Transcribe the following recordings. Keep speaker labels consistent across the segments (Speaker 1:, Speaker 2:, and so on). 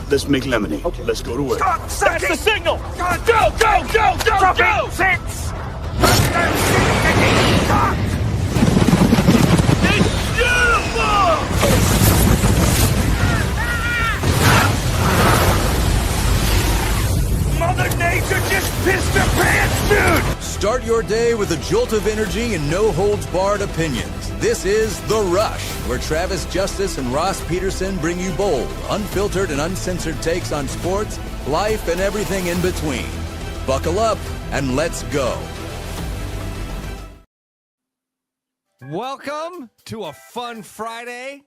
Speaker 1: let's make lemonade. Okay. Let's go to work.
Speaker 2: That's the signal! Go! Go! 6! It's beautiful! Mother Nature just pissed her pants, dude!
Speaker 3: Start your day with a jolt of energy and no-holds-barred opinions. This is The Rush, where Travis Justice and Ross Peterson bring you bold, unfiltered, and uncensored takes on sports, life, and everything in between. Buckle up and let's go.
Speaker 4: Welcome to a fun Friday.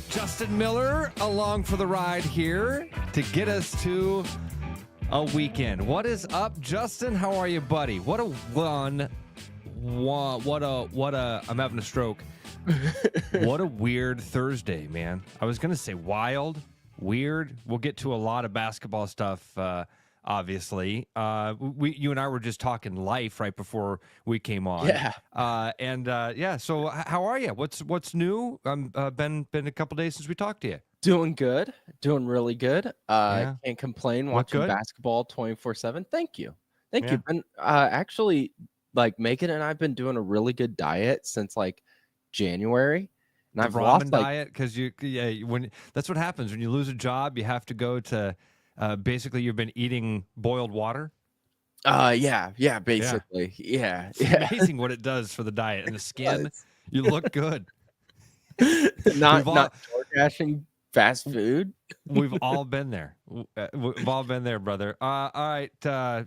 Speaker 4: Justin Miller along for the ride here to get us to a weekend. What is up, Justin? How are you, buddy? What a I'm having a stroke. What a weird Thursday, man. I was going to say wild, weird. We'll get to a lot of basketball stuff, obviously. You and I were just talking life right before we came on.
Speaker 5: Yeah.
Speaker 4: So how are you? What's new? Been a couple days since we talked to you.
Speaker 5: Doing good. Doing really good. Can't complain. Watching basketball 24/7. Thank you. Thank you. And actually, like Megan and I've been doing a really good diet since like January. And I've lost
Speaker 4: diet because when that's what happens when you lose a job, you have to go to basically you've been eating boiled water.
Speaker 5: Basically. Yeah.
Speaker 4: It's amazing what it does for the diet and the skin. You look good.
Speaker 5: not DoorDashing fast food.
Speaker 4: We've all been there. We've all been there, brother. All right.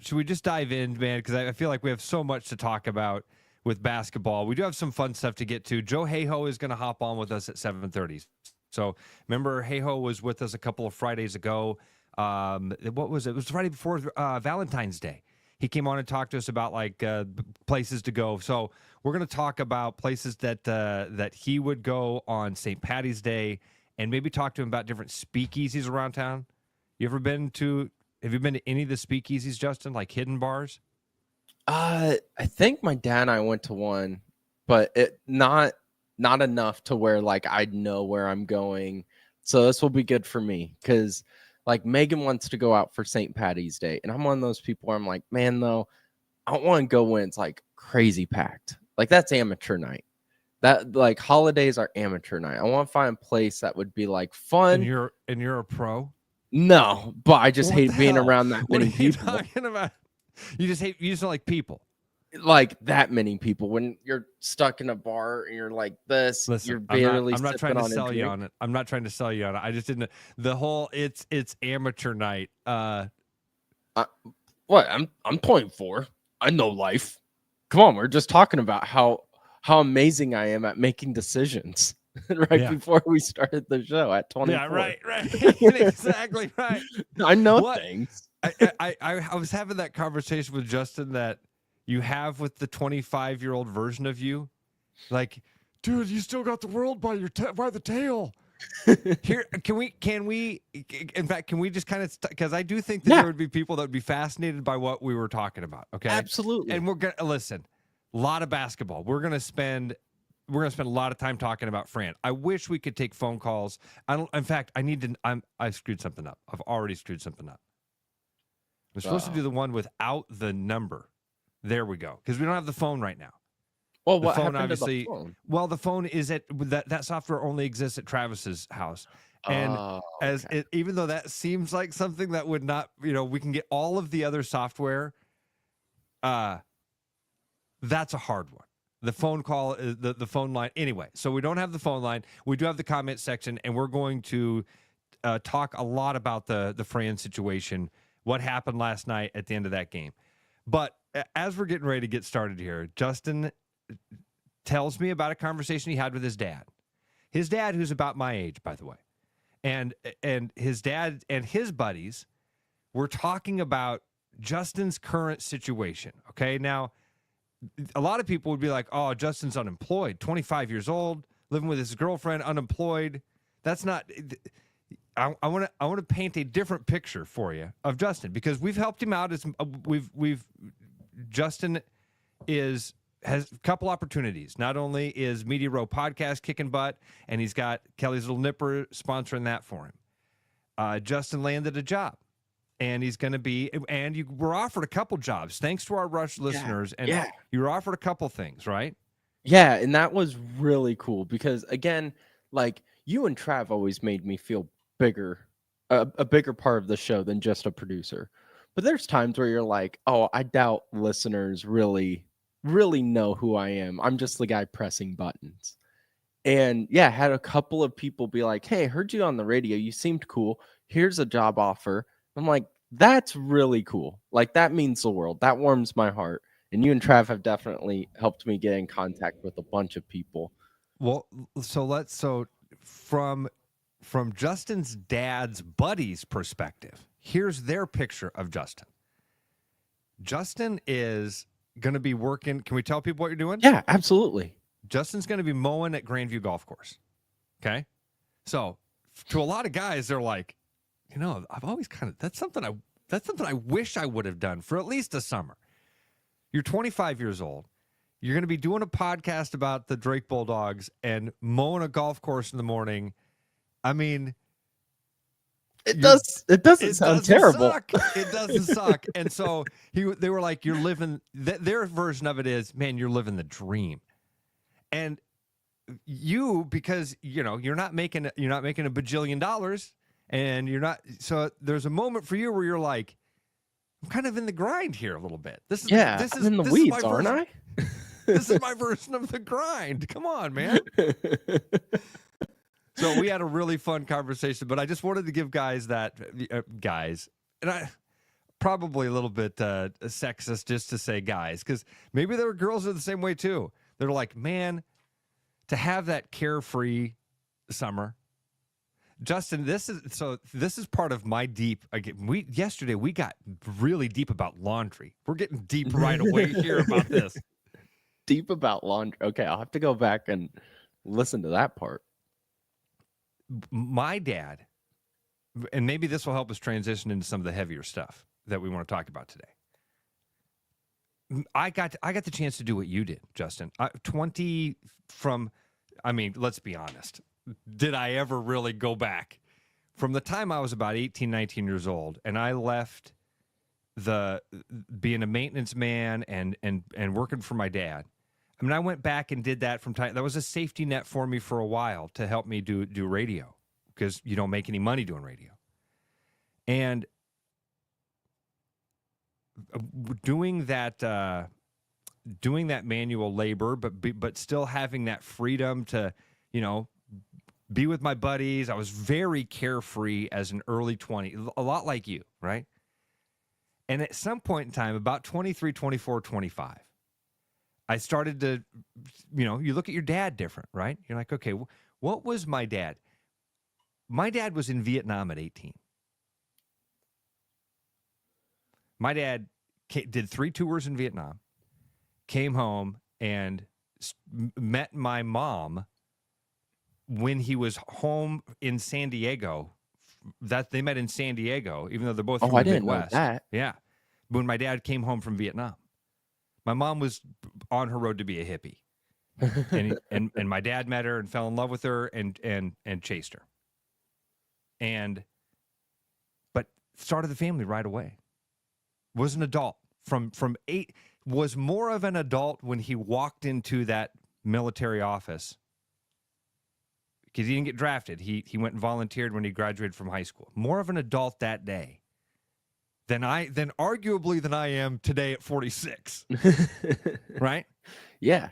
Speaker 4: Should we just dive in, man? Because I feel like we have so much to talk about with basketball. We do have some fun stuff to get to. Joe Heho is going to hop on with us at 7:30. So remember, Heho was with us a couple of Fridays ago. What was it? It was Friday before Valentine's Day. He came on and talked to us about like places to go. So we're going to talk about places that he would go on St. Patty's Day, and maybe talk to him about different speakeasies around town. Have you been to any of the speakeasies, Justin, like hidden bars?
Speaker 5: I think my dad and I went to one, but it not enough to where like I'd know where I'm going. So this will be good for me because like Megan wants to go out for St. Patty's Day, and I'm one of those people where I'm like, man, though, I don't want to go when it's like crazy packed. Like that's amateur night. That like holidays are amateur night. I want to find a place that would be like fun.
Speaker 4: And you're a pro?
Speaker 5: No, but I just hate being around that many people.
Speaker 4: What are you talking about? You just don't like people.
Speaker 5: Like that many people. When you're stuck in a bar and you're like this,
Speaker 4: listen,
Speaker 5: you're barely.
Speaker 4: I'm not trying to sell you on it. I'm not trying to sell you on it. I just didn't. The whole it's amateur night.
Speaker 5: What? I'm 24. I know life. Come on, we're just talking about how amazing I am at making decisions before we started the show at 24.
Speaker 4: Yeah, right. Exactly right.
Speaker 5: I know things.
Speaker 4: I was having that conversation with Justin that you have with the 25-year-old version of you. Like, dude, you still got the world by the tail. Here, can we in fact, can we just kind of, because I do think that there would be people that would be fascinated by what we were talking about. Okay.
Speaker 5: Absolutely.
Speaker 4: And we're going to listen, a lot of basketball. We're going to spend a lot of time talking about Fran. I wish we could take phone calls. I screwed something up. I've already screwed something up. We're supposed to do the one without the number. There we go. Because we don't have the phone right now.
Speaker 5: Well,
Speaker 4: what happened to the phone? Well, the phone is at that software only exists at Travis's house. And even though that seems like something that would not, we can get all of the other software. That's a hard one. The phone call is the phone line. Anyway, so we don't have the phone line. We do have the comment section, and we're going to talk a lot about the Fran situation, what happened last night at the end of that game. But as we're getting ready to get started here, Justin tells me about a conversation he had with his dad. His dad, who's about my age, by the way. And his dad and his buddies were talking about Justin's current situation. Okay, now, a lot of people would be like, oh, Justin's unemployed, 25 years old, living with his girlfriend, unemployed. That's not... I want to paint a different picture for you of Justin, because we've helped him out. Justin is has a couple opportunities. Not only is Media Row Podcast kicking butt, and he's got Kelly's Little Nipper sponsoring that for him. Justin landed a job, and he's going to be, and you were offered a couple jobs thanks to our Rush listeners, and you were offered a couple things, right?
Speaker 5: Yeah, and that was really cool because, again, like you and Trav always made me feel bigger, a bigger part of the show than just a producer. But there's times where you're like, oh, I doubt listeners really know who I am. I'm just the guy pressing buttons. And yeah, had a couple of people be like, hey, heard you on the radio. You seemed cool. Here's a job offer. I'm like, that's really cool. Like, that means the world. That warms my heart. And you and Trav have definitely helped me get in contact with a bunch of people.
Speaker 4: Well, so from Justin's dad's buddy's perspective, here's their picture of Justin. Justin is going to be working. Can we tell people what you're doing?
Speaker 5: Yeah, absolutely.
Speaker 4: Justin's going to be mowing at Grandview Golf Course. Okay. So to a lot of guys, they're like, I've always that's something I wish I would have done for at least a summer. You're 25 years old. You're going to be doing a podcast about the Drake Bulldogs and mowing a golf course in the morning. I mean,
Speaker 5: it doesn't sound terrible.
Speaker 4: It doesn't suck. And so they were like, you're living, their version of it is, man, you're living the dream. And you, because you're not making a bajillion dollars, and so there's a moment for you where you're like, I'm kind of in the grind here a little bit. This is
Speaker 5: I'm in the weeds, aren't I?
Speaker 4: This is my version of the grind. Come on, man. So we had a really fun conversation, but I just wanted to give guys and I probably a little bit sexist just to say guys, because maybe there were girls that are the same way too. They're like, man, to have that carefree summer. Justin, this is part of my deep. Yesterday we got really deep about laundry. We're getting deep right away here about this.
Speaker 5: Deep about laundry. Okay, I'll have to go back and listen to that part.
Speaker 4: My dad, and maybe this will help us transition into some of the heavier stuff that we want to talk about today. I got the chance to do what you did, Justin. Let's be honest. Did I ever really go back? From the time I was about 18, 19 years old, and I left being a maintenance man and working for my dad. I mean, I went back and did that from time. That was a safety net for me for a while to help me do radio, because you don't make any money doing radio. And doing that manual labor, but still having that freedom to, be with my buddies. I was very carefree as an early 20, a lot like you, right? And at some point in time, about 23, 24, 25, I started to, you look at your dad different, right? You're like, okay, what was my dad? My dad was in Vietnam at 18. My dad did 3 tours in Vietnam, came home, and met my mom when he was home in San Diego. That they met in San Diego, even though they're both from the Midwest.
Speaker 5: Know that.
Speaker 4: Yeah. When my dad came home from Vietnam, my mom was on her road to be a hippie, and my dad met her and fell in love with her and chased her, but started the family right away. Was an adult from 8. Was more of an adult when he walked into that military office, because he didn't get drafted. He went and volunteered when he graduated from high school. More of an adult that day than arguably than I am today at 46. Right?
Speaker 5: Yeah.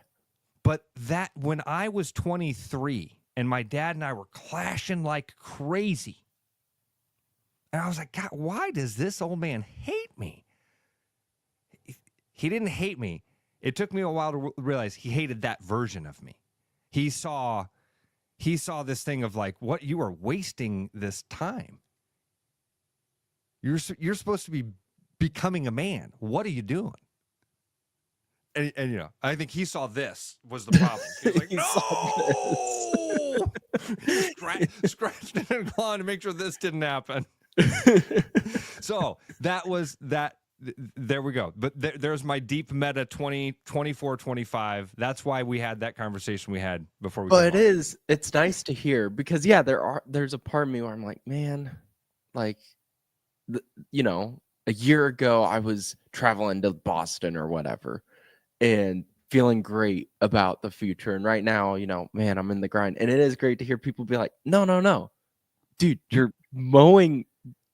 Speaker 4: But that when I was 23 and my dad and I were clashing like crazy, and I was like, God, why does this old man hate me? He didn't hate me. It took me a while to realize he hated that version of me. He saw this thing of like, what, you are wasting this time. You're supposed to be becoming a man. What are you doing? And I think he saw this was the problem. He was like, no! He scratched and clawing to make sure this didn't happen. So that was that. there we go. But there's my deep meta 24, 25. That's why we had that conversation we had before we.
Speaker 5: But it's nice to hear because there's a part of me where I'm like, man, like, a year ago I was traveling to Boston or whatever and feeling great about the future. And right now, man, I'm in the grind. And it is great to hear people be like, no, dude, you're mowing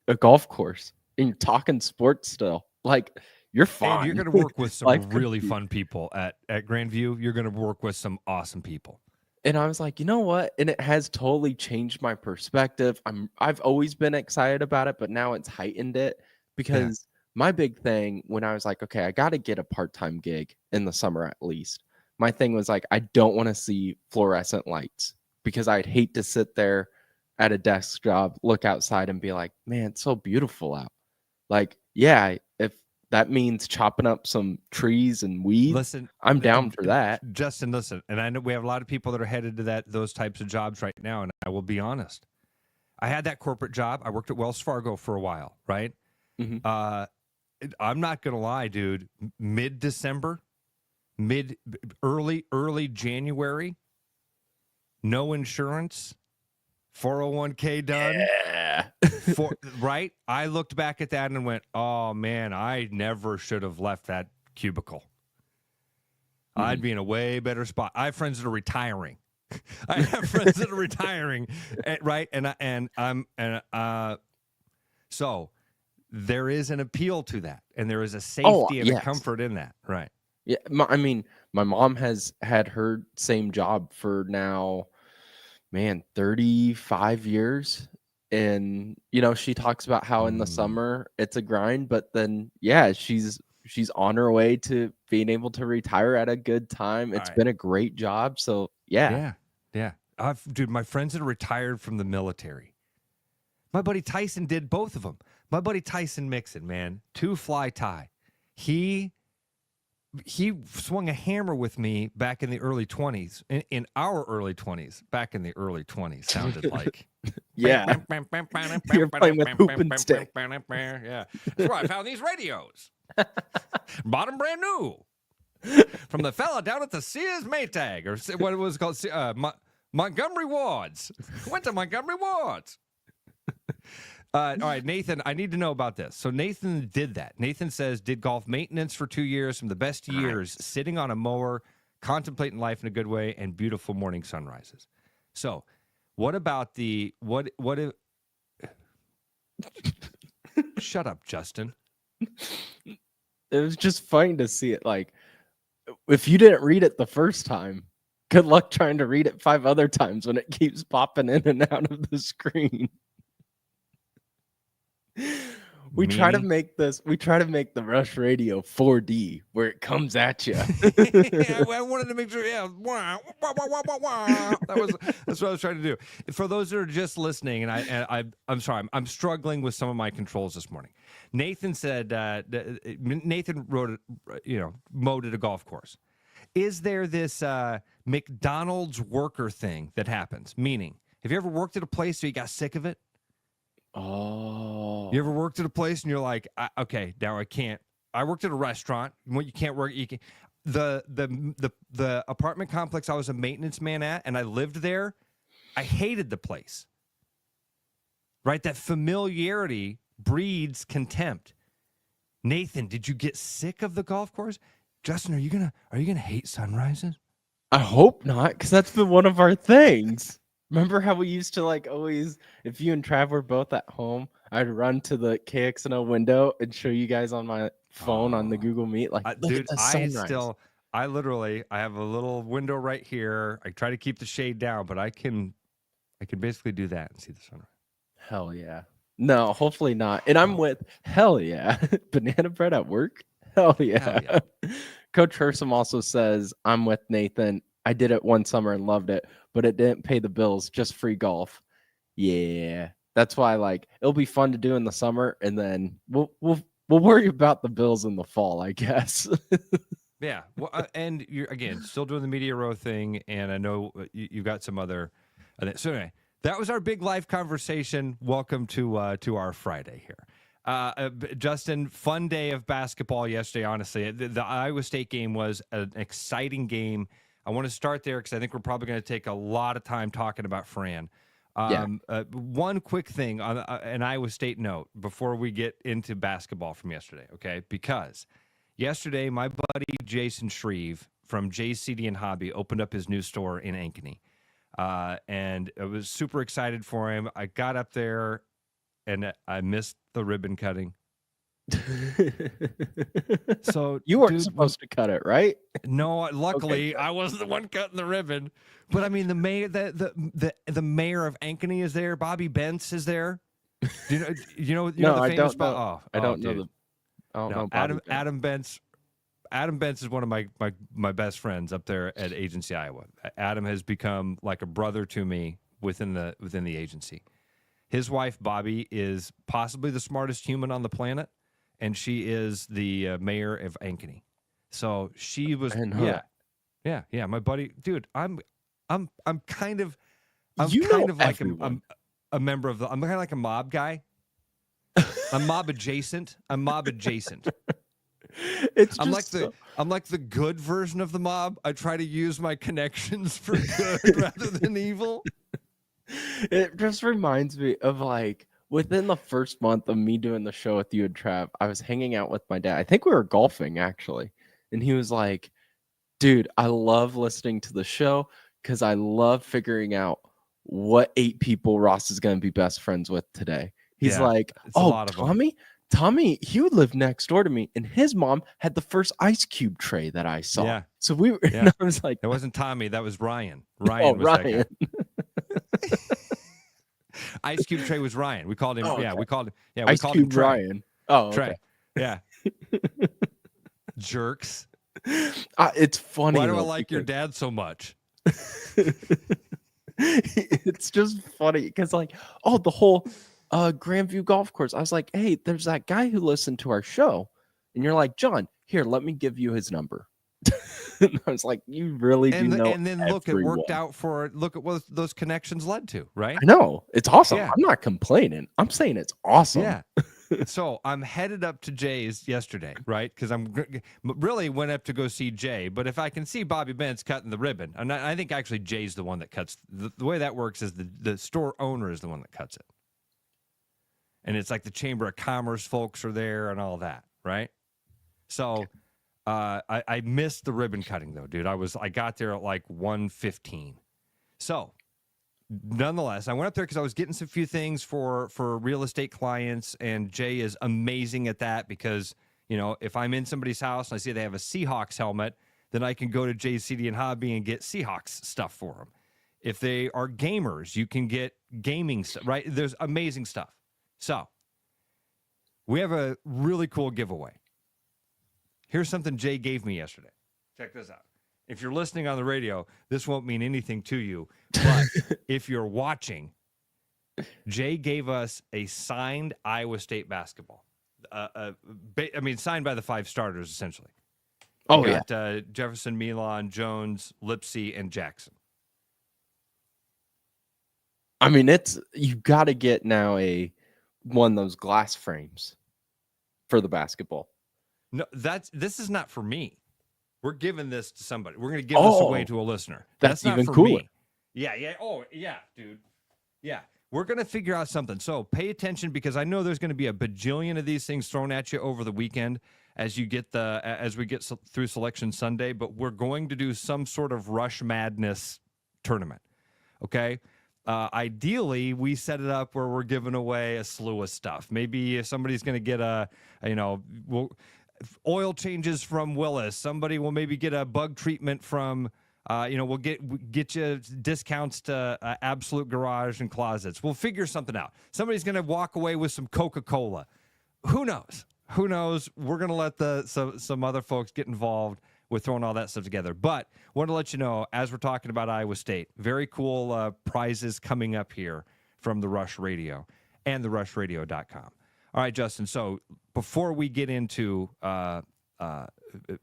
Speaker 5: a golf course and you're talking sports still. Like, you're fine.
Speaker 4: And you're going to work with some really fun people at Grandview. You're going to work with some awesome people.
Speaker 5: And I was like, you know what? And it has totally changed my perspective. I've always been excited about it, but now it's heightened it because my big thing when I was like, okay, I got to get a part-time gig in the summer at least. My thing was like, I don't want to see fluorescent lights because I'd hate to sit there at a desk job, look outside and be like, man, it's so beautiful out. Like, yeah, if that means chopping up some trees and weeds,
Speaker 4: listen,
Speaker 5: I'm down for that.
Speaker 4: Justin, listen, and I know we have a lot of people that are headed to those types of jobs right now, and I will be honest. I had that corporate job. I worked at Wells Fargo for a while, right?
Speaker 5: Mm-hmm.
Speaker 4: I'm not going to lie, dude. Mid-December, early January, no insurance, 401k done.
Speaker 5: Yeah.
Speaker 4: Right? I looked back at that and went, oh, man, I never should have left that cubicle. I'd be in a way better spot. I have friends that are retiring. I have friends that are retiring, right? So there is an appeal to that, and there is a safety and a comfort in that, right?
Speaker 5: Yeah, my mom has had her same job for now, man, 35 years. And, she talks about how in the summer it's a grind, but then, she's on her way to being able to retire at a good time. It's been a great job. So, yeah.
Speaker 4: Dude, my friends that are retired from the military, my buddy Tyson did both of them. My buddy Tyson Mixon, man, 2-fly tie. He swung a hammer with me back in the early 20s, in our early 20s, back in the early 20s, sounded like.
Speaker 5: Yeah. You're playing with hoop and stick.
Speaker 4: Yeah. That's where I found these radios. Bought them brand new. From the fella down at the Sears Maytag, or what it was called, Montgomery Wards. Went to Montgomery Wards. All right, Nathan, I need to know about this. So Nathan did that. Nathan says, did golf maintenance for 2 years, some of the best years, sitting on a mower, contemplating life in a good way, and beautiful morning sunrises. So what about shut up, Justin.
Speaker 5: It was just fun to see it. Like, if you didn't read it the first time, good luck trying to read it 5 other times when it keeps popping in and out of the screen. We try to make the Rush Radio 4D where it comes at you.
Speaker 4: I wanted to make sure. Yeah, that's what I was trying to do. For those that are just listening, and I'm sorry, I'm struggling with some of my controls this morning. Nathan said Nathan mowed at a golf course. Is there this McDonald's worker thing that happens? Meaning, have you ever worked at a place where you got sick of it?
Speaker 5: Oh,
Speaker 4: you ever worked at a place and you're like, okay, now I can't. I worked at a restaurant. You can't work. You can. The apartment complex I was a maintenance man at, and I lived there. I hated the place. Right, that familiarity breeds contempt. Nathan, did you get sick of the golf course? Justin, are you gonna hate sunrises?
Speaker 5: I hope not, because that's been one of our things. Remember how we used to always, if you and Trav were both at home, I'd run to the KXNO window and show you guys on my phone on the Google Meet.
Speaker 4: Dude, I literally have a little window right here. I try to keep the shade down, but I can basically do that and see the sunrise.
Speaker 5: Hell yeah. No, hopefully not. And I'm with hell yeah. Banana bread at work? Hell yeah.
Speaker 4: Hell yeah.
Speaker 5: Coach Hersom also says, I'm with Nathan. I did it one summer and loved it, but it didn't pay the bills, just free golf. Yeah. That's why it'll be fun to do in the summer, and then we'll worry about the bills in the fall, I guess.
Speaker 4: Yeah. Well, and you're again still doing the media row thing, and I know you got some other. So anyway, that was our big life conversation. Welcome to our Friday here. Justin, fun day of basketball yesterday, honestly. The Iowa State game was an exciting game. I want to start there because I think we're probably going to take a lot of time talking about Fran. One quick thing on an Iowa State note before we get into basketball from yesterday, okay? Because yesterday, my buddy Jason Shreve from JCD and Hobby opened up his new store in Ankeny. And I was super excited for him. I got up there and I missed the ribbon cutting. So
Speaker 5: you weren't supposed to cut it, right?
Speaker 4: No, luckily I wasn't the one cutting the ribbon. But I mean, the mayor, the mayor of Ankeny is there. Bobby Bentz is there. Do you know the famous?
Speaker 5: I don't know. I don't know.
Speaker 4: Adam Bentz. Adam Bentz is one of my best friends up there at Agency Iowa. Adam has become like a brother to me within the agency. His wife Bobby is possibly the smartest human on the planet, and she is the mayor of Ankeny. So she was, yeah. My buddy, dude, I'm kind of like a member of I'm kind of like a mob guy. I'm mob adjacent. I'm like the good version of the mob. I try to use my connections for good rather than evil.
Speaker 5: It just reminds me of like within the first month of me doing the show with you and Trav, I was hanging out with my dad. I think we were golfing actually. And he was like, dude, I love listening to the show because I love figuring out what 8 people Ross is going to be best friends with today. He's like, oh, Tommy, he would live next door to me, and his mom had the first ice cube tray that I saw. Yeah. So we were, and I was like,
Speaker 4: that wasn't Tommy, that was Ryan. Ryan was that guy. Ice cube tray was Ryan. We called him.
Speaker 5: Oh, okay.
Speaker 4: We called
Speaker 5: him
Speaker 4: Trey.
Speaker 5: Ryan. Oh, okay.
Speaker 4: Trey. Yeah. Jerks.
Speaker 5: It's funny.
Speaker 4: Why do I like your dad so much?
Speaker 5: It's just funny because like, the whole Grandview Golf Course. I was like, hey, there's that guy who listened to our show, and you're like, John, here, let me give you his number. And I was like, you really do know.
Speaker 4: And then look, it worked out look at what those connections led to, right?
Speaker 5: I know. It's awesome.
Speaker 4: Yeah.
Speaker 5: I'm not complaining. I'm saying it's awesome.
Speaker 4: Yeah. So I'm headed up to Jay's yesterday, right? Because I'm really went up to go see Jay. But if I can see Bobby Bentz cutting the ribbon, and I think actually Jay's the one that cuts. The way that works is the store owner is the one that cuts it. And it's like the Chamber of Commerce folks are there and all that, right? So I missed the ribbon cutting though, dude. I got there at like 1:15. So nonetheless, I went up there because I was getting some few things for real estate clients, and Jay is amazing at that because, if I'm in somebody's house and I see they have a Seahawks helmet, then I can go to JCD and Hobby and get Seahawks stuff for them. If they are gamers, you can get gaming stuff, right? There's amazing stuff. So we have a really cool giveaway. Here's something Jay gave me yesterday. Check this out. If you're listening on the radio, this won't mean anything to you. But if you're watching, Jay gave us a signed Iowa State basketball. Signed by the 5 starters, essentially.
Speaker 5: Oh,
Speaker 4: yeah. Jefferson, Milan, Jones, Lipsy, and Jackson.
Speaker 5: I mean, you got to get now one of those glass frames for the basketball.
Speaker 4: No, this is not for me. We're giving this to somebody. We're going to give this away to a listener.
Speaker 5: That's
Speaker 4: not
Speaker 5: even
Speaker 4: for
Speaker 5: cooler.
Speaker 4: Me. Yeah. Oh, yeah, dude. Yeah. We're going to figure out something. So pay attention because I know there's going to be a bajillion of these things thrown at you over the weekend as we get through Selection Sunday, but we're going to do some sort of Rush Madness tournament. Okay? Ideally, we set it up where we're giving away a slew of stuff. Maybe if somebody's going to get oil changes from Willis. Somebody will maybe get a bug treatment from, we'll get you discounts to Absolute Garage and Closets. We'll figure something out. Somebody's going to walk away with some Coca-Cola. Who knows? We're going to let some other folks get involved with throwing all that stuff together. But want to let you know, as we're talking about Iowa State, very cool prizes coming up here from the Rush Radio and therushradio.com. All right, Justin. So before we get into the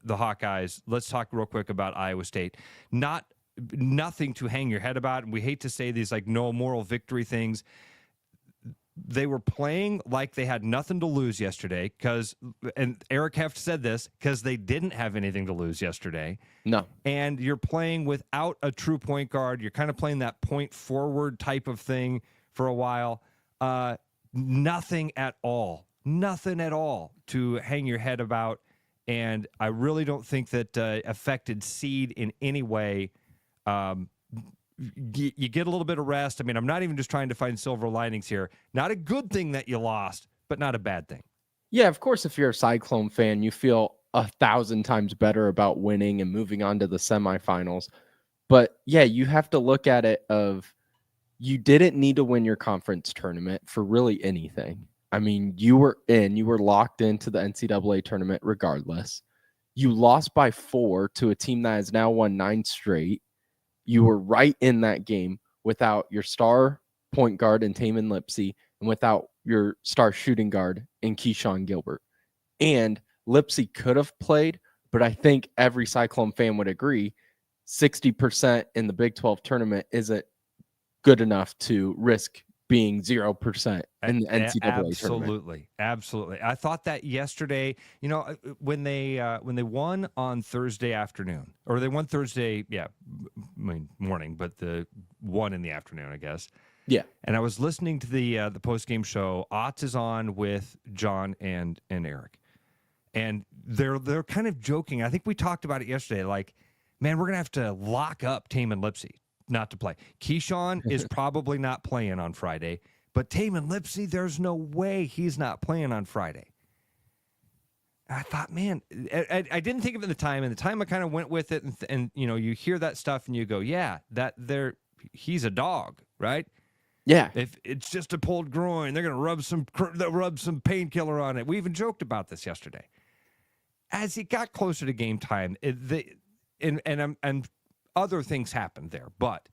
Speaker 4: Hawkeyes, let's talk real quick about Iowa State. Nothing to hang your head about. And we hate to say these like no moral victory things. They were playing like they had nothing to lose yesterday and Eric Heft said this, because they didn't have anything to lose yesterday.
Speaker 5: No.
Speaker 4: And you're playing without a true point guard. You're kind of playing that point forward type of thing for a while. Nothing at all to hang your head about. And I really don't think that affected seed in any way. You get a little bit of rest. I mean, I'm not even just trying to find silver linings here. Not a good thing that you lost, but not a bad thing.
Speaker 5: Yeah, of course, if you're a Cyclone fan, you feel 1,000 times better about winning and moving on to the semifinals. But yeah, you have to look at it of you didn't need to win your conference tournament for really anything. I mean, you were locked into the NCAA tournament regardless. You lost by 4 to a team that has now won 9 straight. You were right in that game without your star point guard in Taman Lipsey and without your star shooting guard in Keyshawn Gilbert. And Lipsey could have played, but I think every Cyclone fan would agree 60% in the Big 12 tournament isn't good enough to risk being 0% in the NCAA tournament.
Speaker 4: Absolutely. I thought that yesterday, when they won on Thursday afternoon, or they won Thursday, morning, but the one in the afternoon, I guess.
Speaker 5: Yeah.
Speaker 4: And I was listening to the post-game show. Otts is on with John and Eric. And they're kind of joking. I think we talked about it yesterday. Like, man, we're going to have to lock up Taman Lipsey not to play. Keyshawn is probably not playing on Friday, but Taman Lipsey, there's no way he's not playing on Friday. I thought, man, I didn't think of it at the time. And the time I kind of went with it, and you hear that stuff and you go, yeah, he's a dog, right?
Speaker 5: Yeah.
Speaker 4: If it's just a pulled groin, they're going to rub some painkiller on it. We even joked about this yesterday. As it got closer to game time, and other things happened there, but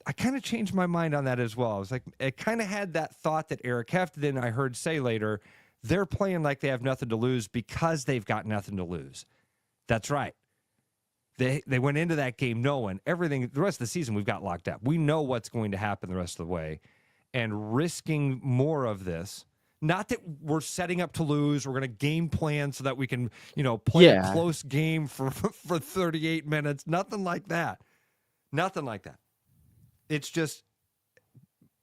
Speaker 4: I kind of changed my mind on that as well. I was like, I kind of had that thought that Eric Heft, then I heard say later, they're playing like they have nothing to lose because they've got nothing to lose. That's right. They went into that game knowing everything, the rest of the season we've got locked up. We know what's going to happen the rest of the way, and risking more of this. Not that we're setting up to lose. We're going to game plan so that we can, play a close game for 38 minutes. Nothing like that. Nothing like that. It's just,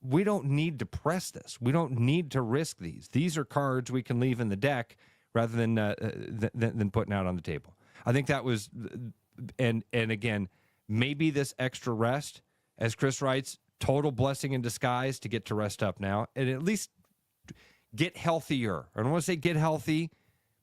Speaker 4: we don't need to press this. We don't need to risk these. These are cards we can leave in the deck rather than putting out on the table. I think that was, and again, maybe this extra rest, as Chris writes, total blessing in disguise to get to rest up now and at least get healthier. I don't want to say get healthy,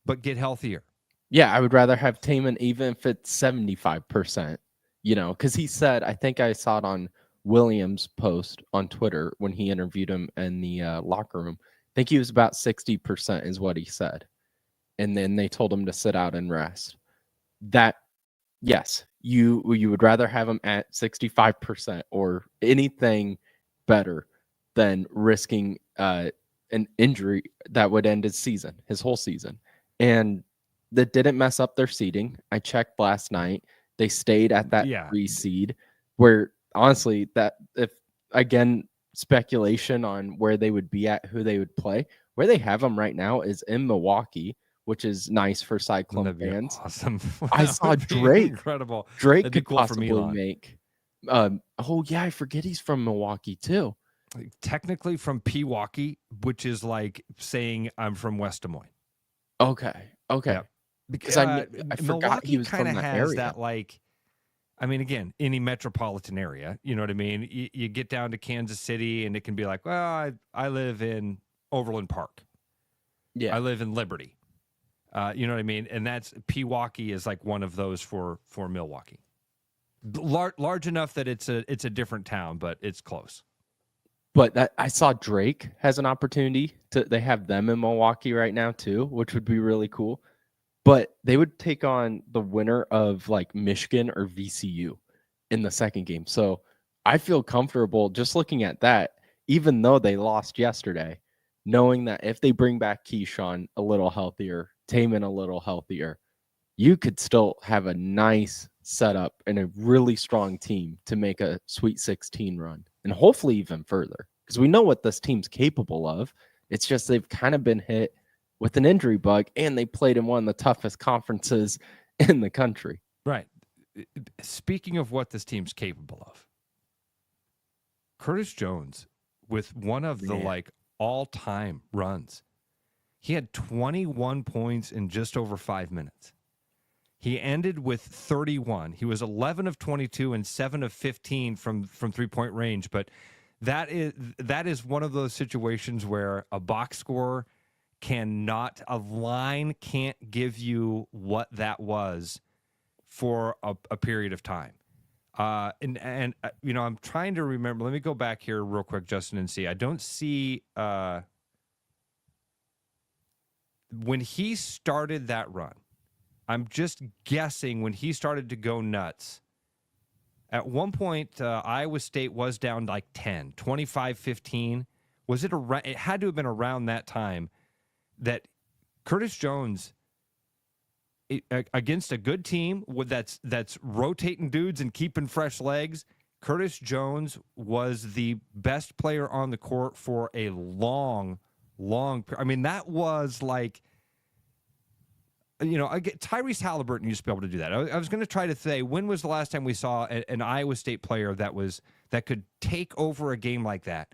Speaker 4: but get healthier.
Speaker 5: Yeah, I would rather have Taman even if it's 75%, because he said, I think I saw it on Williams' post on Twitter when he interviewed him in the locker room. I think he was about 60% is what he said. And then they told him to sit out and rest. That, yes, you would rather have him at 65% or anything better than risking an injury that would end his whole season. And that didn't mess up their seeding. I checked last night. They stayed at that 3 seed where honestly, that if again, speculation on where they would be at, who they would play, where they have them right now is in Milwaukee, which is nice for Cyclone fans.
Speaker 4: Awesome.
Speaker 5: I saw Drake.
Speaker 4: Incredible.
Speaker 5: Drake could possibly make. I forget he's from Milwaukee too.
Speaker 4: Technically from Pewaukee, which is like saying I'm from West Des Moines.
Speaker 5: Okay.
Speaker 4: Yeah.
Speaker 5: Because I forgot
Speaker 4: Milwaukee
Speaker 5: he was from
Speaker 4: kind of
Speaker 5: that
Speaker 4: has
Speaker 5: area.
Speaker 4: that, like, I mean, again, any metropolitan area, you know what I mean? You get down to Kansas City and it can be like, well, I live in Overland Park.
Speaker 5: Yeah.
Speaker 4: I live in Liberty. You know what I mean? And that's Pewaukee is like one of those for Milwaukee. Large enough that it's a different town, but it's close.
Speaker 5: But I saw Drake has an opportunity they have them in Milwaukee right now too, which would be really cool. But they would take on the winner of like Michigan or VCU in the second game. So I feel comfortable just looking at that, even though they lost yesterday, knowing that if they bring back Keyshawn a little healthier, Taman a little healthier, you could still have a nice setup and a really strong team to make a Sweet 16 run and hopefully even further. because we know what this team's capable of. It's just they've kind of been hit with an injury bug, and they played in one of the toughest conferences in the country.
Speaker 4: Right. Speaking of what this team's capable of, Curtis Jones with one of the like all-time runs. He had 21 points in just over 5 minutes. He ended with 31. He was 11 of 22 and 7 of 15 from three-point range, but that is one of those situations where a box score a line can't give you what that was for a period of time. And I'm trying to remember. Let me go back here real quick, Justin, and see. I don't see when he started that run. I'm just guessing when he started to go nuts. At one point, Iowa State was down like 10, 25-15. Was it around? It had to have been around that time that Curtis Jones, against a good team that's rotating dudes and keeping fresh legs, Curtis Jones was the best player on the court for a long. I mean, that was like, Tyrese Halliburton used to be able to do that. I was going to try to say, when was the last time we saw an Iowa State player that could take over a game like that?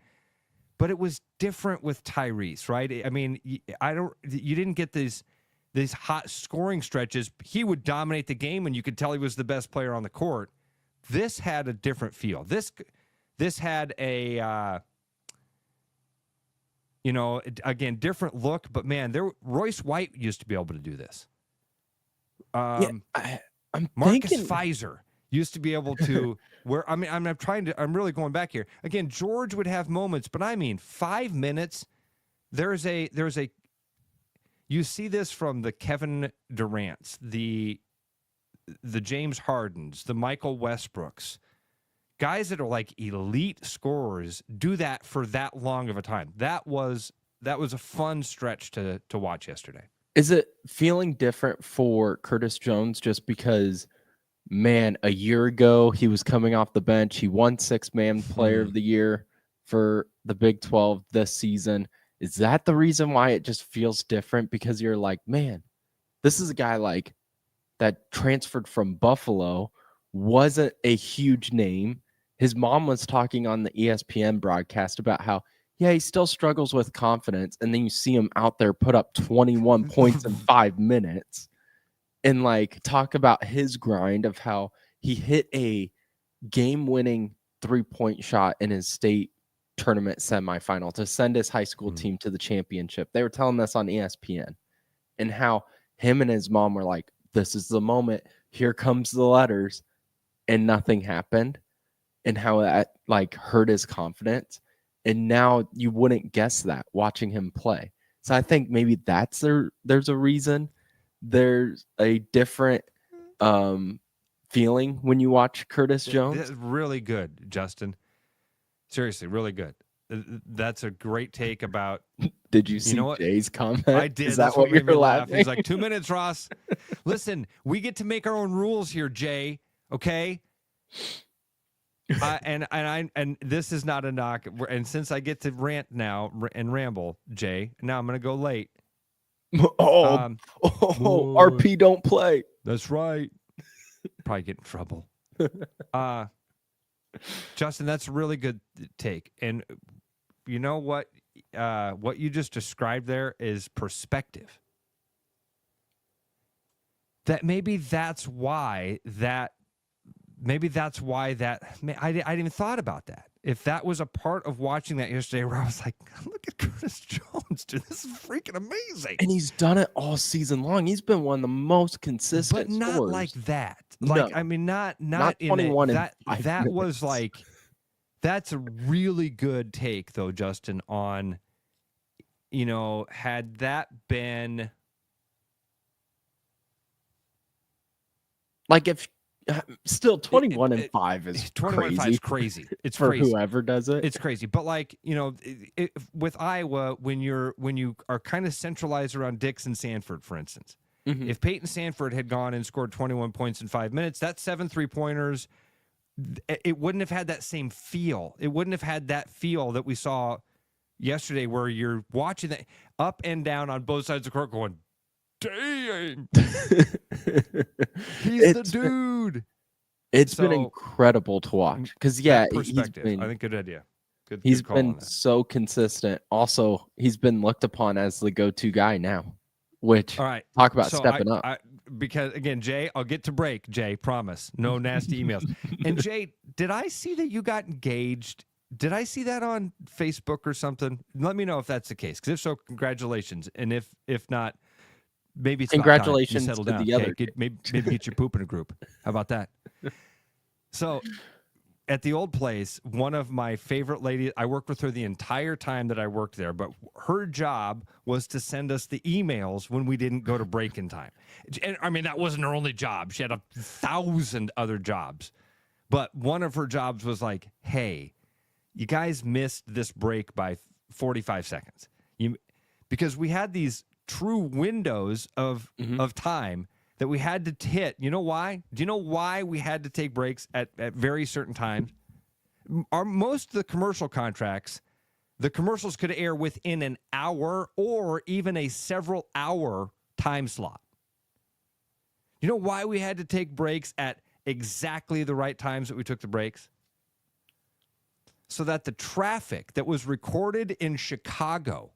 Speaker 4: But it was different with Tyrese, right? I mean, you didn't get these hot scoring stretches. He would dominate the game, and you could tell he was the best player on the court. This had a different feel. This had a, again, different look. But man, Royce White used to be able to do this.
Speaker 5: I'm
Speaker 4: Marcus
Speaker 5: thinking
Speaker 4: Fizer used to be able to. I'm really going back here. Again, George would have moments, but I mean, 5 minutes. There's a. You see this from the Kevin Durant's, the James Hardens, the Michael Westbrooks, guys that are like elite scorers do that for that long of a time. That was a fun stretch to watch yesterday.
Speaker 5: Is it feeling different for Curtis Jones just because, man, a year ago he was coming off the bench. He won Sixth-Man Player of the Year for the Big 12 this season. Is that the reason why it just feels different? Because you're like, man, this is a guy like that transferred from Buffalo, wasn't a huge name. His mom was talking on the ESPN broadcast about how, yeah, he still struggles with confidence. And then you see him out there put up 21 points in 5 minutes and like talk about his grind of how he hit a game-winning 3-point shot in his state tournament semifinal to send his high school team to the championship. They were telling us on ESPN, and how him and his mom were like, this is the moment. Here comes the letters, and nothing happened, and how that like hurt his confidence. And now you wouldn't guess that watching him play. So I think maybe there's a reason. There's a different feeling when you watch Curtis Jones.
Speaker 4: Really good, Justin. Seriously, really good. That's a great take about.
Speaker 5: Did you see Jay's comment?
Speaker 4: I did.
Speaker 5: Is that what you're laughing?
Speaker 4: He's like, 2 minutes, Ross. Listen, we get to make our own rules here, Jay. Okay. And this is not a knock. And since I get to rant now and ramble, Jay, now I'm going to go late.
Speaker 5: RP don't play.
Speaker 4: That's right. Probably get in trouble. Justin, that's a really good take. And you know what? What you just described there is perspective. That maybe that's why that. I didn't even thought about that. If that was a part of watching that yesterday, where I was like, look at Curtis Jones, dude, this is freaking amazing.
Speaker 5: And he's done it all season long. He's been one of the most consistent,
Speaker 4: but not
Speaker 5: scorers.
Speaker 4: Like that. Like, no. I mean, not
Speaker 5: 21
Speaker 4: that
Speaker 5: minutes.
Speaker 4: Was like, that's a really good take though, Justin, on, had that been
Speaker 5: like, if still 21 and 5 is
Speaker 4: 21 and 5 is crazy. It's
Speaker 5: for
Speaker 4: crazy.
Speaker 5: Whoever does it.
Speaker 4: It's crazy. But like, with Iowa, when you are kind of centralized around Dix and Sanford, for instance, if Peyton Sanford had gone and scored 21 points in 5 minutes, that's 7 3-pointers. it wouldn't have had that same feel. It wouldn't have had that feel that we saw yesterday, where you're watching that up and down on both sides of the court going, dang, he's the dude.
Speaker 5: It's been incredible to watch because,
Speaker 4: perspective. I think good idea.
Speaker 5: He's been so consistent. Also, he's been looked upon as the go-to guy now, which,
Speaker 4: all right,
Speaker 5: talk about stepping up.
Speaker 4: Because, again, Jay, I'll get to break, Jay, promise. No nasty emails. And, Jay, did I see that you got engaged? Did I see that on Facebook or something? Let me know if that's the case, because if so, congratulations. And if not, maybe it's
Speaker 5: congratulations
Speaker 4: not time. You settle
Speaker 5: to
Speaker 4: down.
Speaker 5: the other.
Speaker 4: Maybe get your poop in a group. How about that? So at the old place, one of my favorite ladies, I worked with her the entire time that I worked there, but her job was to send us the emails when we didn't go to break in time. And I mean, that wasn't her only job. She had 1,000 other jobs. But one of her jobs was like, hey, you guys missed this break by 45 seconds. Because we had these true windows of time that we had to hit. You know why? Do you know why we had to take breaks at very certain times? Most of the commercial contracts, the commercials could air within an hour or even a several-hour time slot. You know why we had to take breaks at exactly the right times that we took the breaks? So that the traffic that was recorded in Chicago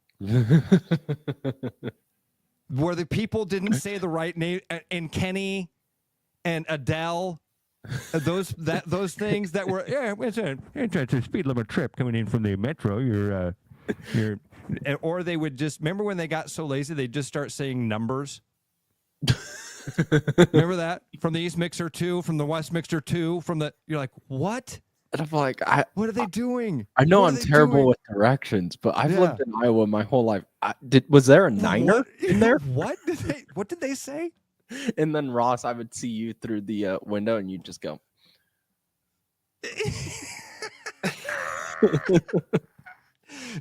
Speaker 4: where the people didn't say the right name, and Kenny and Adele, those things that were, it's a speed limit trip coming in from the metro. Or they would just, remember when they got so lazy, they'd just start saying numbers. Remember that? From the East Mixer 2, from the West Mixer 2, you're like, what?
Speaker 5: And I'm like,
Speaker 4: what are they doing?
Speaker 5: I know I'm terrible with directions, but I've lived in Iowa my whole life. Was there a niner in there?
Speaker 4: What did they say?
Speaker 5: And then Ross, I would see you through the window, and you'd just go.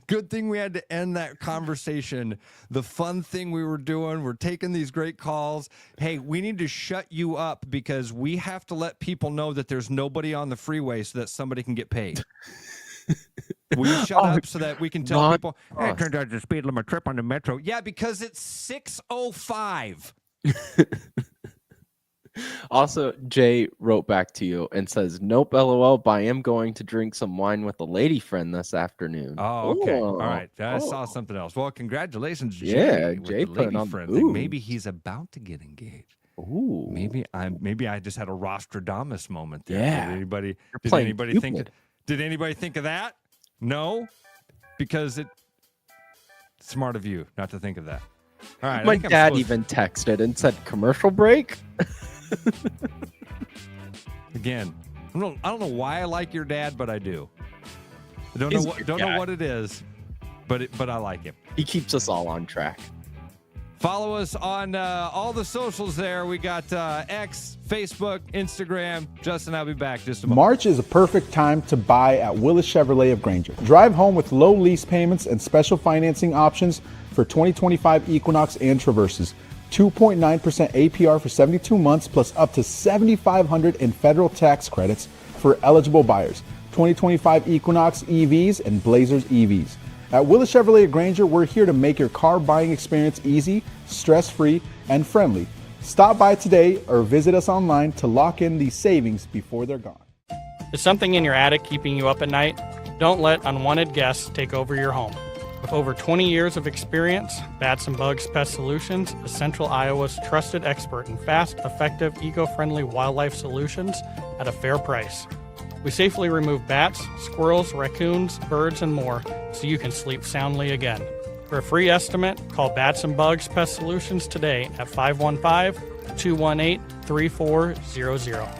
Speaker 4: Good thing we had to end that conversation. The fun thing we were doing, we're taking these great calls. Hey, we need to shut you up because we have to let people know that there's nobody on the freeway so that somebody can get paid. Will you shut up so that we can tell people, hey, it turned out to speed limit trip on the metro? Yeah, because it's 6:05.
Speaker 5: Also, Jay wrote back to you and says, nope, LOL, but I am going to drink some wine with a lady friend this afternoon.
Speaker 4: Oh, okay. All right. I saw something else. Well, congratulations, Jay.
Speaker 5: Yeah, Jay putting on
Speaker 4: friend thing. Maybe he's about to get engaged.
Speaker 5: Ooh.
Speaker 4: Maybe I just had a Rostradamus moment there.
Speaker 5: Yeah.
Speaker 4: Did anybody think of that? No, because it's smart of you not to think of that. All right.
Speaker 5: My dad even texted and said, commercial break?
Speaker 4: Again, I don't know why I like your dad, but I do. I don't know what it is, but I like him.
Speaker 5: He keeps us all on track.
Speaker 4: Follow us on all the socials there. We got X, Facebook, Instagram. Justin, I'll be back just a moment.
Speaker 6: March is a perfect time to buy at Willis Chevrolet of Granger. Drive home with low lease payments and special financing options for 2025 Equinox and Traverses. 2.9% APR for 72 months plus up to $7,500 in federal tax credits for eligible buyers. 2025 Equinox EVs and Blazers EVs. At Willis Chevrolet of Granger, we're here to make your car buying experience easy, stress-free, and friendly. Stop by today or visit us online to lock in these savings before they're gone.
Speaker 7: Is something in your attic keeping you up at night? Don't let unwanted guests take over your home. With over 20 years of experience, Bats and Bugs Pest Solutions is Central Iowa's trusted expert in fast, effective, eco-friendly wildlife solutions at a fair price. We safely remove bats, squirrels, raccoons, birds, and more so you can sleep soundly again. For a free estimate, call Bats and Bugs Pest Solutions today at 515-218-3400.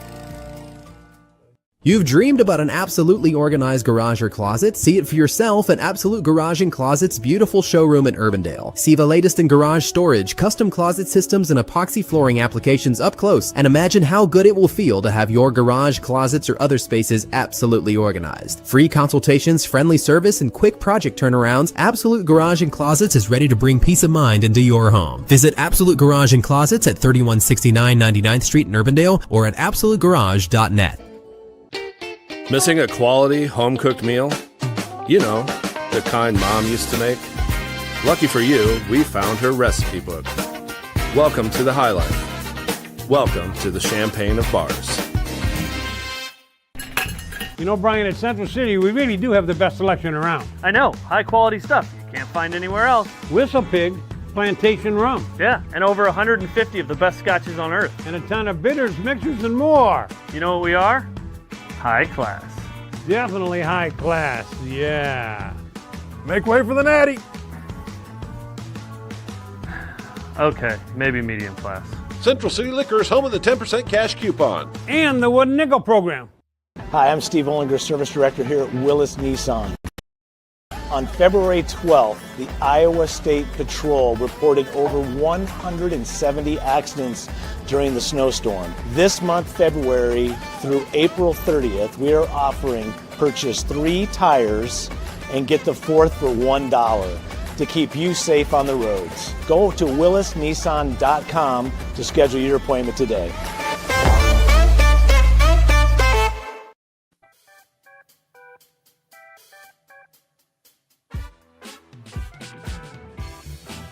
Speaker 8: You've dreamed about an absolutely organized garage or closet? See it for yourself at Absolute Garage and Closet's beautiful showroom in Urbandale. See the latest in garage storage, custom closet systems, and epoxy flooring applications up close, and imagine how good it will feel to have your garage, closets, or other spaces absolutely organized. Free consultations, friendly service, and quick project turnarounds, Absolute Garage and Closets is ready to bring peace of mind into your home. Visit Absolute Garage and Closets at 3169 99th Street in Urbandale or at absolutegarage.net.
Speaker 9: Missing a quality, home-cooked meal? You know, the kind Mom used to make? Lucky for you, we found her recipe book. Welcome to the High Life. Welcome to the Champagne of Bars.
Speaker 10: You know, Brian, at Central City, we really do have the best selection around.
Speaker 11: I know, high-quality stuff you can't find anywhere else.
Speaker 10: Whistle Pig Plantation Rum.
Speaker 11: Yeah, and over 150 of the best scotches on earth.
Speaker 10: And a ton of bitters, mixers, and more.
Speaker 11: You know what we are? High class.
Speaker 10: Definitely high class, yeah.
Speaker 2: Make way for the natty.
Speaker 11: Okay, maybe medium class.
Speaker 2: Central City Liquor is home of the 10% cash coupon.
Speaker 10: And the Wooden Nickel program.
Speaker 12: Hi, I'm Steve Ollinger, Service Director here at Willis Nissan. On February 12th, the Iowa State Patrol reported over 170 accidents during the snowstorm. This month, February through April 30th, we are offering purchase 3 tires and get the 4th for $1 to keep you safe on the roads. Go to willisnissan.com to schedule your appointment today.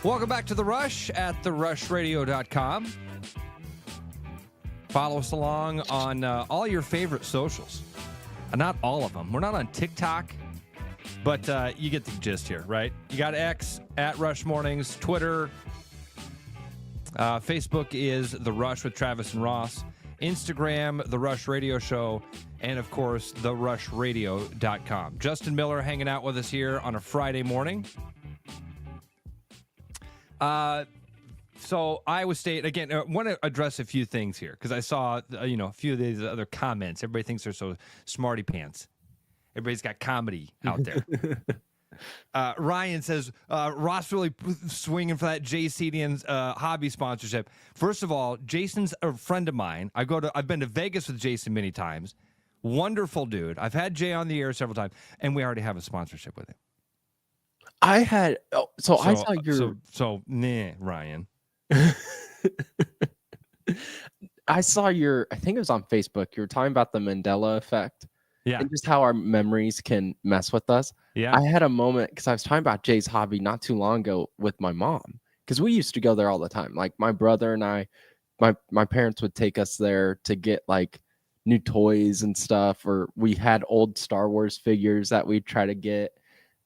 Speaker 4: Welcome back to The Rush at therushradio.com. Follow us along on all your favorite socials. Not all of them. We're not on TikTok, but you get the gist here, right? You got X, at Rush Mornings, Twitter. Facebook is The Rush with Travis and Ross. Instagram, The Rush Radio Show. And, of course, therushradio.com. Justin Miller hanging out with us here on a Friday morning. So Iowa State, again, I want to address a few things here because I saw, a few of these other comments. Everybody thinks they're so smarty pants. Everybody's got comedy out there. Ryan says, Ross really swinging for that JCDN's hobby sponsorship. First of all, Jason's a friend of mine. I've been to Vegas with Jason many times. Wonderful dude. I've had Jay on the air several times, and we already have a sponsorship with him.
Speaker 5: I saw your.
Speaker 4: Ryan.
Speaker 5: I saw your. I think it was on Facebook. You were talking about the Mandela effect.
Speaker 4: Yeah.
Speaker 5: And just how our memories can mess with us.
Speaker 4: Yeah.
Speaker 5: I had a moment because I was talking about Jay's hobby not too long ago with my mom because we used to go there all the time. Like my brother and I, my parents would take us there to get like new toys and stuff, or we had old Star Wars figures that we'd try to get.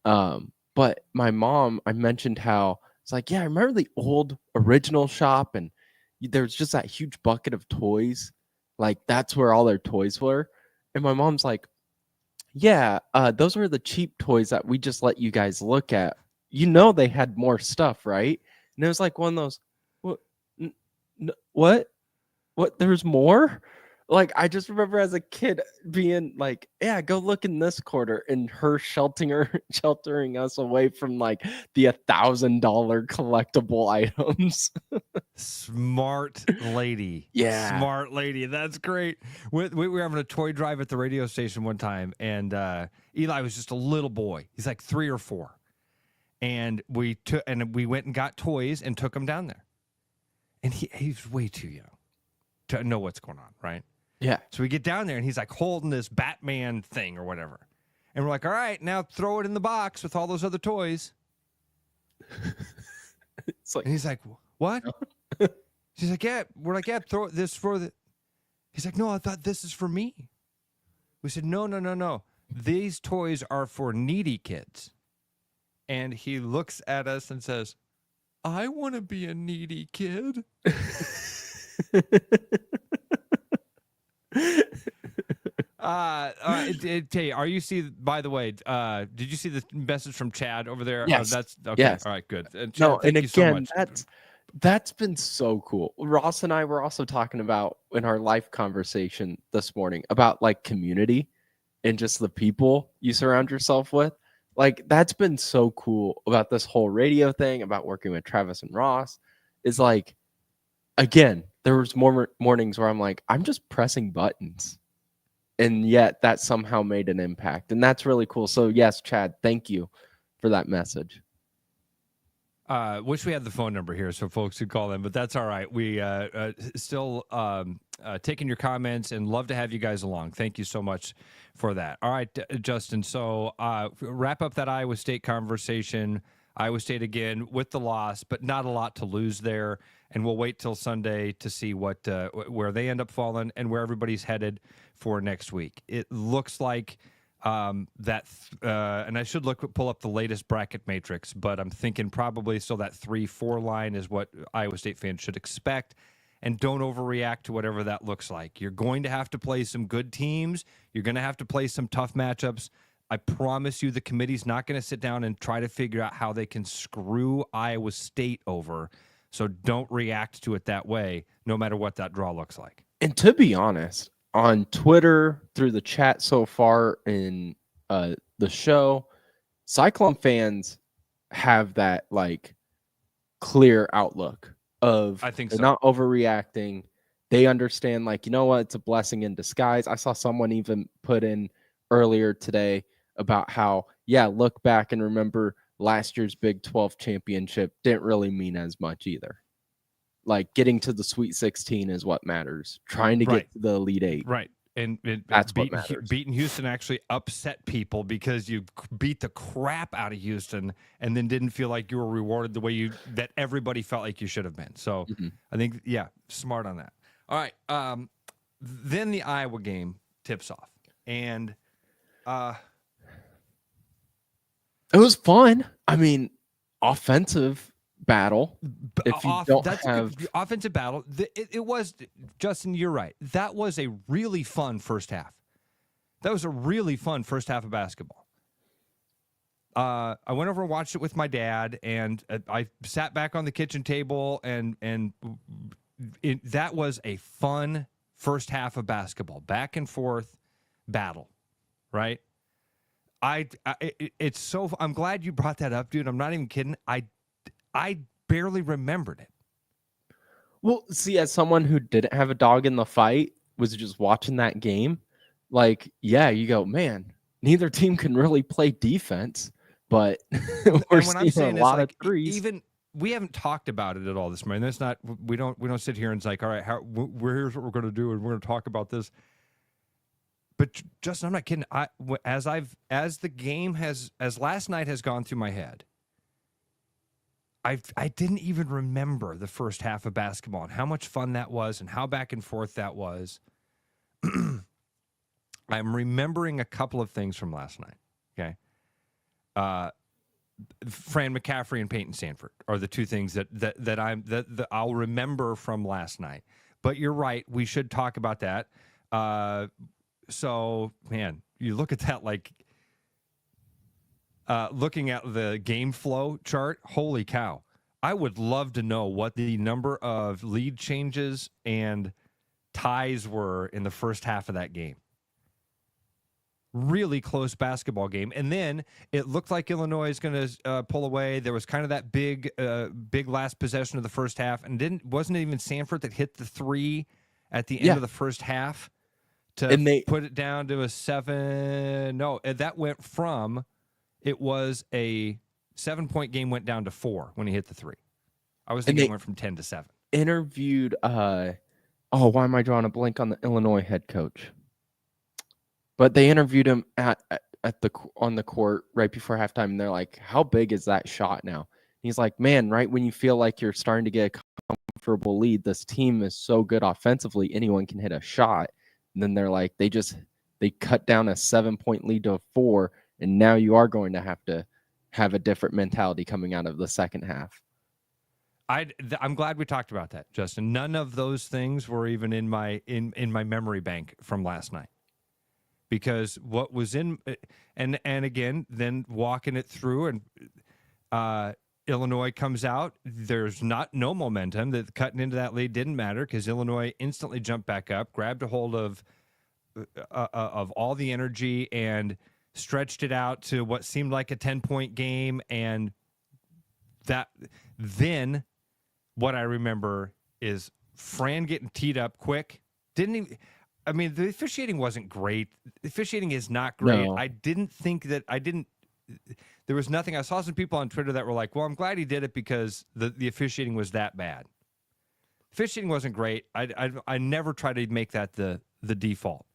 Speaker 5: But my mom, I mentioned how it's like, yeah, I remember the old original shop and there's just that huge bucket of toys. Like that's where all their toys were. And my mom's like, yeah, those were the cheap toys that we just let you guys look at. You know, they had more stuff, right? And it was like one of those, what? There's more? Like, I just remember as a kid being like, yeah, go look in this quarter, and her sheltering us away from like the $1,000 collectible items.
Speaker 4: Smart lady.
Speaker 5: Yeah.
Speaker 4: Smart lady. That's great. We were having a toy drive at the radio station one time, and Eli was just a little boy. He's like 3 or 4. And we went and got toys and took him down there. And he's way too young to know what's going on, right?
Speaker 5: Yeah.
Speaker 4: So we get down there and he's like holding this Batman thing or whatever. And we're like, all right, now throw it in the box with all those other toys.
Speaker 5: It's like,
Speaker 4: and he's like, what? She's like, yeah. We're like, yeah, throw this for the. He's like, no, I thought this is for me. We said, no. These toys are for needy kids. And he looks at us and says, I want to be a needy kid. Are you by the way, did you see the message from Chad over there?
Speaker 5: Yes.
Speaker 4: That's okay.
Speaker 5: Yes.
Speaker 4: All right, good. Chad,
Speaker 5: no, and
Speaker 4: again,
Speaker 5: so much. That's been so cool. Ross and I were also talking about in our life conversation this morning about like community and just the people you surround yourself with. Like that's been so cool about this whole radio thing, about working with Travis and Ross, is like, again, there was more mornings where I'm like, I'm just pressing buttons. And yet that somehow made an impact. And that's really cool. So yes, Chad, thank you for that message.
Speaker 4: Wish we had the phone number here so folks could call them, but that's all right. We still taking your comments and love to have you guys along. Thank you so much for that. All right, Justin. So wrap up that Iowa State conversation. Iowa State again with the loss, but not a lot to lose there. And we'll wait till Sunday to see where they end up falling and where everybody's headed for next week. It looks like and I should pull up the latest bracket matrix, but I'm thinking probably still that 3-4 line is what Iowa State fans should expect. And don't overreact to whatever that looks like. You're going to have to play some good teams. You're going to have to play some tough matchups. I promise you the committee's not going to sit down and try to figure out how they can screw Iowa State over. So don't react to it that way, no matter what that draw looks like.
Speaker 5: And to be honest, on Twitter, through the chat so far in the show, Cyclone fans have that like clear outlook of
Speaker 4: I think
Speaker 5: they're
Speaker 4: so.
Speaker 5: Not overreacting. They understand, like, you know what, it's a blessing in disguise. I saw someone even put in earlier today about how, look back and remember last year's Big 12 championship didn't really mean as much either. Like, getting to the Sweet 16 is what matters. Trying to get to the Elite Eight.
Speaker 4: Right. And
Speaker 5: that's what matters.
Speaker 4: Beating Houston actually upset people because you beat the crap out of Houston and then didn't feel like you were rewarded the way that everybody felt like you should have been. So I think, smart on that. All right. Then the Iowa game tips off. And
Speaker 5: it was fun. I mean, offensive battle. If you don't have
Speaker 4: offensive battle, it was, Justin, you're right. That was a really fun first half. That was a really fun first half of basketball. I went over and watched it with my dad, and I sat back on the kitchen table, and that was a fun first half of basketball. Back and forth battle, right? It's so. I'm glad you brought that up, dude. I'm not even kidding. I barely remembered it.
Speaker 5: Well, see, as someone who didn't have a dog in the fight, was just watching that game, like, you go, man, neither team can really play defense, but we're seeing a lot of threes.
Speaker 4: Even we haven't talked about it at all this morning. That's not. We don't sit here and it's like, all right, here's what we're going to do, and we're going to talk about this. But Justin, I'm not kidding. As last night has gone through my head, I didn't even remember the first half of basketball and how much fun that was and how back and forth that was. I'm remembering a couple of things from last night. Okay. Fran McCaffrey and Peyton Sanford are the two things that I'll remember from last night. But you're right. We should talk about that. So, man, you look at that like looking at the game flow chart, holy cow. I would love to know what the number of lead changes and ties were in the first half of that game. Really close basketball game. And then it looked like Illinois is going to pull away. There was kind of that big last possession of the first half. And wasn't it even Sanford that hit the three at the end of the first half to put it down to a 7? No, that went from... It was a 7-point game, went down to 4 when he hit the 3. I was thinking it went from 10 to 7.
Speaker 5: Interviewed, why am I drawing a blank on the Illinois head coach? But they interviewed him on the court right before halftime, and they're like, "How big is that shot now?" And he's like, "Man, right when you feel like you're starting to get a comfortable lead, this team is so good offensively, anyone can hit a shot." And then they're like, they cut down a 7-point lead to 4. And now you are going to have a different mentality coming out of the second half.
Speaker 4: I'm glad we talked about that, Justin. None of those things were even in my memory bank from last night, because what was in and again, then walking it through, and Illinois comes out. There's no momentum. That cutting into that lead didn't matter because Illinois instantly jumped back up, grabbed a hold of all the energy, and stretched it out to what seemed like a 10-point game. And then what I remember is Fran getting teed up quick. The officiating wasn't great. The officiating is not great. No. There was nothing. I saw some people on Twitter that were like, well, I'm glad he did it because the officiating was that bad. Officiating wasn't great. I never try to make that the default.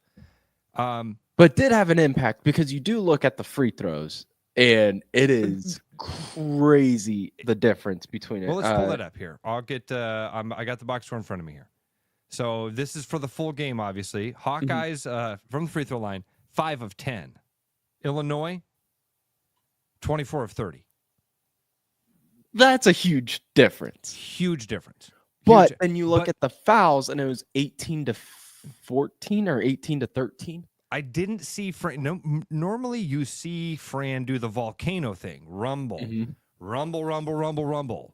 Speaker 5: But did have an impact because you do look at the free throws, and it is crazy the difference between it.
Speaker 4: Well, let's pull that up here. I'll get. I got the box score in front of me here. So this is for the full game, obviously. Hawkeyes from the free throw line, 5 of 10. Illinois, 24 of 30.
Speaker 5: That's a huge difference.
Speaker 4: Huge difference.
Speaker 5: But then you look at the fouls, and it was 18 to 14 or 18 to 13.
Speaker 4: I didn't see Fran. No, normally you see Fran do the volcano thing, rumble, rumble, rumble, rumble, rumble,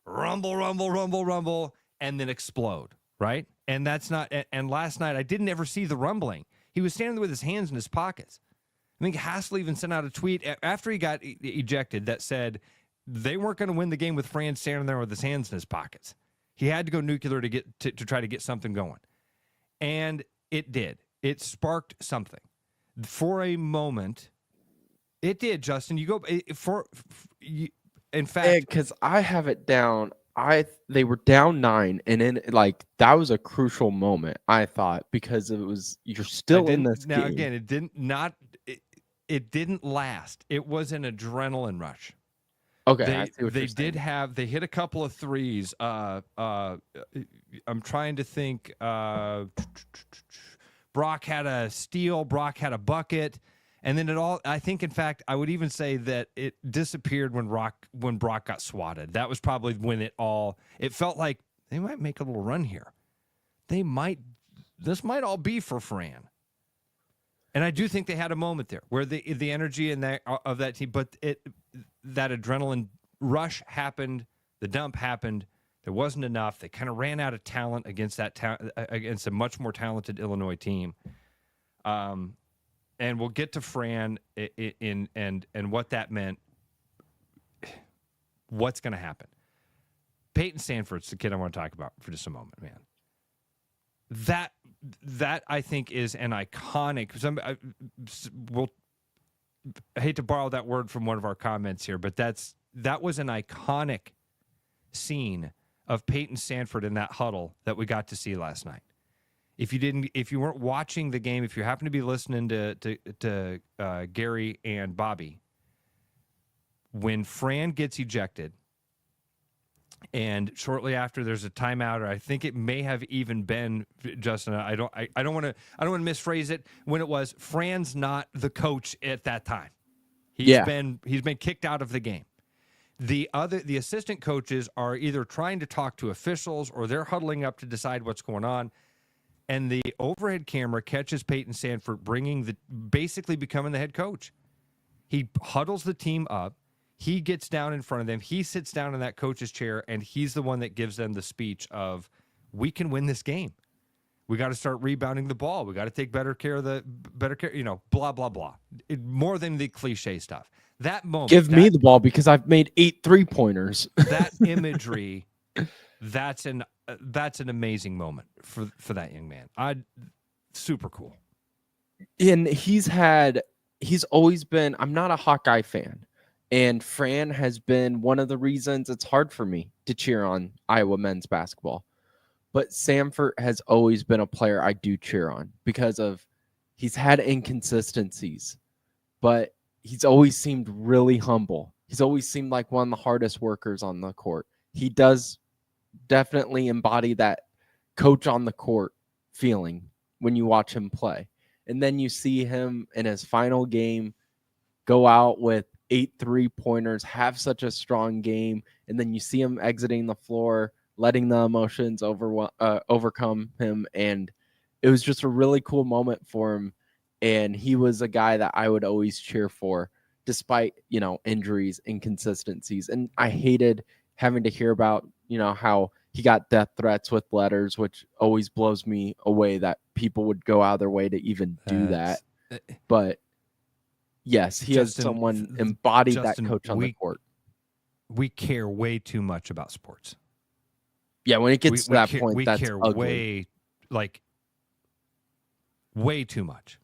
Speaker 4: rumble, rumble, rumble, rumble, and then explode, right? And that's not. And last night I didn't ever see the rumbling. He was standing there with his hands in his pockets. I think Hassel even sent out a tweet after he got ejected that said they weren't going to win the game with Fran standing there with his hands in his pockets. He had to go nuclear to get to try to get something going, and it did. It sparked something. For a moment, it did, Justin. You go in fact,
Speaker 5: because I have it down. They were down 9, and then that was a crucial moment, I thought, because it was you're still in this game.
Speaker 4: Now again, it didn't last. It was an adrenaline rush.
Speaker 5: Okay,
Speaker 4: they hit a couple of threes. I'm trying to think. Brock had a steal. Brock had a bucket. And then I think, in fact, I would even say that it disappeared when Brock got swatted. That was probably when it felt like they might make a little run here. This might all be for Fran. And I do think they had a moment there where the energy of that team, but that adrenaline rush happened, the dump happened. There wasn't enough. They kind of ran out of talent against against a much more talented Illinois team. And we'll get to Fran and what that meant. What's going to happen? Peyton Sandfort's the kid I want to talk about for just a moment, man. That I think is an iconic. I hate to borrow that word from one of our comments here, but that was an iconic scene of Peyton Sandfort in that huddle that we got to see last night. If you weren't watching the game, if you happen to be listening to Gary and Bobby, when Fran gets ejected, and shortly after there's a timeout, or I think it may have even been Justin. I don't want to misphrase it. When it was Fran's not the coach at that time. He's been kicked out of the game. The assistant coaches are either trying to talk to officials or they're huddling up to decide what's going on. And the overhead camera catches Peyton Sandfort basically becoming the head coach. He huddles the team up. He gets down in front of them. He sits down in that coach's chair, and he's the one that gives them the speech of, we can win this game. We got to start rebounding the ball. We got to take better care, blah, blah, blah. More than the cliche stuff. That moment.
Speaker 5: Give me the ball because I've made 8 3-pointers.
Speaker 4: That imagery, that's an amazing moment for that young man. Super cool.
Speaker 5: And he's always been, I'm not a Hawkeye fan. And Fran has been one of the reasons it's hard for me to cheer on Iowa men's basketball. But Sandfort has always been a player I do cheer on because he's had inconsistencies, but he's always seemed really humble. He's always seemed like one of the hardest workers on the court. He does definitely embody that coach on the court feeling when you watch him play. And then you see him in his final game go out with 8 3-pointers, have such a strong game, and then you see him exiting the floor, letting the emotions overcome him. And it was just a really cool moment for him. And he was a guy that I would always cheer for, despite, injuries, inconsistencies. And I hated having to hear about, how he got death threats with letters, which always blows me away that people would go out of their way to even do that. But yes, he has someone embodied that coach on the court.
Speaker 4: We care way too much about sports.
Speaker 5: Yeah, when it gets to that point, that's
Speaker 4: care
Speaker 5: ugly.
Speaker 4: way too much.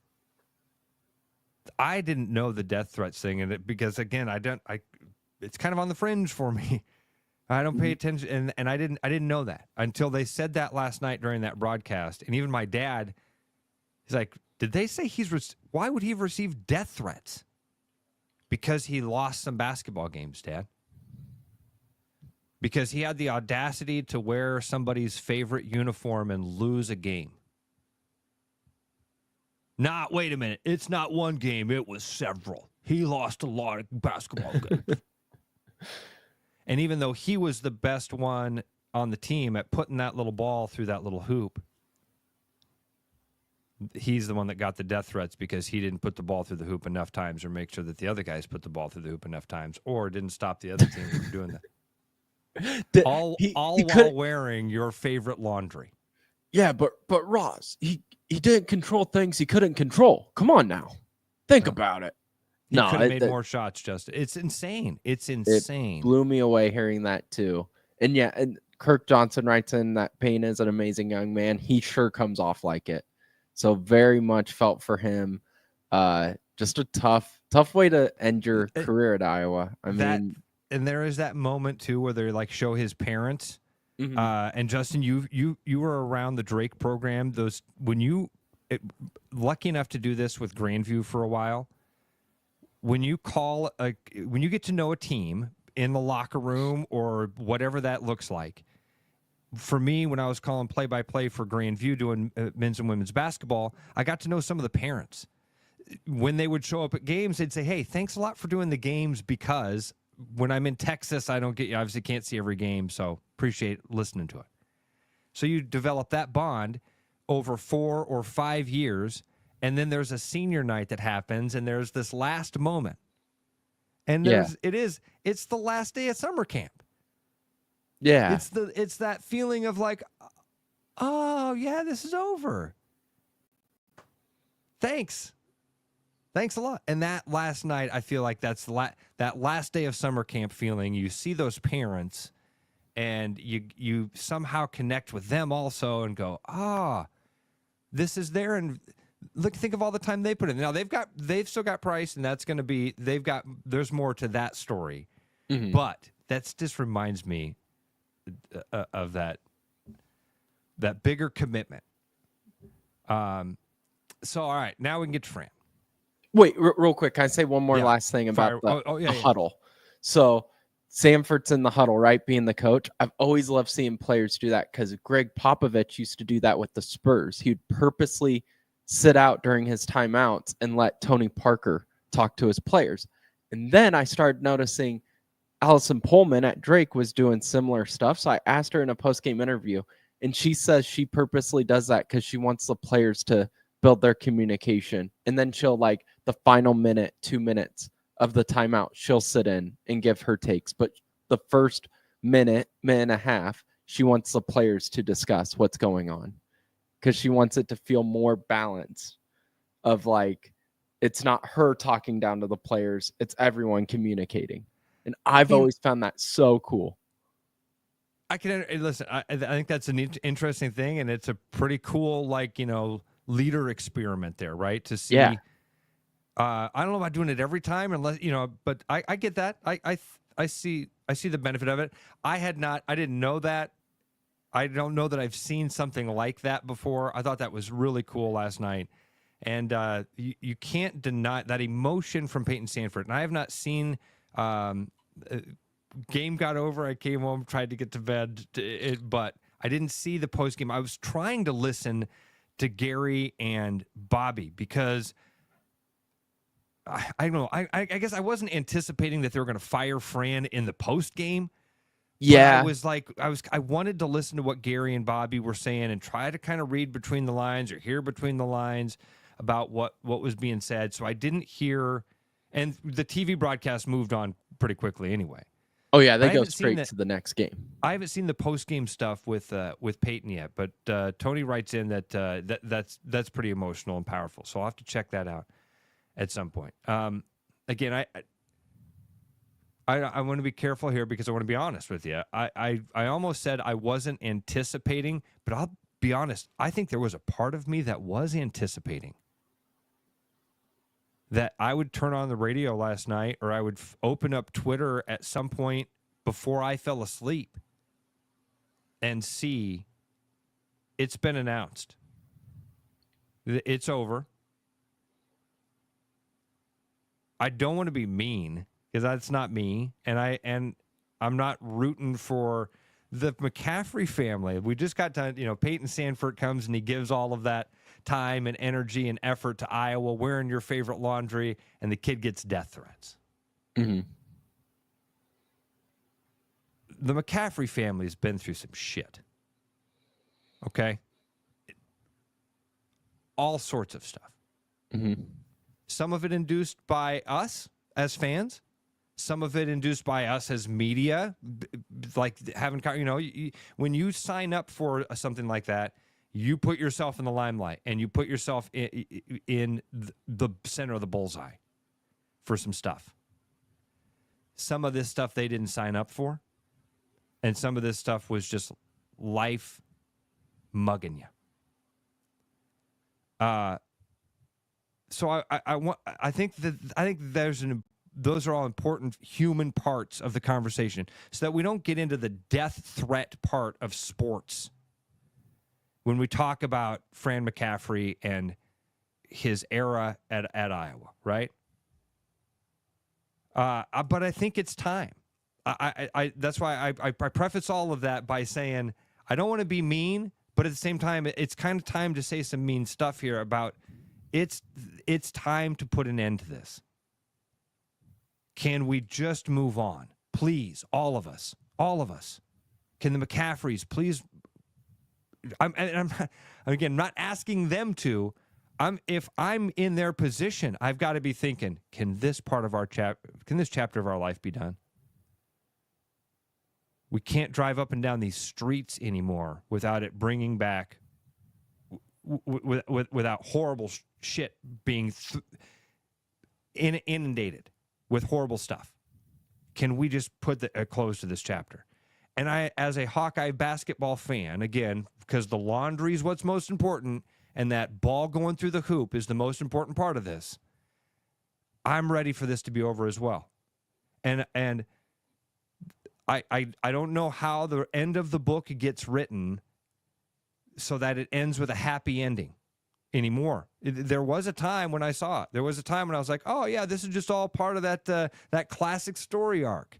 Speaker 4: I didn't know the death threats thing, because again, it's kind of on the fringe for me. I don't pay attention, and I didn't know that until they said that last night during that broadcast. And even my dad, he's like, "Did they say why would he have received death threats?" Because he lost some basketball games, Dad. Because he had the audacity to wear somebody's favorite uniform and lose a game. Wait a minute. It's not one game. It was several. He lost a lot of basketball games. And even though he was the best one on the team at putting that little ball through that little hoop, he's the one that got the death threats because he didn't put the ball through the hoop enough times or make sure that the other guys put the ball through the hoop enough times or didn't stop the other team from doing that. All while wearing your favorite laundry.
Speaker 5: Yeah, but Ross, he didn't control things he couldn't control. Come on now. Think about it.
Speaker 4: He could have made more shots, Justin. It's insane. It's insane.
Speaker 5: It blew me away hearing that too. And yeah, and Kirk Johnson writes in that Payne is an amazing young man. He sure comes off like it. So very much felt for him. Just a tough way to end your career at Iowa. I mean,
Speaker 4: and there is that moment too where they like show his parents. And Justin, you were around the Drake program. Lucky enough to do this with Grandview for a while. When you get to know a team in the locker room or whatever that looks like. For me, when I was calling play-by-play for Grandview doing men's and women's basketball, I got to know some of the parents. When they would show up at games, they'd say, "Hey, thanks a lot for doing the games because when I'm in Texas, I don't get you. Obviously, can't see every game, so appreciate listening to it." So you develop that bond over 4 or 5 years, and then there's a senior night that happens, and there's this last moment, and it's the last day of summer camp.
Speaker 5: Yeah,
Speaker 4: it's that feeling of like, oh yeah, this is over. Thanks a lot. And that last night, I feel like that's that last day of summer camp feeling. You see those parents, and you somehow connect with them also, and go, this is there. And think of all the time they put in. Now they've still got Price, and that's going to be there's more to that story, but that just reminds me of that bigger commitment. So all right, now we can get to Fran.
Speaker 5: Wait, real quick, can I say one more last thing about the huddle? So Samford's in the huddle, right, being the coach. I've always loved seeing players do that because Greg Popovich used to do that with the Spurs. He'd purposely sit out during his timeouts and let Tony Parker talk to his players. And then I started noticing Allison Pullman at Drake was doing similar stuff. So I asked her in a post-game interview, and she says she purposely does that because she wants the players to build their communication. And then she'll, like, the final 2 minutes of the timeout, she'll sit in and give her takes. But the first minute and a half, she wants the players to discuss what's going on because she wants it to feel more balanced of, like, it's not her talking down to the players. It's everyone communicating. And I've always found that so cool.
Speaker 4: I think that's an interesting thing, and it's a pretty cool, leader experiment there, right? To see. Yeah. I don't know about doing it every time, unless but I get that. I see the benefit of it. I didn't know that. I don't know that I've seen something like that before. I thought that was really cool last night, and you can't deny that emotion from Peyton Sandfort. And I have not seen. Game got over. I came home, tried to get to bed, but I didn't see the post game. I was trying to listen to Gary and Bobby because I don't know. I guess I wasn't anticipating that they were going to fire Fran in the post game.
Speaker 5: Yeah,
Speaker 4: I wanted to listen to what Gary and Bobby were saying and try to kind of read between the lines or hear between the lines about what was being said. So I didn't hear, and the TV broadcast moved on pretty quickly anyway.
Speaker 5: Oh yeah, they go straight to the next game.
Speaker 4: I haven't seen the post game stuff with Peyton yet, but Tony writes in that's pretty emotional and powerful. So I'll have to check that out at some point. Again, I want to be careful here because I want to be honest with you. I almost said I wasn't anticipating, but I'll be honest. I think there was a part of me that was anticipating that I would turn on the radio last night, or I would open up Twitter at some point before I fell asleep and see it's been announced. It's over. I don't want to be mean because that's not me, and I'm not rooting for the McCaffrey family. We just got done, Peyton Sandfort comes and he gives all of that time and energy and effort to Iowa wearing your favorite laundry, and the kid gets death threats.
Speaker 5: Mm-hmm.
Speaker 4: The McCaffrey family's been through some shit. Okay? All sorts of stuff.
Speaker 5: Mm-hmm.
Speaker 4: Some of it induced by us as fans. Some of it induced by us as media. Like having, when you sign up for something like that, you put yourself in the limelight and you put yourself in the center of the bullseye for some stuff. Some of this stuff they didn't sign up for. And some of this stuff was just life mugging you. So I think those are all important human parts of the conversation, so that we don't get into the death threat part of sports when we talk about Fran McCaffrey and his era at Iowa, right? But I think it's time. That's why I preface all of that by saying I don't want to be mean, but at the same time, it's kind of time to say some mean stuff here about it's time to put an end to this. Can we just move on? Please, all of us. Can the McCaffreys please? I'm again not asking them to. If I'm in their position, I've got to be thinking, can this part of can this chapter of our life be done? We can't drive up and down these streets anymore without it bringing back, without horrible shit being inundated with horrible stuff. Can we just put a close to this chapter? And I, as a Hawkeye basketball fan, again, because the laundry is what's most important, and that ball going through the hoop is the most important part of this, I'm ready for this to be over as well. And I don't know how the end of the book gets written so that it ends with a happy ending anymore. There was a time when I saw it. There was a time when I was like, oh, yeah, this is just all part of that classic story arc.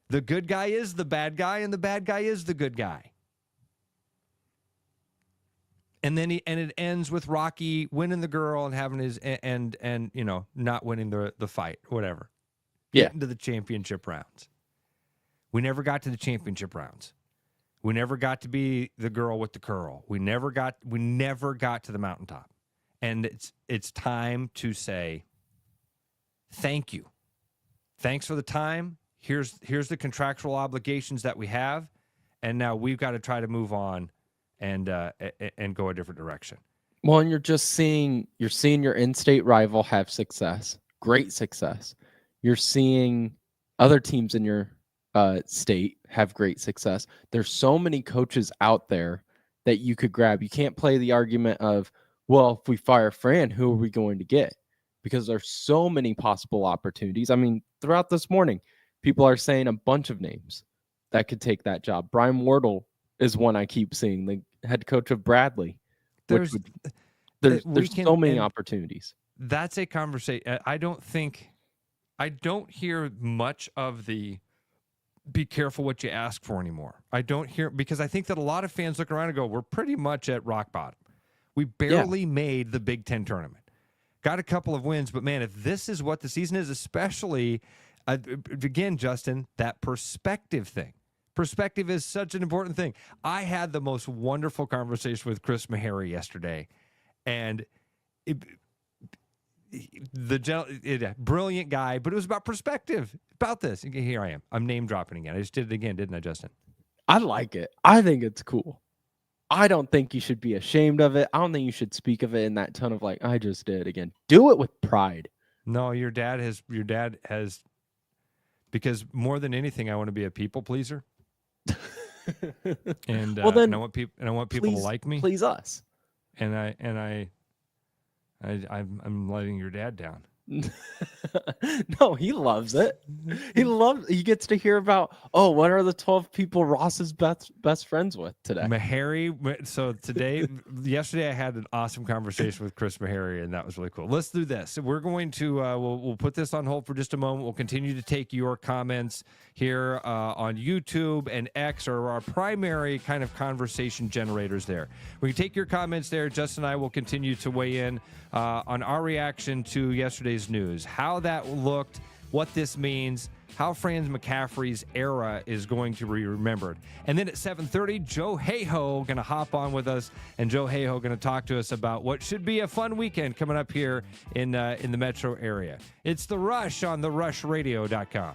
Speaker 4: The good guy is the bad guy, and the bad guy is the good guy. And then it ends with Rocky winning the girl and having his and not winning the fight, whatever.
Speaker 5: Yeah.
Speaker 4: Getting to the championship rounds. We never got to the championship rounds. We never got to be the girl with the curl. We never got to the mountaintop. And it's time to say thank you. Thanks for the time. Here's the contractual obligations that we have, and now we've got to try to move on and go a different direction.
Speaker 5: Well, and you're seeing your in-state rival have success, great success. You're seeing other teams in your state have great success. There's so many coaches out there that you could grab. You can't play the argument of, well, if we fire Fran, who are we going to get? Because there's so many possible opportunities. I mean, throughout this morning, people are saying a bunch of names that could take that job. Brian Wardle is one I keep seeing, the head coach of Bradley. There's so many opportunities.
Speaker 4: That's a conversation. I don't hear much of the be careful what you ask for anymore. I don't hear, because I think that a lot of fans look around and go, we're pretty much at rock bottom. We barely made the Big Ten tournament. Got a couple of wins, but man, if this is what the season is, especially, again, Justin, that perspective thing. Perspective is such an important thing. I had the most wonderful conversation with Chris Meharry yesterday, and brilliant guy, but it was about perspective, about this. Here I am. I'm name dropping again. I just did it again, didn't I, Justin?
Speaker 5: I like it. I think it's cool. I don't think you should be ashamed of it. I don't think you should speak of it in that tone of like, I just did again. Do it with pride.
Speaker 4: No, your dad has, because more than anything, I want to be a people pleaser. And
Speaker 5: well, then,
Speaker 4: and I want people to like me.
Speaker 5: Please us.
Speaker 4: And I'm letting your dad down.
Speaker 5: No, he loves it. He gets to hear about, what are the 12 people Ross is best friends with today?
Speaker 4: Meharry. So yesterday I had an awesome conversation with Chris Meharry, and that was really cool. Let's do this. We're going to we'll put this on hold for just a moment. We'll continue to take your comments here on YouTube and X, or our primary kind of conversation generators there. We can take your comments there. Justin and I will continue to weigh in on our reaction to yesterday's news, how that looked, what this means, how Franz McCaffrey's era is going to be remembered. And then at 7:30, Joe Heho going to hop on with us, and Joe Heho going to talk to us about what should be a fun weekend coming up here in the metro area. It's The Rush on therushradio.com.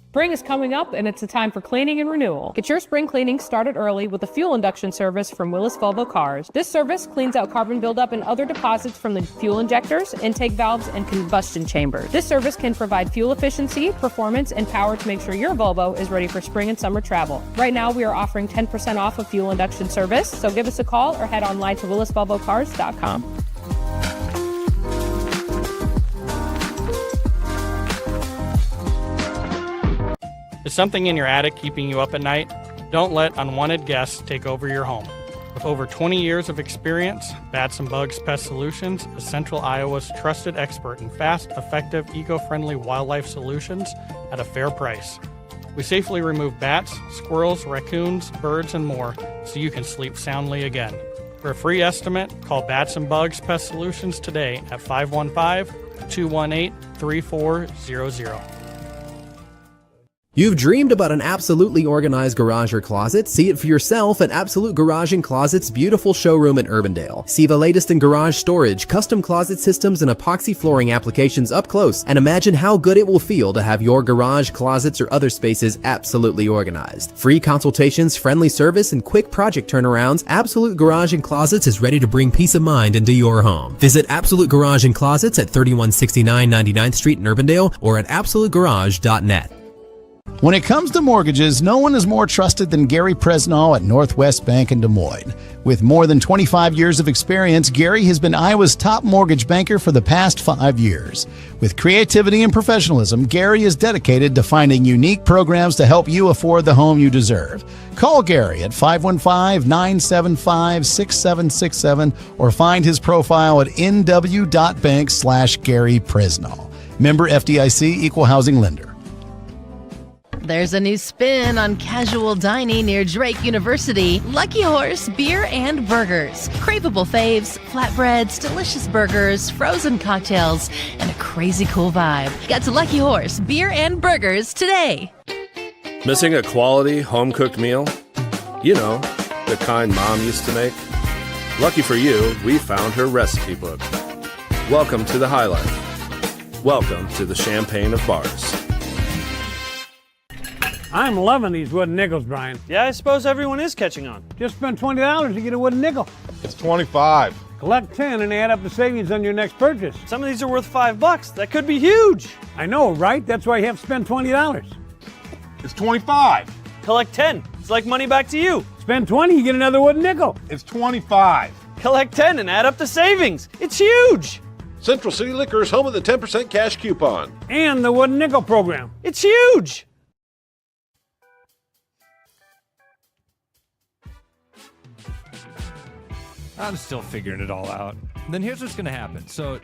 Speaker 13: Spring is coming up, and it's a time for cleaning and renewal. Get your spring cleaning started early with a fuel induction service from Willis Volvo Cars. This service cleans out carbon buildup and other deposits from the fuel injectors, intake valves, and combustion chambers. This service can provide fuel efficiency, performance, and power to make sure your Volvo is ready for spring and summer travel. Right now, we are offering 10% off a fuel induction service, so give us a call or head online to willisvolvocars.com.
Speaker 7: Is something in your attic keeping you up at night? Don't let unwanted guests take over your home. With over 20 years of experience, Bats and Bugs Pest Solutions is Central Iowa's trusted expert in fast, effective, eco-friendly wildlife solutions at a fair price. We safely remove bats, squirrels, raccoons, birds, and more so you can sleep soundly again. For a free estimate, call Bats and Bugs Pest Solutions today at 515-218-3400.
Speaker 8: You've dreamed about an absolutely organized garage or closet? See it for yourself at Absolute Garage and Closet's beautiful showroom in Urbandale. See the latest in garage storage, custom closet systems, and epoxy flooring applications up close, and imagine how good it will feel to have your garage, closets, or other spaces absolutely organized. Free consultations, friendly service, and quick project turnarounds, Absolute Garage and Closets is ready to bring peace of mind into your home. Visit Absolute Garage and Closets at 3169 99th Street in Urbandale or at absolutegarage.net.
Speaker 14: When it comes to mortgages, no one is more trusted than Gary Presnall at Northwest Bank in Des Moines. With more than 25 years of experience, Gary has been Iowa's top mortgage banker for the past 5 years. With creativity and professionalism, Gary is dedicated to finding unique programs to help you afford the home you deserve. Call Gary at 515-975-6767 or find his profile at nw.bank/Gary Presnall. Member FDIC, Equal Housing Lender.
Speaker 15: There's a new spin on casual dining near Drake University. Lucky Horse Beer and Burgers. Craveable faves, flatbreads, delicious burgers, frozen cocktails, and a crazy cool vibe. Get to Lucky Horse Beer and Burgers today.
Speaker 9: Missing a quality home-cooked meal? You know, the kind Mom used to make? Lucky for you, we found her recipe book. Welcome to the High Life. Welcome to the Champagne of Bars.
Speaker 10: I'm loving these wooden nickels, Brian.
Speaker 11: Yeah, I suppose everyone is catching on.
Speaker 10: Just spend $20 to get a wooden nickel.
Speaker 2: It's 25.
Speaker 10: Collect 10 and add up the savings on your next purchase.
Speaker 11: Some of these are worth $5. That could be huge.
Speaker 10: I know, right? That's why you have to spend $20.
Speaker 2: It's 25.
Speaker 11: Collect 10. It's like money back to you.
Speaker 10: Spend 20, you get another wooden nickel.
Speaker 2: It's 25.
Speaker 11: Collect 10 and add up the savings. It's huge.
Speaker 16: Central City Liquor is home of the 10% cash coupon.
Speaker 10: And the wooden nickel program.
Speaker 11: It's huge.
Speaker 4: I'm still figuring it all out. And then here's what's going to happen. So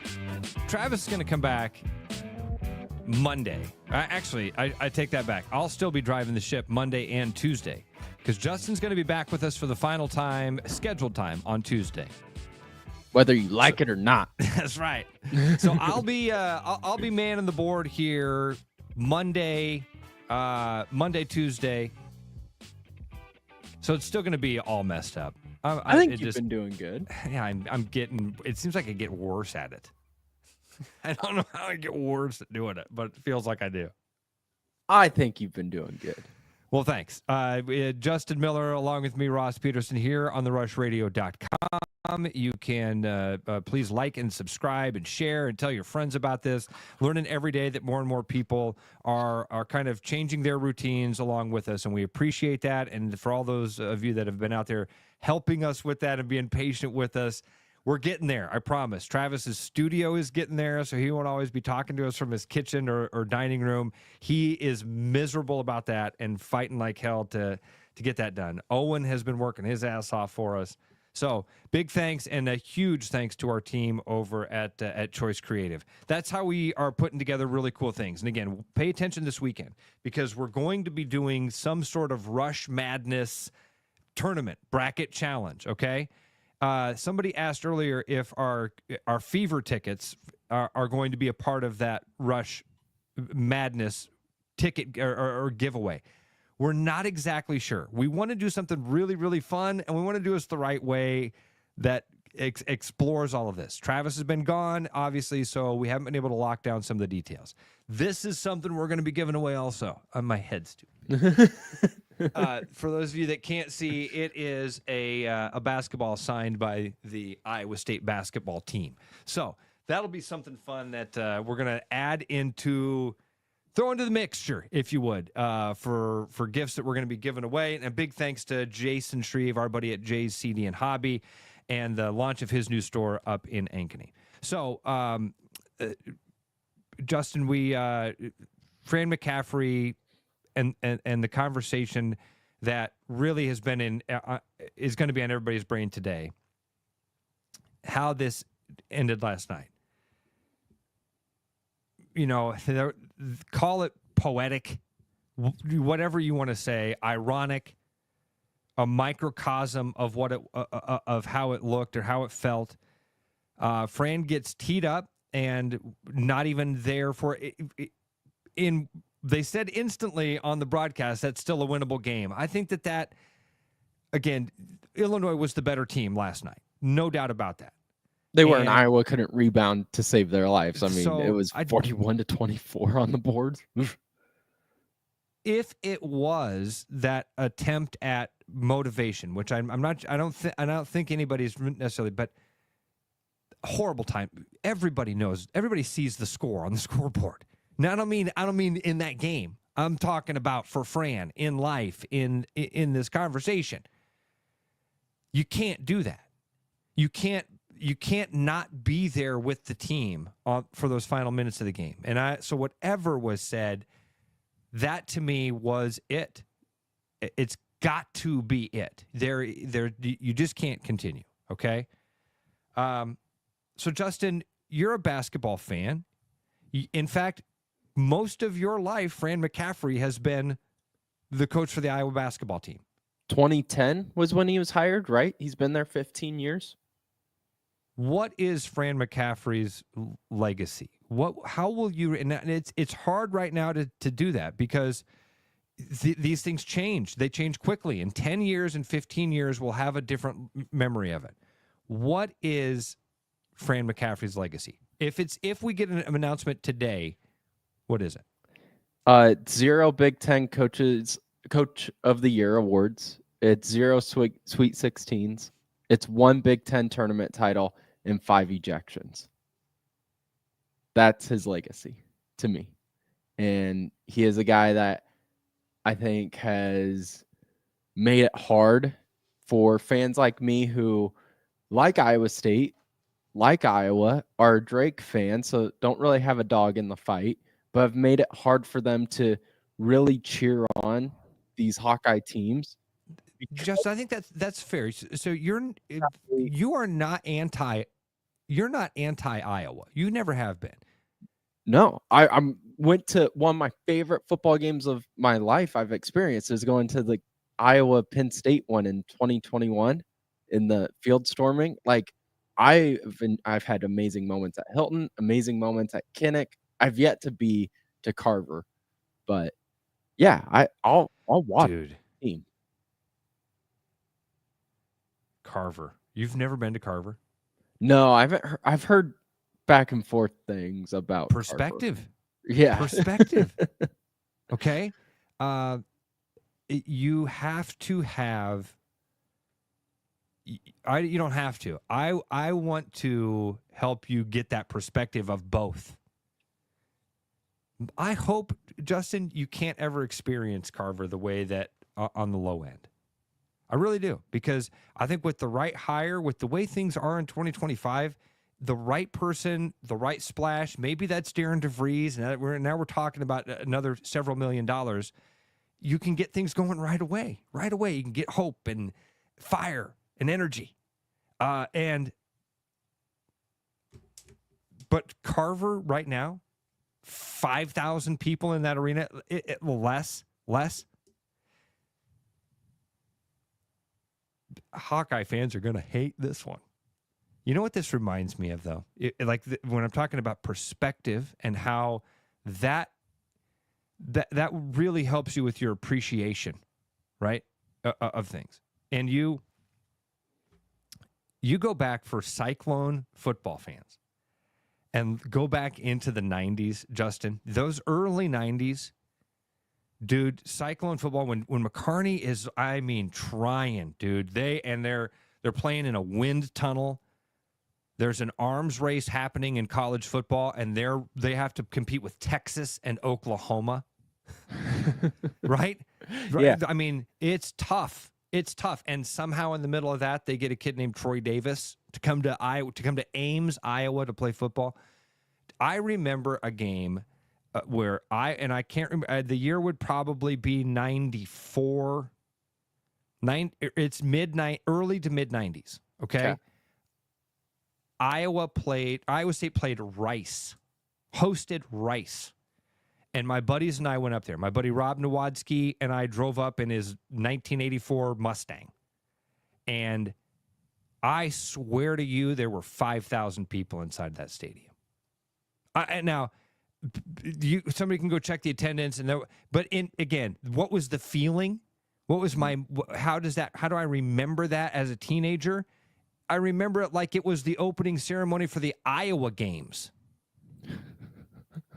Speaker 4: Travis is going to come back Monday. Actually, I take that back. I'll still be driving the ship Monday and Tuesday because Justin's going to be back with us for the final time, scheduled time on Tuesday.
Speaker 5: Whether you like it or not.
Speaker 4: That's right. So I'll be manning the board here Monday, Tuesday. So it's still going to be all messed up.
Speaker 5: I think you've been doing good.
Speaker 4: Yeah, I'm getting. It seems like I get worse at it. I don't know how I get worse at doing it, but it feels like I do.
Speaker 5: I think you've been doing good.
Speaker 4: Well, thanks. Justin Miller, along with me, Ross Peterson, here on therushradio.com. You can please like and subscribe and share and tell your friends about this. Learning every day that more and more people are kind of changing their routines along with us, and we appreciate that. And for all those of you that have been out there helping us with that and being patient with us, We're getting there, I promise. Travis's studio is getting there, so he won't always be talking to us from his kitchen or dining room. He is miserable about that and fighting like hell to get that done. Owen has been working his ass off for us. So big thanks and a huge thanks to our team over at Choice Creative. That's how we are putting together really cool things. And again, pay attention this weekend because we're going to be doing some sort of Rush Madness tournament bracket challenge. Okay. Somebody asked earlier if our fever tickets are going to be a part of that Rush Madness ticket or giveaway. We're not exactly sure. We want to do something really, really fun, and we want to do this the right way that explores all of this. Travis has been gone, obviously, so we haven't been able to lock down some of the details. This is something we're going to be giving away also. My head's too. For those of you that can't see, it is a basketball signed by the Iowa State basketball team. So that'll be something fun that we're going to add into... Throw into the mixture, if you would, for gifts that we're going to be giving away. And a big thanks to Jason Shreve, our buddy at Jay's CD and Hobby, and the launch of his new store up in Ankeny. So, Justin, Fran McCaffrey and the conversation that really has been is going to be on everybody's brain today, how this ended last night. You know, call it poetic, whatever you want to say, ironic, a microcosm of what of how it looked or how it felt. Fran gets teed up and not even there for it. They said instantly on the broadcast that's still a winnable game. I think that again, Illinois was the better team last night, no doubt about that.
Speaker 5: They were, and Iowa couldn't rebound to save their lives. I mean, it was 41-24 on the board.
Speaker 4: If it was that attempt at motivation, which I don't think anybody's necessarily, but horrible time. Everybody knows. Everybody sees the score on the scoreboard. Now, I don't mean in that game. I'm talking about for Fran in life, in this conversation. You can't do that. You can't not be there with the team for those final minutes of the game. And so whatever was said, that to me was it. It's got to be it. You just can't continue. Okay. So Justin, you're a basketball fan. In fact, most of your life, Fran McCaffrey has been the coach for the Iowa basketball team. 2010 was when he was hired, right? He's been there 15 years. What is Fran McCaffrey's legacy? How will you? And it's hard right now to do that because these things change. They change quickly. In 10 years and 15 years, we'll have a different memory of it. What is Fran McCaffrey's legacy? If we get an announcement today, what is it? 0 Big Ten Coach of the Year awards. It's 0 Sweet 16s. It's 1 Big Ten tournament title and 5 ejections. That's his legacy to me. And he is a guy that I think has made it hard for fans like me who like Iowa State, like Iowa, are Drake fans, so don't really have a dog in the fight, but have made it hard for them to really cheer on these Hawkeye teams. Justin, I think that's fair. So you are not anti Iowa. You never have been. No, I went to one of my favorite football games of my life I've experienced is going to the Iowa Penn State one in 2021 in the field storming. Like I've had amazing moments at Hilton, amazing moments at Kinnick. I've yet to be to Carver, but yeah, I'll watch the team. Carver. You've never been to Carver? No, I've heard back and forth things about perspective. Carver. Yeah. Perspective. Okay. You have to have you don't have to. I want to help you get that perspective of both. I hope, Justin, you can't ever experience Carver the way that on the low end. I really do, because I think with the right hire, with the way things are in 2025, the right person, the right splash, maybe that's Darren DeVries, and now we're talking about another several $1 million. You can get things going right away. Right away, you can get hope and fire and energy. But Carver right now, 5,000 people in that arena, less. Hawkeye fans are going to hate this one. You know what this reminds me of, though? When I'm talking about perspective and how that really helps you with your appreciation, right, of things. And you go back for Cyclone football fans and go back into the 90s, Justin, those early 90s, dude, Cyclone football, when McCarney is, trying, dude, they're playing in a wind tunnel. There's an arms race happening in college football, and they have to compete with Texas and Oklahoma. Right?
Speaker 5: Yeah.
Speaker 4: I mean, it's tough. It's tough. And somehow in the middle of that, they get a kid named Troy Davis to come to Ames, Iowa to play football. I remember a game where I can't remember, the year would probably be 94. It's early to mid 90s. Okay. Iowa State played Rice, hosted Rice. And my buddies and I went up there. My buddy Rob Nowadsky and I drove up in his 1984 Mustang. And I swear to you, there were 5,000 people inside that stadium. Now, somebody can go check the attendance. Again, what was the feeling? What was how do I remember that as a teenager? I remember it like it was the opening ceremony for the Iowa games.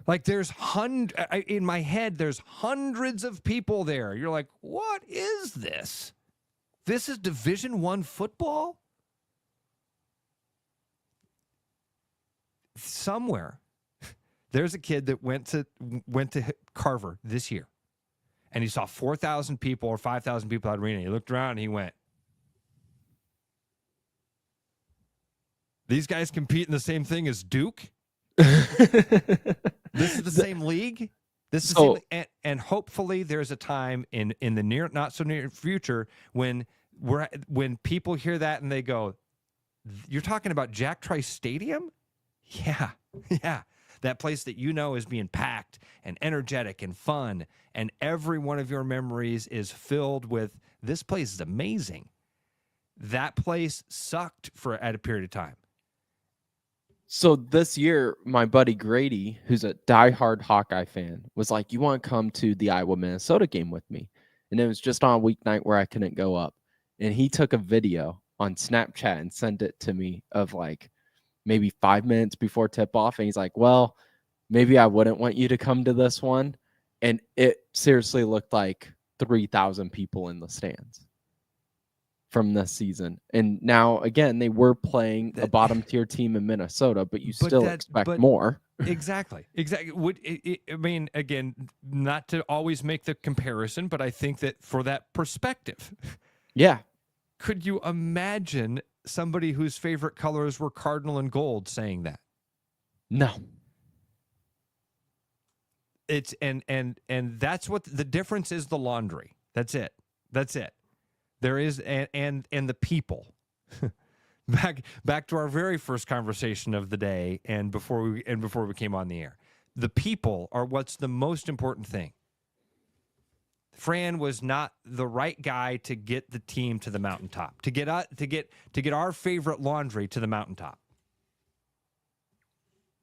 Speaker 4: Like in my head, there's hundreds of people there. You're like, what is this? This is Division I football? Somewhere, there's a kid that went to Carver this year, and he saw 4,000 people or 5,000 people at the arena. He looked around and he went, these guys compete in the same thing as Duke? This is the same league? This is and hopefully there's a time in the near, not so near future when people hear that and they go, you're talking about Jack Trice Stadium? Yeah. That place that is being packed and energetic and fun, and every one of your memories is filled with, this place is amazing. That place sucked at a period of time.
Speaker 5: So this year, my buddy Grady, who's a diehard Hawkeye fan, was like, you want to come to the Iowa-Minnesota game with me? And it was just on a weeknight where I couldn't go up. And he took a video on Snapchat and sent it to me of like maybe 5 minutes before tip-off. And he's like, well, maybe I wouldn't want you to come to this one. And it seriously looked like 3,000 people in the stands from this season. And now, again, they were playing a bottom-tier team in Minnesota, but you still expect more.
Speaker 4: Exactly. Again, not to always make the comparison, but I think that for that perspective.
Speaker 5: Yeah.
Speaker 4: Could you imagine somebody whose favorite colors were cardinal and gold saying that?
Speaker 5: No.
Speaker 4: It's and that's what the difference is, the laundry. That's it. There is and the people. back to our very first conversation of the day and before we came on the air. The people are what's the most important thing. Fran was not the right guy to get the team to the mountaintop, to get our favorite laundry to the mountaintop.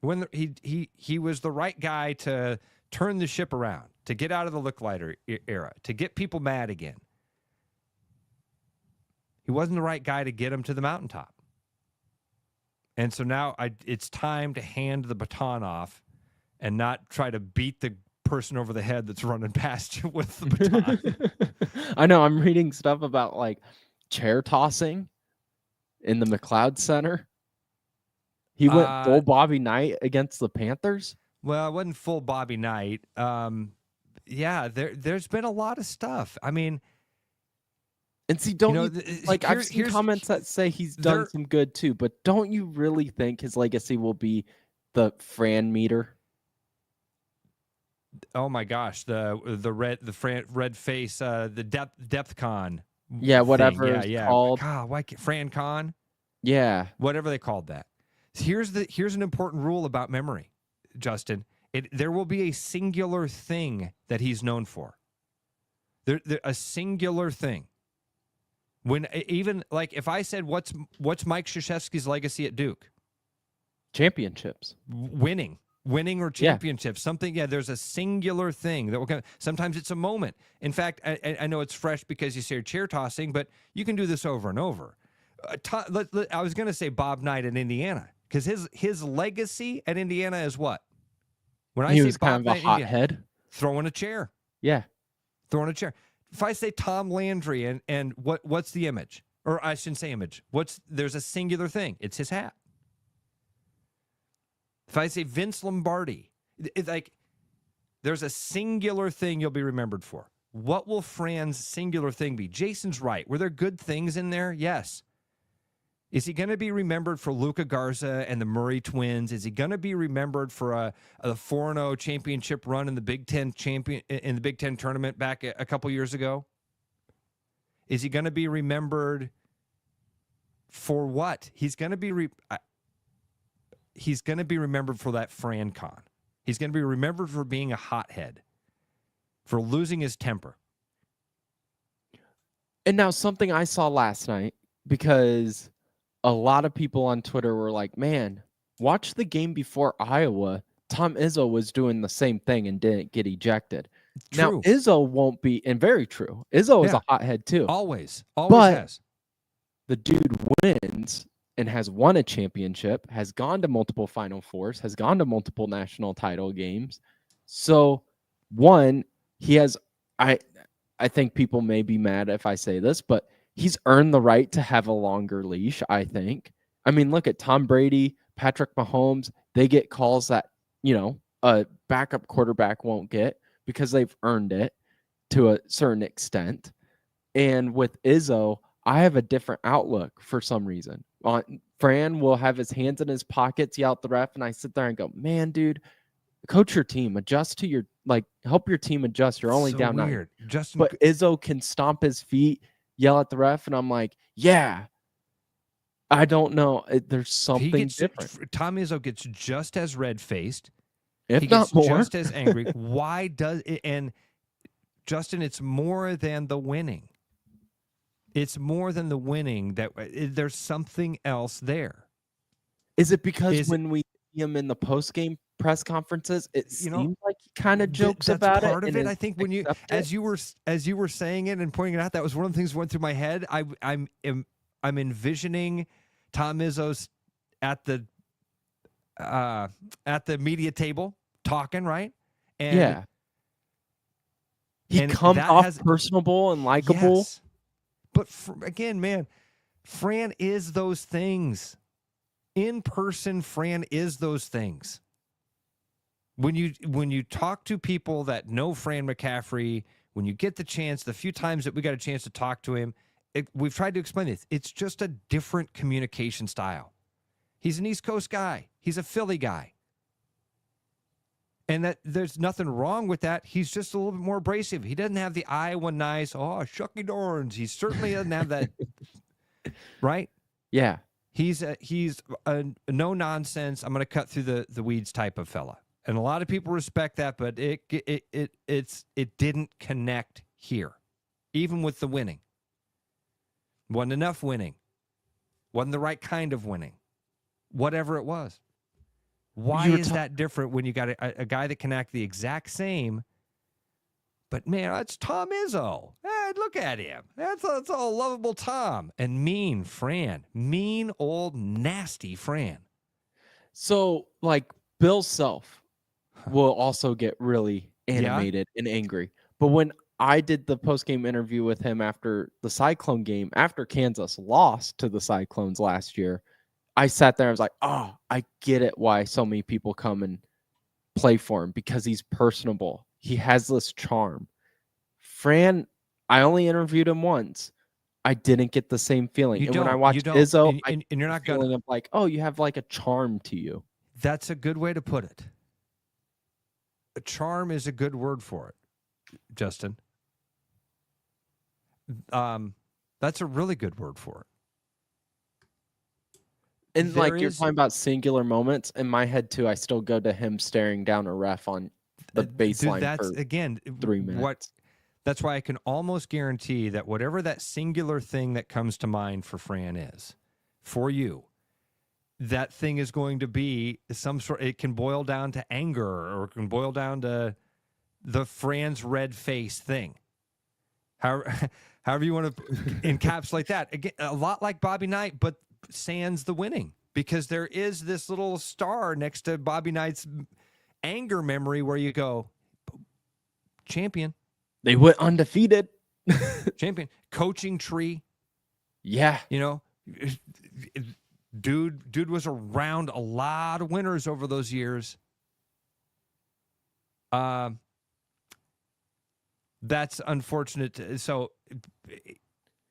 Speaker 4: When he was the right guy to turn the ship around, to get out of the look lighter era, to get people mad again. He wasn't the right guy to get him to the mountaintop. And so now it's time to hand the baton off and not try to beat the person over the head that's running past you with the baton.
Speaker 5: I know. I'm reading stuff about like chair tossing in the McLeod Center. He went full Bobby Knight against the Panthers.
Speaker 4: Well, it wasn't full Bobby Knight. Yeah, there's been a lot of stuff. I mean,
Speaker 5: And see, don't
Speaker 4: You know,
Speaker 5: I've seen comments that say he's done some good too, but don't you really think his legacy will be the Fran meter?
Speaker 4: Oh my gosh, the red face, the depth con.
Speaker 5: Yeah, whatever
Speaker 4: thing.
Speaker 5: it's called.
Speaker 4: God, why Fran Con?
Speaker 5: Yeah,
Speaker 4: whatever they called that. Here's an important rule about memory, Justin. There will be a singular thing that he's known for. A singular thing. When even like if I said what's Mike Krzyzewski's legacy at Duke?
Speaker 5: Championships.
Speaker 4: Winning or championships. Something, there's a singular thing that will come. Sometimes it's a moment. In fact, I know it's fresh because you say chair tossing, but you can do this over and over. I was going to say Bob Knight in Indiana because his legacy at Indiana is what? When
Speaker 5: he
Speaker 4: say
Speaker 5: was
Speaker 4: Bob
Speaker 5: kind of a hothead.
Speaker 4: Throwing a chair.
Speaker 5: Yeah.
Speaker 4: Throwing a chair. If I say Tom Landry and what's the image? Or I shouldn't say image. There's a singular thing. It's his hat. If I say Vince Lombardi, there's a singular thing you'll be remembered for. What will Fran's singular thing be? Jason's right. Were there good things in there? Yes. Is he going to be remembered for Luka Garza and the Murray twins? Is he going to be remembered for a 4-0 championship run in the Big Ten tournament back a couple years ago? Is he going to be remembered for what? He's going to be remembered for that Fran Con. He's going to be remembered for being a hothead, for losing his temper.
Speaker 5: And now something I saw last night, because a lot of people on Twitter were like, man, watch the game before Iowa. Tom Izzo was doing the same thing and didn't get ejected.
Speaker 4: True.
Speaker 5: Now, Izzo won't be, and very true, Izzo is a hothead too.
Speaker 4: Always
Speaker 5: but
Speaker 4: has.
Speaker 5: The dude wins and has won a championship, has gone to multiple Final Fours, has gone to multiple national title games. So, one, he has, I think people may be mad if I say this, but he's earned the right to have a longer leash, I think. I mean, look at Tom Brady, Patrick Mahomes. They get calls that, a backup quarterback won't get because they've earned it to a certain extent. And with Izzo, I have a different outlook for some reason. Fran will have his hands in his pockets, yell at the ref, and I sit there and go, man, dude, coach your team, adjust to your, help your team adjust. You're only down
Speaker 4: weird.
Speaker 5: 9.
Speaker 4: Justin,
Speaker 5: but Izzo can stomp his feet, yell at the ref, and I'm like, yeah, I don't know. There's something different.
Speaker 4: Tom Izzo gets just as red-faced.
Speaker 5: If
Speaker 4: he
Speaker 5: not
Speaker 4: gets
Speaker 5: more.
Speaker 4: just as angry. Why does it? And Justin, it's more than the winning. It's more than the winning that there's something else there.
Speaker 5: Is it because when we see him in the post-game press conferences, it seems like he kind of jokes about it?
Speaker 4: That's part of it. I think when as you were saying it and pointing it out, that was one of the things that went through my head. I'm envisioning Tom Izzo's at the media table talking, right? And
Speaker 5: he comes off personable and likable.
Speaker 4: Yes. But again, man, Fran is those things. In person, Fran is those things. When you talk to people that know Fran McCaffrey, when you get the chance, the few times that we got a chance to talk to him, we've tried to explain this. It's just a different communication style. He's an East Coast guy. He's a Philly guy. And that there's nothing wrong with that. He's just a little bit more abrasive. He doesn't have the Iowa nice, shucky dorns. He certainly doesn't have that, right?
Speaker 5: Yeah.
Speaker 4: He's a no nonsense. I'm going to cut through the weeds type of fella, and a lot of people respect that. But it didn't connect here, even with the winning. Wasn't enough winning. Wasn't the right kind of winning. Whatever it was. Why is that different when you got a guy that can act the exact same? But man, that's Tom Izzo. Hey, look at him. That's all lovable Tom. And mean Fran. Mean old nasty Fran.
Speaker 5: So Bill Self will also get really animated and angry. But when I did the post-game interview with him after the Cyclone game, after Kansas lost to the Cyclones last year, I sat there and was like, I get it why so many people come and play for him, because he's personable. He has this charm. Fran, I only interviewed him once. I didn't get the same feeling.
Speaker 4: You
Speaker 5: and when I
Speaker 4: don't.
Speaker 5: watched
Speaker 4: You don't.
Speaker 5: Izzo,
Speaker 4: And you're not
Speaker 5: feeling
Speaker 4: gonna.
Speaker 5: of like, oh, you have like a charm to you.
Speaker 4: That's a good way to put it. A charm is a good word for it, Justin. That's a really good word for it.
Speaker 5: And like you're talking about singular moments, in my head too, I still go to him staring down a ref on the baseline.
Speaker 4: Dude, that's
Speaker 5: for
Speaker 4: again
Speaker 5: 3 minutes.
Speaker 4: That's why I can almost guarantee that whatever that singular thing that comes to mind for Fran is, for you, that thing is going to be some sort. It can boil down to anger, or it can boil down to the Fran's red face thing. However you want to encapsulate that. Again, a lot like Bobby Knight, but sans the winning, because there is this little star next to Bobby Knight's anger memory where you go, champion.
Speaker 5: They went undefeated.
Speaker 4: Champion. Coaching tree.
Speaker 5: Yeah.
Speaker 4: You know, dude was around a lot of winners over those years. That's unfortunate. So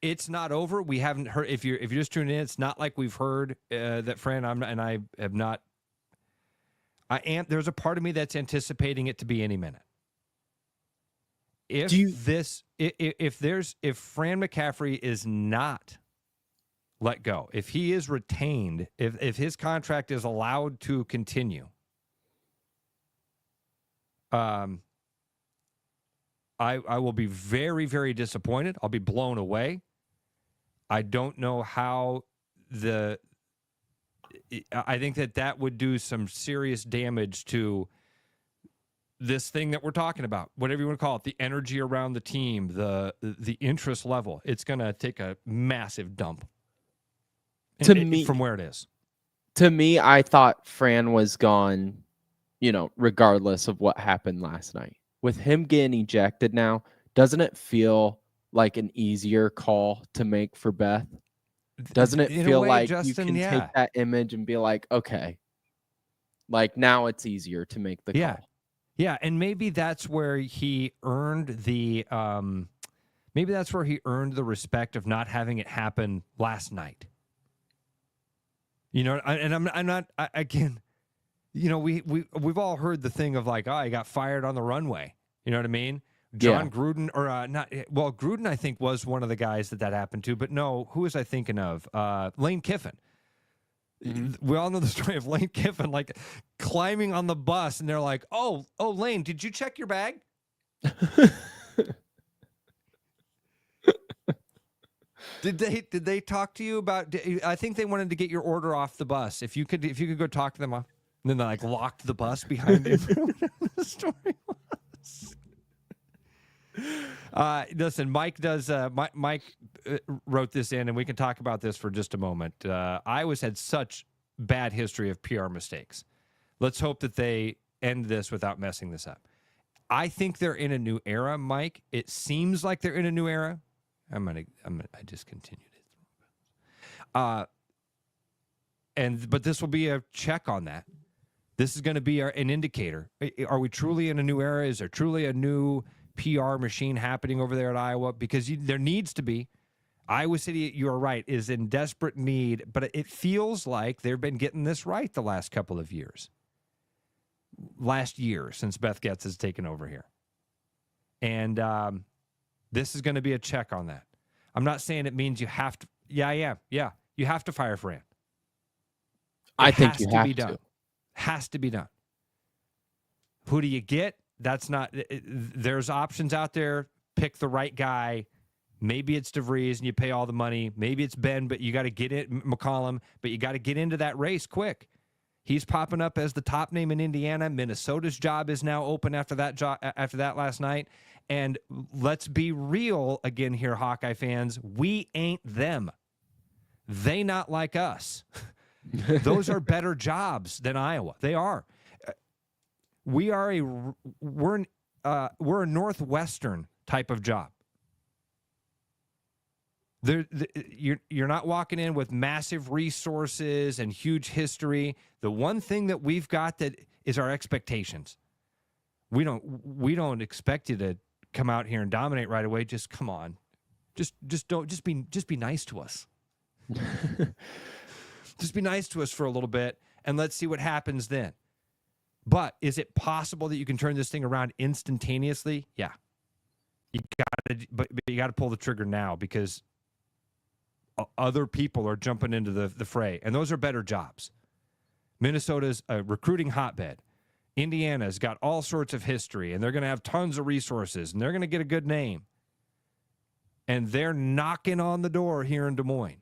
Speaker 4: it's not over. We haven't heard. If you're just tuning in, it's not like we've heard that Fran. I have not. There's a part of me that's anticipating it to be any minute. If Fran McCaffrey is not let go, if he is retained, if his contract is allowed to continue, I will be very, very disappointed. I'll be blown away. I don't know how I think that would do some serious damage to this thing that we're talking about, whatever you want to call it, the energy around the team, the interest level. It's going to take a massive dump from where it is.
Speaker 5: To me, I thought Fran was gone, regardless of what happened last night. With him getting ejected now, doesn't it feel like an easier call to make for Beth? Doesn't it feel like Justin, you can take that image and be like, okay, like now it's easier to make the call?
Speaker 4: Yeah, and maybe that's where he earned the respect of not having it happen last night. And I'm not again. We've all heard the thing of like, oh, he got fired on the runway. You know what I mean? John Gruden, or not? Well, Gruden, I think, was one of the guys that happened to. But no, who was I thinking of? Lane Kiffin. Mm-hmm. We all know the story of Lane Kiffin, like climbing on the bus, and they're like, "Oh, Lane, did you check your bag?" Did they talk to you about? I think they wanted to get your order off the bus. If you could go talk to them off, and then they like locked the bus behind him. The story was. Listen, Mike does. Mike wrote this in, and we can talk about this for just a moment. Iowa's had such bad history of PR mistakes. Let's hope that they end this without messing this up. I think they're in a new era, Mike. It seems like they're in a new era. I just continued it. But this will be a check on that. This is going to be an indicator. Are we truly in a new era? Is there truly a new PR machine happening over there at Iowa? Because there needs to be. Iowa City, you are right, is in desperate need, but it feels like they've been getting this right the last couple of years. Last year, since Beth Getz has taken over here. And this is going to be a check on that. I'm not saying it means you have to. Yeah, I am. Yeah, you have to fire Fran.
Speaker 5: I think you have to.
Speaker 4: Done. Has to be done. Who do you get? That's not. There's options out there. Pick the right guy. Maybe it's DeVries and you pay all the money. Maybe it's Ben, but you got to get it, McCollum, but you got to get into that race quick. He's popping up as the top name in Indiana. Minnesota's job is now open after that last night. And let's be real again here, Hawkeye fans. We ain't them. They not like us. Those are better jobs than Iowa. They are. We're a Northwestern type of job. You're not walking in with massive resources and huge history. The one thing that we've got that is our expectations. We don't expect you to come out here and dominate right away. Just come on. Just be nice to us. Just be nice to us for a little bit, and let's see what happens then. But is it possible that you can turn this thing around instantaneously? Yeah. But you got to pull the trigger now, because other people are jumping into the fray, and those are better jobs. Minnesota's a recruiting hotbed. Indiana's got all sorts of history, and they're going to have tons of resources, and they're going to get a good name. And they're knocking on the door here in Des Moines.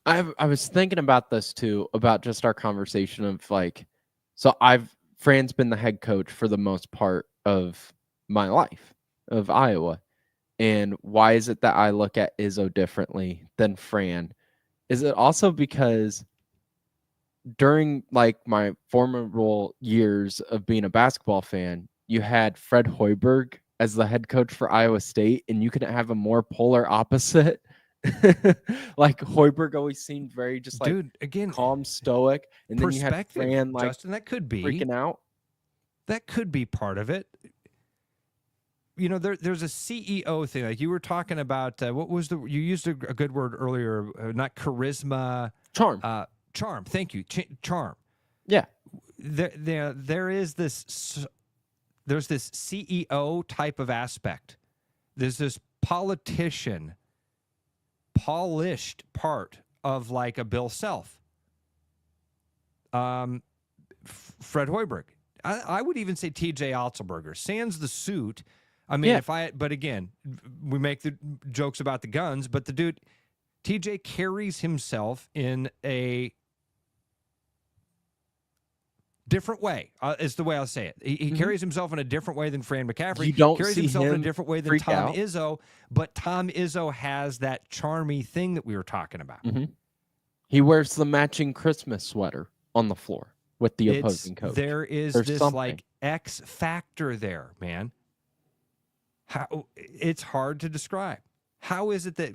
Speaker 5: I was thinking about this too, about just our conversation of like, so Fran's been the head coach for the most part of my life of Iowa. And why is it that I look at Izzo differently than Fran? Is it also because during like my former years of being a basketball fan, you had Fred Hoiberg as the head coach for Iowa State, and you couldn't have a more polar opposite. Like Hoiberg always seemed very just like,
Speaker 4: dude, again,
Speaker 5: calm, stoic, and then you had Fran like
Speaker 4: Justin, that could be
Speaker 5: freaking out.
Speaker 4: That could be part of it. You know, there's a CEO thing, like you were talking about. What was you used a good word earlier? Not charisma,
Speaker 5: charm.
Speaker 4: Charm. Thank you, charm.
Speaker 5: Yeah.
Speaker 4: There is this. There's this CEO type of aspect. There's this politician, polished part of like a Bill Self. Fred Hoiberg. I would even say TJ Otzelberger. Sans the suit. I mean, but again, we make the jokes about the guns, but the dude, TJ carries himself in a different way, is the way I'll say it. He carries himself in a different way than Fran McCaffrey.
Speaker 5: You don't
Speaker 4: carries
Speaker 5: see
Speaker 4: himself in a
Speaker 5: him
Speaker 4: different way than
Speaker 5: freak
Speaker 4: Tom
Speaker 5: out.
Speaker 4: Izzo, but Tom Izzo has that charmy thing that we were talking about.
Speaker 5: He wears the matching Christmas sweater on the floor with the opposing coach.
Speaker 4: There's this
Speaker 5: something.
Speaker 4: like X factor there, man. How it's hard to describe. How is it that,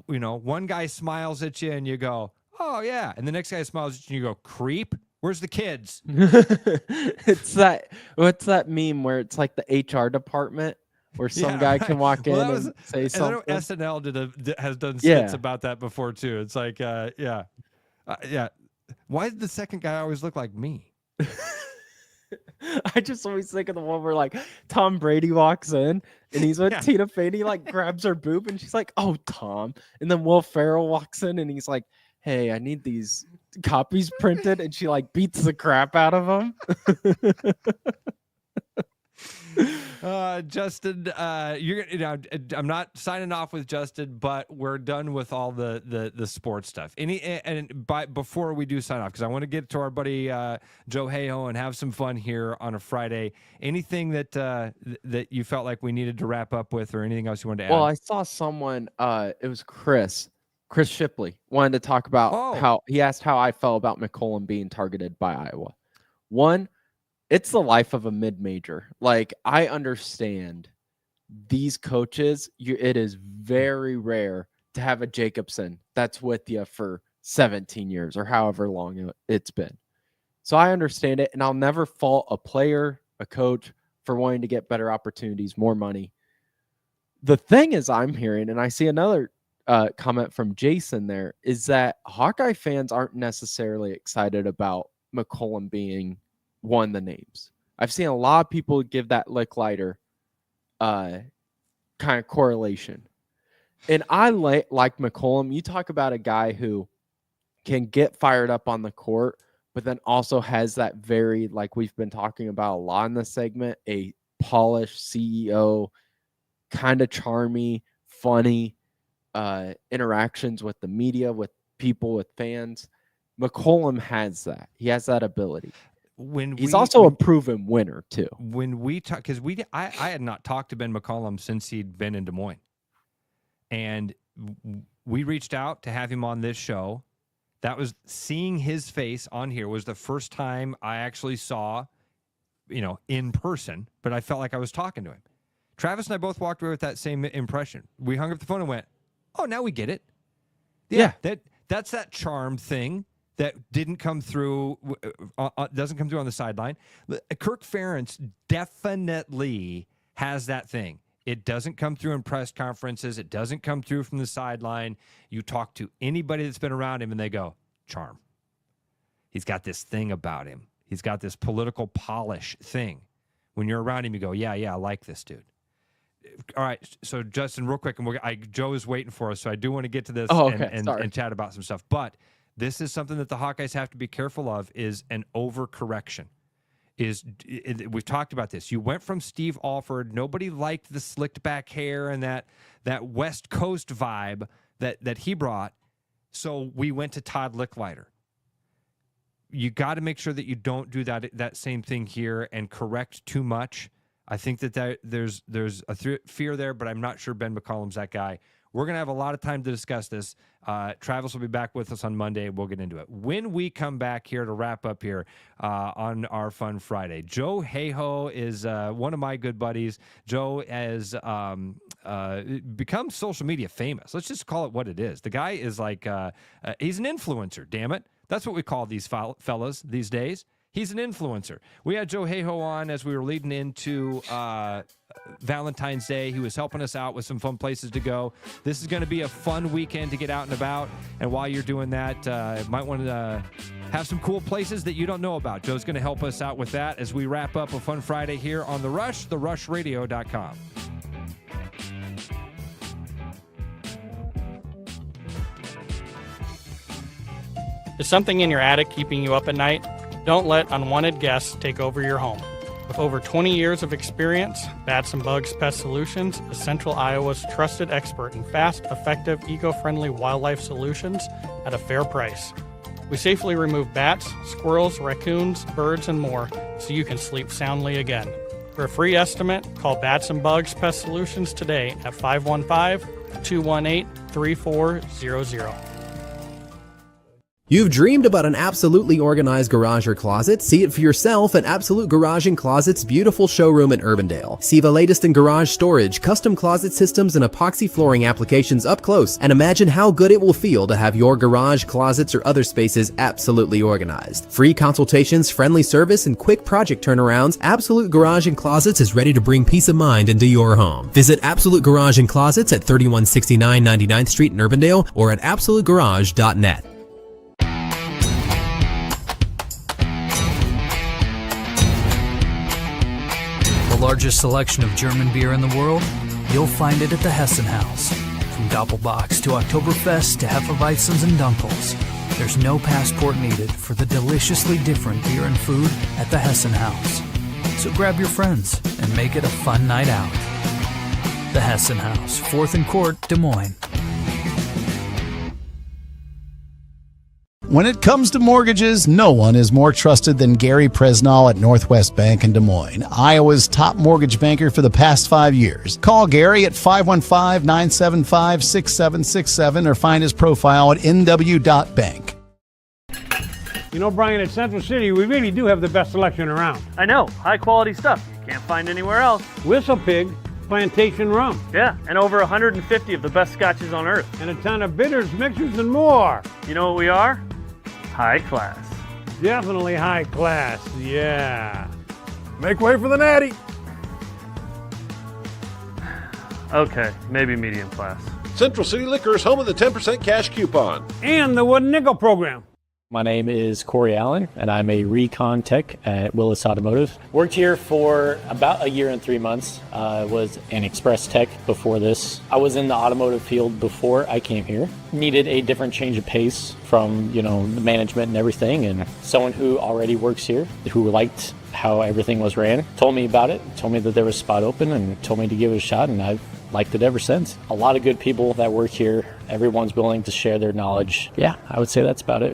Speaker 4: you know, one guy smiles at you and you go, oh yeah, and the next guy smiles at you and you go, creep? Where's the kids?
Speaker 5: It's what's that meme where it's like the HR department where some guy can walk in and say something.
Speaker 4: I know SNL has done skits about that before too. It's like, yeah. Why did the second guy always look like me?
Speaker 5: I just always think of the one where like Tom Brady walks in and he's with Tina Fey, he like grabs her boob and she's like, oh, Tom. And then Will Ferrell walks in and he's like, hey, I need these copies printed, and she like beats the crap out of him.
Speaker 4: Justin, I'm not signing off with Justin, but we're done with all the sports stuff. Before we do sign off, because I want to get to our buddy Joe Heho and have some fun here on a Friday. Anything that you felt like we needed to wrap up with, or anything else you wanted to add?
Speaker 5: Well, I saw someone. It was Chris Shipley wanted to talk about how he asked how I felt about McCollum being targeted by Iowa. One, it's the life of a mid-major. Like, I understand these coaches, it is very rare to have a Jacobson that's with you for 17 years or however long it's been. So I understand it, and I'll never fault a player, a coach, for wanting to get better opportunities, more money. The thing is I'm hearing, and I see another comment from Jason there, is that Hawkeye fans aren't necessarily excited about McCollum being one of the names. I've seen a lot of people give that Licklider kind of correlation. And I like McCollum. You talk about a guy who can get fired up on the court, but then also has that very, like we've been talking about a lot in this segment, a polished CEO, kind of charmy, funny interactions with the media, with people, with fans. McCollum has that. He has that ability. He's also a proven winner too.
Speaker 4: When we talk, because I had not talked to Ben McCollum since he'd been in Des Moines, and we reached out to have him on this show. That was, seeing his face on here was the first time I actually saw, in person. But I felt like I was talking to him. Travis and I both walked away with that same impression. We hung up the phone and went, "Oh, now we get it." Yeah. That's that charm thing that didn't come through, doesn't come through on the sideline. Kirk Ferentz definitely has that thing. It doesn't come through in press conferences. It doesn't come through from the sideline. You talk to anybody that's been around him, and they go, charm. He's got this thing about him. He's got this political polish thing. When you're around him, you go, yeah, I like this dude. All right, so Justin, real quick, and Joe is waiting for us, so I do want to get to this and chat about some stuff. But this is something that the Hawkeyes have to be careful of, is an overcorrection. We've talked about this. You went from Steve Alford. Nobody liked the slicked back hair and that West Coast vibe that he brought, so we went to Todd Licklider. You got to make sure that you don't do that same thing here and correct too much. I think that there's a fear there, but I'm not sure Ben McCollum's that guy. We're going to have a lot of time to discuss this. Travis will be back with us on Monday. We'll get into it. When we come back here to wrap up here on our Fun Friday, Joe Heho is one of my good buddies. Joe has become social media famous. Let's just call it what it is. The guy is like, he's an influencer, damn it. That's what we call these fellas these days. He's an influencer. We had Joe Heho on as we were leading into Valentine's Day. He was helping us out with some fun places to go. This is going to be a fun weekend to get out and about. And while you're doing that, might want to have some cool places that you don't know about. Joe's going to help us out with that as we wrap up a Fun Friday here on The Rush, therushradio.com.
Speaker 7: Is something in your attic keeping you up at night? Don't let unwanted guests take over your home. With over 20 years of experience, Bats and Bugs Pest Solutions is Central Iowa's trusted expert in fast, effective, eco-friendly wildlife solutions at a fair price. We safely remove bats, squirrels, raccoons, birds, and more so you can sleep soundly again. For a free estimate, call Bats and Bugs Pest Solutions today at 515-218-3400.
Speaker 8: You've dreamed about an absolutely organized garage or closet? See it for yourself at Absolute Garage and Closet's beautiful showroom in Urbandale. See the latest in garage storage, custom closet systems, and epoxy flooring applications up close, and imagine how good it will feel to have your garage, closets, or other spaces absolutely organized. Free consultations, friendly service, and quick project turnarounds, Absolute Garage and Closets is ready to bring peace of mind into your home. Visit Absolute Garage and Closets at 3169 99th Street in Urbandale or at absolutegarage.net.
Speaker 17: Largest selection of German beer in the world? You'll find it at the Hessen House. From Doppelbocks to Oktoberfest to Hefeweizens and Dunkels, there's no passport needed for the deliciously different beer and food at the Hessen House. So grab your friends and make it a fun night out. The Hessen House, 4th and Court, Des Moines.
Speaker 14: When it comes to mortgages, no one is more trusted than Gary Presnall at Northwest Bank in Des Moines, Iowa's top mortgage banker for the past 5 years. Call Gary at 515-975-6767 or find his profile at nw.bank.
Speaker 10: You know, Brian, at Central City, we really do have the best selection around.
Speaker 11: I know, high quality stuff you can't find anywhere else.
Speaker 10: Whistle Pig Plantation Rum.
Speaker 11: Yeah, and over 150 of the best scotches on earth.
Speaker 10: And a ton of bitters, mixers, and more.
Speaker 11: You know what we are? High class.
Speaker 10: Definitely high class, yeah. Make way for the natty.
Speaker 11: Okay, maybe medium class.
Speaker 16: Central City Liquors, home of the 10% cash coupon.
Speaker 10: And the Wooden Nickel program.
Speaker 18: My name is Corey Allen, and I'm a recon tech at Willis Automotive. Worked here for about a year and 3 months. Was an express tech before this. I was in the automotive field before I came here. Needed a different change of pace from, the management and everything. And someone who already works here, who liked how everything was ran, told me about it, told me that there was a spot open, and told me to give it a shot, and I've liked it ever since. A lot of good people that work here. Everyone's willing to share their knowledge. Yeah, I would say that's about it.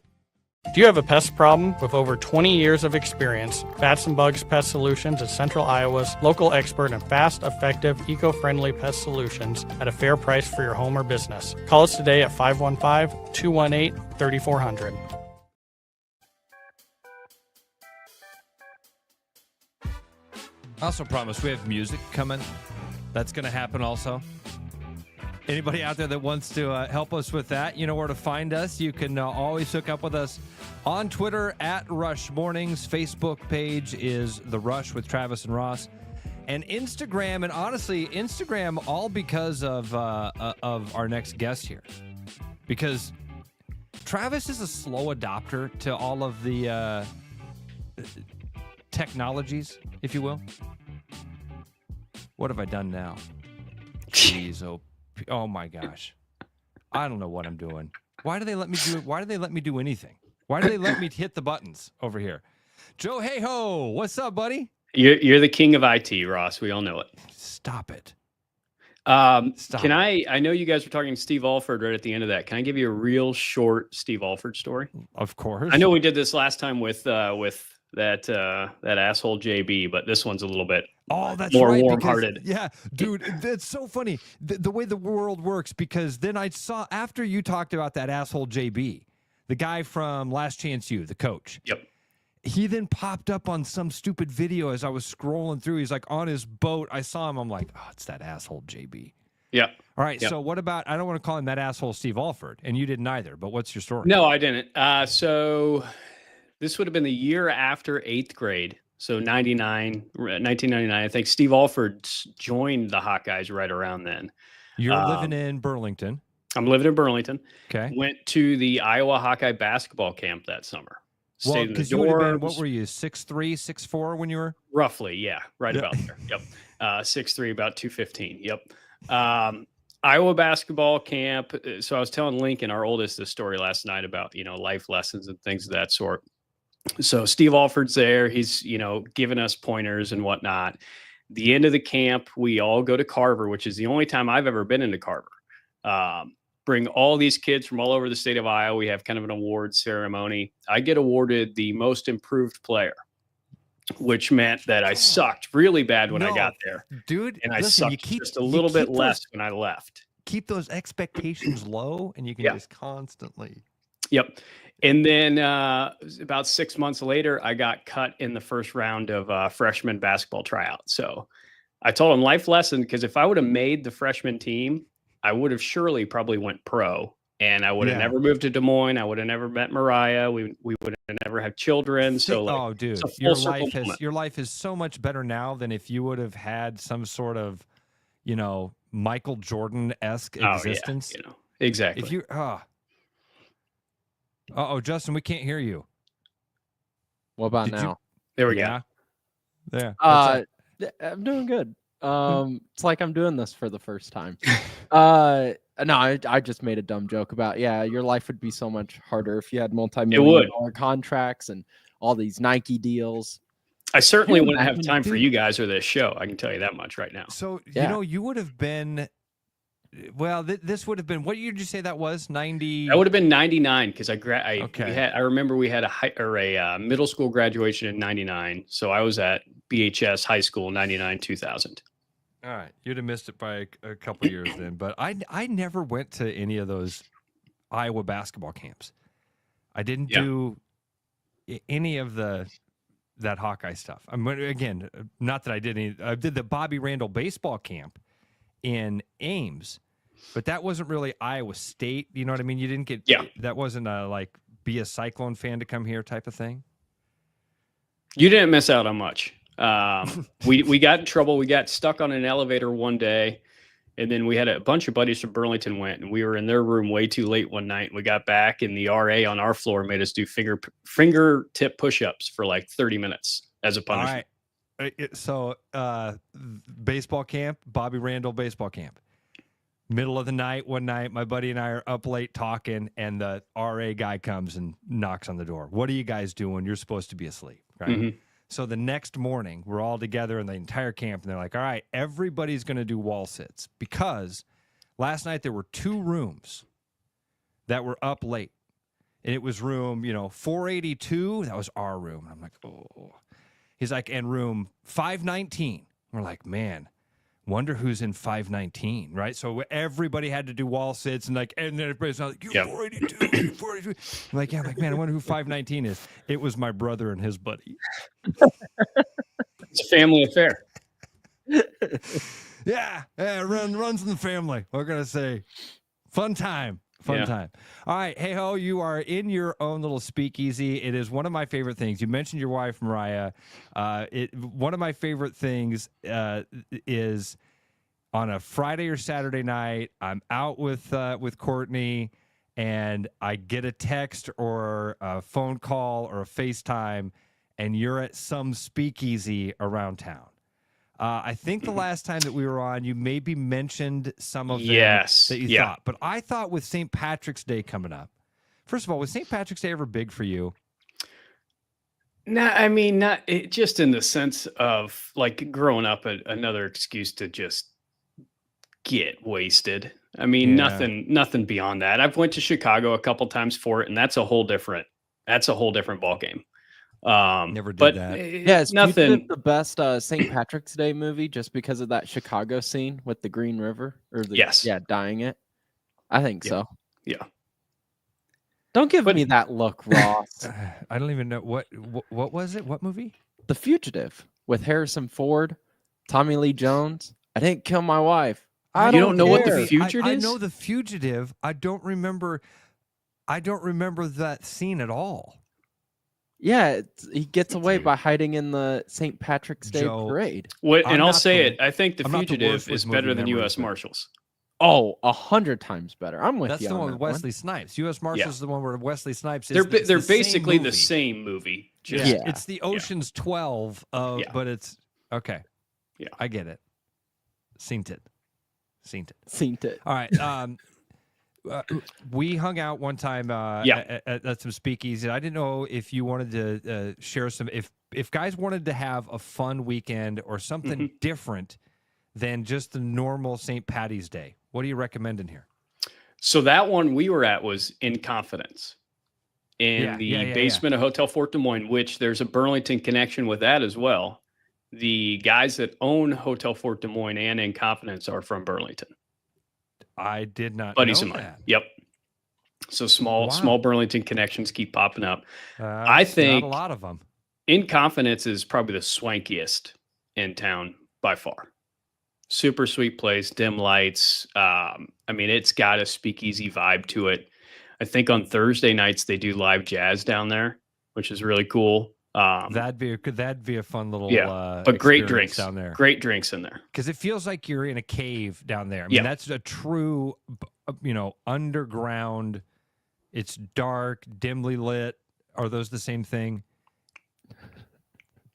Speaker 7: Do you have a pest problem? With over 20 years of experience, Bats and Bugs Pest Solutions is Central Iowa's local expert in fast, effective, eco-friendly pest solutions at a fair price for your home or business. Call us today at 515-218-3400.
Speaker 4: I also promise we have music coming. That's going to happen also. Anybody out there that wants to help us with that, you know where to find us. You can always hook up with us on Twitter at Rush Mornings. Facebook page is The Rush with Travis and Ross. And Instagram, and honestly, Instagram, all because of our next guest here. Because Travis is a slow adopter to all of the technologies, if you will. What have I done now? Jeez, oh my gosh. I don't know what I'm doing. Why do they let me do it? Why do they let me do anything? Why do they let me hit the buttons over here? Joe Heho, what's up, buddy?
Speaker 19: You're the king of IT, Ross. We all know it.
Speaker 4: Stop it.
Speaker 19: Can I know you guys were talking to Steve Alford right at the end of that. Can I give you a real short Steve Alford story?
Speaker 4: Of course.
Speaker 19: I know we did this last time with that asshole JB, but this one's a little bit more
Speaker 4: right,
Speaker 19: warm-hearted.
Speaker 4: Yeah, dude, that's so funny. The way the world works, because then I saw, after you talked about that asshole JB, the guy from Last Chance U, the coach.
Speaker 19: Yep.
Speaker 4: He then popped up on some stupid video as I was scrolling through. He's like on his boat. I saw him. I'm like, oh, it's that asshole JB.
Speaker 19: Yeah.
Speaker 4: All right.
Speaker 19: Yep.
Speaker 4: So what about, I don't want to call him that asshole Steve Alford, and you didn't either, but what's your story?
Speaker 19: No, I didn't. So this would have been the year after 8th grade. So 1999, I think Steve Alford joined the Hawkeyes right around then.
Speaker 4: You're living in Burlington.
Speaker 19: I'm living in Burlington.
Speaker 4: Okay.
Speaker 19: Went to the Iowa Hawkeye basketball camp that summer.
Speaker 4: Well, because you would have been, what were you, 6'3", 6'4" when you were?
Speaker 19: Roughly, yeah, right about there. Yep. 6'3", about 215. Yep. Iowa basketball camp. So I was telling Lincoln, our oldest, this story last night about, life lessons and things of that sort. So Steve Alford's there. He's, giving us pointers and whatnot. The end of the camp, we all go to Carver, which is the only time I've ever been into Carver. Bring all these kids from all over the state of Iowa. We have kind of an award ceremony. I get awarded the most improved player, which meant that I sucked really bad when I got there.
Speaker 4: Dude,
Speaker 19: and I
Speaker 4: listen,
Speaker 19: sucked just a little bit less when I left.
Speaker 4: Keep those expectations low, and you can just constantly.
Speaker 19: Yep. And then about 6 months later, I got cut in the first round of freshman basketball tryout. So I told him life lesson, because if I would have made the freshman team, I would have surely probably went pro, and I would have never moved to Des Moines. I would have never met Mariah. We would have never had children. So,
Speaker 4: oh, dude, your life is so much better now than if you would have had some sort of, Michael Jordan-esque existence.
Speaker 19: Yeah, exactly.
Speaker 4: If you, Justin, we can't hear you.
Speaker 5: What about now?
Speaker 19: There we go.
Speaker 4: There.
Speaker 5: I'm doing good. It's like I'm doing this for the first time. No, I just made a dumb joke about, your life would be so much harder if you had multi-million-dollar contracts and all these Nike deals.
Speaker 19: I certainly wouldn't have time for you guys or this show. I can tell you that much right now.
Speaker 4: So, you would have been, well, this would have been, what year did you say that was? 90?
Speaker 19: That would have been 99, because I remember we had a middle school graduation in 99. So I was at BHS high school 99, 2000.
Speaker 4: All right. You'd have missed it by a couple years then. But I never went to any of those Iowa basketball camps. I didn't do any of that Hawkeye stuff. I mean, again, not that I did any. I did the Bobby Randall baseball camp in Ames, but that wasn't really Iowa State. You know what I mean? You didn't get that wasn't a be a Cyclone fan to come here type of thing.
Speaker 19: You didn't miss out on much. We got in trouble. We got stuck on an elevator one day, and then we had a bunch of buddies from Burlington went, and we were in their room way too late one night. We got back, and the RA on our floor made us do fingertip push-ups for 30 minutes as a punishment.
Speaker 4: All right. So baseball camp, Bobby Randall baseball camp. Middle of the night, one night, my buddy and I are up late talking, and the RA guy comes and knocks on the door. What are you guys doing? You're supposed to be asleep, right?
Speaker 19: Mm-hmm.
Speaker 4: So the next morning, we're all together in the entire camp, and they're like, all right, everybody's going to do wall sits, because last night there were 2 rooms that were up late, and it was room, 482. That was our room. And I'm like, oh. He's like, and room 519. We're like, man, wonder who's in 519, right? So everybody had to do wall sits, and then everybody's like, you're 482, you're 482. I'm like, man, I wonder who 519 is. It was my brother and his buddy.
Speaker 19: It's a family affair.
Speaker 4: Yeah, runs in the family. We're gonna say, fun time. Fun time. All right, Heho, you are in your own little speakeasy. It is one of my favorite things. You mentioned your wife, Mariah. One of my favorite things is on a Friday or Saturday night, I'm out with Courtney, and I get a text or a phone call or a FaceTime, and you're at some speakeasy around town. I think the last time that we were on, you maybe mentioned some of them that you thought. But I thought with St. Patrick's Day coming up, first of all, was St. Patrick's Day ever big for you?
Speaker 19: No, I mean, just in the sense of like growing up, another excuse to just get wasted. I mean, nothing beyond that. I've went to Chicago a couple times for it, and that's a whole different ball game.
Speaker 4: Never did that.
Speaker 5: Yeah, it's
Speaker 19: nothing.
Speaker 5: The best St. Patrick's Day movie just because of that Chicago scene with the Green River dyeing it. I think so.
Speaker 19: Yeah.
Speaker 5: Don't give me that look, Ross.
Speaker 4: I don't even know what was it? What movie?
Speaker 5: The Fugitive with Harrison Ford, Tommy Lee Jones. I didn't kill my wife.
Speaker 19: You don't know what The Fugitive is?
Speaker 4: I know The Fugitive. I don't remember that scene at all.
Speaker 5: Yeah, he gets away by hiding in the St. Patrick's Day parade.
Speaker 19: And I'll say it. I think The Fugitive is better than U.S. Marshals.
Speaker 5: Oh, 100 times better. I'm with you.
Speaker 4: That's the one with Wesley Snipes. U.S. Marshals is the one where Wesley Snipes is.
Speaker 19: They're basically the same movie.
Speaker 4: It's the Ocean's 12 but it's okay.
Speaker 19: Yeah,
Speaker 4: I get it. Seen it.
Speaker 5: All
Speaker 4: right. We hung out one time at some speakeasy. I didn't know if you wanted to share some. If guys wanted to have a fun weekend or something different than just the normal St. Patty's Day, what do you recommend in here?
Speaker 19: So that one we were at was In Confidence in the basement of Hotel Fort Des Moines, which there's a Burlington connection with that as well. The guys that own Hotel Fort Des Moines and In Confidence are from Burlington.
Speaker 4: I did not
Speaker 19: Buddies
Speaker 4: know
Speaker 19: of mine.
Speaker 4: that.
Speaker 19: Yep. So small Burlington connections keep popping up. I think
Speaker 4: not a lot of them.
Speaker 19: In Confidence is probably the swankiest in town by far. Super sweet place, dim lights. I mean, it's got a speakeasy vibe to it. I think on Thursday nights they do live jazz down there, which is really cool.
Speaker 4: That'd be a fun little
Speaker 19: but great drinks
Speaker 4: down there.
Speaker 19: Great drinks in there
Speaker 4: because it feels like you're in a cave down there. I mean, that's a true, underground. It's dark, dimly lit. Are those the same thing?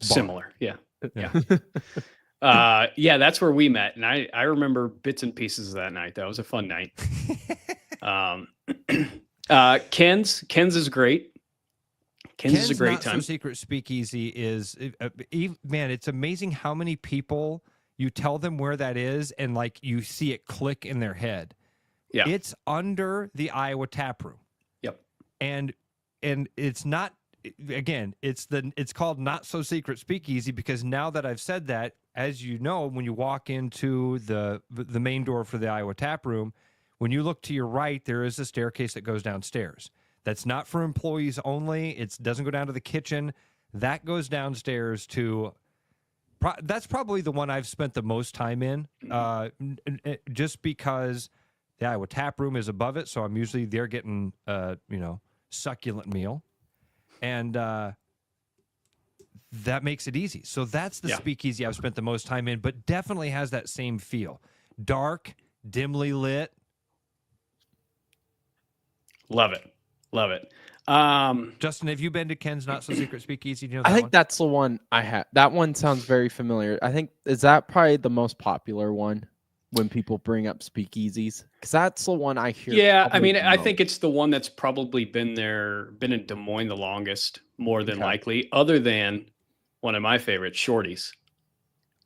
Speaker 19: Similar, yeah. That's where we met, and I remember bits and pieces of that night. That was a fun night. Ken's is great. Ken's is a great time.
Speaker 4: So Secret Speakeasy is, man, it's amazing how many people you tell them where that is and like you see it click in their head.
Speaker 19: Yeah.
Speaker 4: It's under the Iowa Tap Room.
Speaker 19: Yep.
Speaker 4: And it's not, again, it's called Not So Secret Speakeasy because now that I've said that, as you know, when you walk into the main door for the Iowa Tap Room, when you look to your right, there is a staircase that goes downstairs. That's not for employees only. It doesn't go down to the kitchen. That goes downstairs to. That's probably the one I've spent the most time in, just because the Iowa Tap Room is above it. So I'm usually there getting, succulent meal, and that makes it easy. So that's the speakeasy I've spent the most time in, but definitely has that same feel: dark, dimly lit.
Speaker 19: Love it.
Speaker 4: Justin, have you been to Ken's Not So Secret Speakeasy? Do you know
Speaker 5: I think
Speaker 4: one?
Speaker 5: that's the one I had. That one sounds very familiar. I think is that probably the most popular one when people bring up speakeasies because that's the one I hear.
Speaker 19: Yeah, I mean, I think it's the one that's probably been in Des Moines the longest, more than likely. Other than one of my favorites, Shorty's.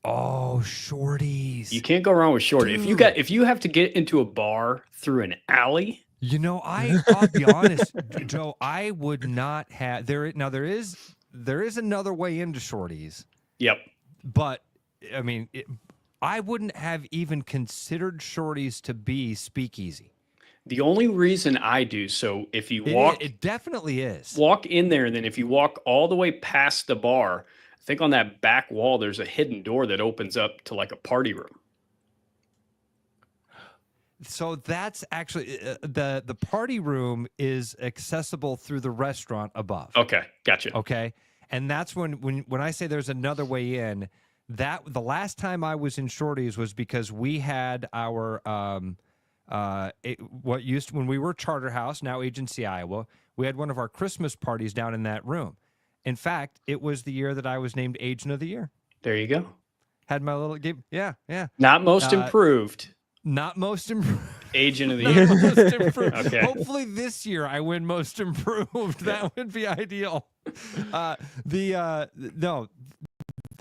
Speaker 4: Oh, Shorty's!
Speaker 19: You can't go wrong with Shorty.
Speaker 4: Dude.
Speaker 19: If you have to get into a bar through an alley.
Speaker 4: I'll be honest, Joe. I would not have there. Now there is another way into Shorty's.
Speaker 19: Yep.
Speaker 4: But I mean, I wouldn't have even considered Shorty's to be speakeasy.
Speaker 19: The only reason I do so, if you walk,
Speaker 4: it definitely is.
Speaker 19: Walk in there, and then if you walk all the way past the bar, I think on that back wall there's a hidden door that opens up to like a party room.
Speaker 4: So that's actually the party room is accessible through the restaurant above.
Speaker 19: Okay, gotcha.
Speaker 4: Okay, and that's when I say there's another way in. That the last time I was in Shorty's was because we had our when we were Charter House, now Agency Iowa, we had one of our Christmas parties down in that room. In fact, it was the year that I was named Agent of the Year.
Speaker 19: There you go.
Speaker 4: Had my little game. Yeah.
Speaker 19: Not most improved.
Speaker 4: Not most improved.
Speaker 19: Agent of the Year.
Speaker 4: Most improved.
Speaker 19: Okay.
Speaker 4: Hopefully this year I win most improved. That would be ideal. No.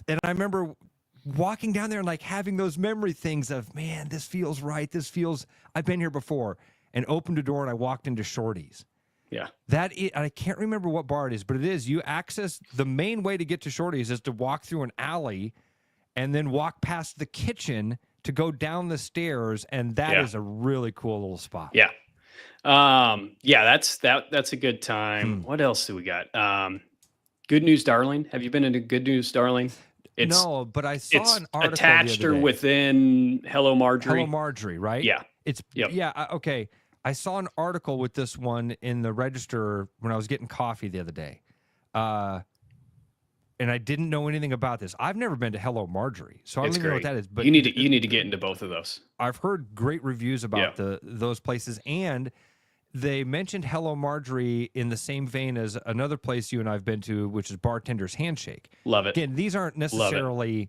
Speaker 4: And I remember walking down there and like having those memory things of, man, this feels right. I've been here before, and opened a door and I walked into Shorty's.
Speaker 19: Yeah.
Speaker 4: I can't remember what bar it is, but it is. You access the main way to get to Shorty's is to walk through an alley and then walk past the kitchen to go down the stairs. And that is a really cool little spot.
Speaker 19: Yeah. That's a good time. What else do we got? Good News Darling. Have you been into Good News Darling?
Speaker 4: No, but I saw an article
Speaker 19: attached or within Hello Marjorie.
Speaker 4: Hello Marjorie, right?
Speaker 19: Yeah.
Speaker 4: Okay. I saw an article with this one in the Register when I was getting coffee the other day. And I didn't know anything about this. I've never been to Hello Marjorie, so I don't even know what that is. But
Speaker 19: you need to get into both of those.
Speaker 4: I've heard great reviews about those places, and they mentioned Hello Marjorie in the same vein as another place you and I've been to, which is Bartender's Handshake.
Speaker 19: Love it.
Speaker 4: Again, these aren't necessarily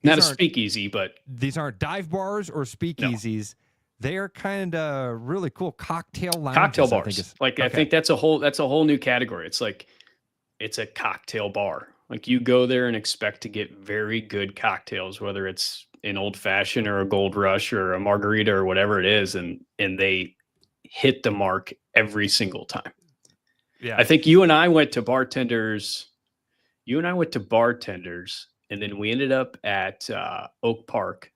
Speaker 19: not a speakeasy, but
Speaker 4: these aren't dive bars or speakeasies. No. They are kind of really cool cocktail lounges.
Speaker 19: Cocktail bars. I think that's a whole new category. It's like it's a cocktail bar. Like you go there and expect to get very good cocktails, whether it's an old fashioned or a Gold Rush or a margarita or whatever it is, and they hit the mark every single time.
Speaker 4: Yeah.
Speaker 19: I think you and I went to Bartenders, and then we ended up at Oak Park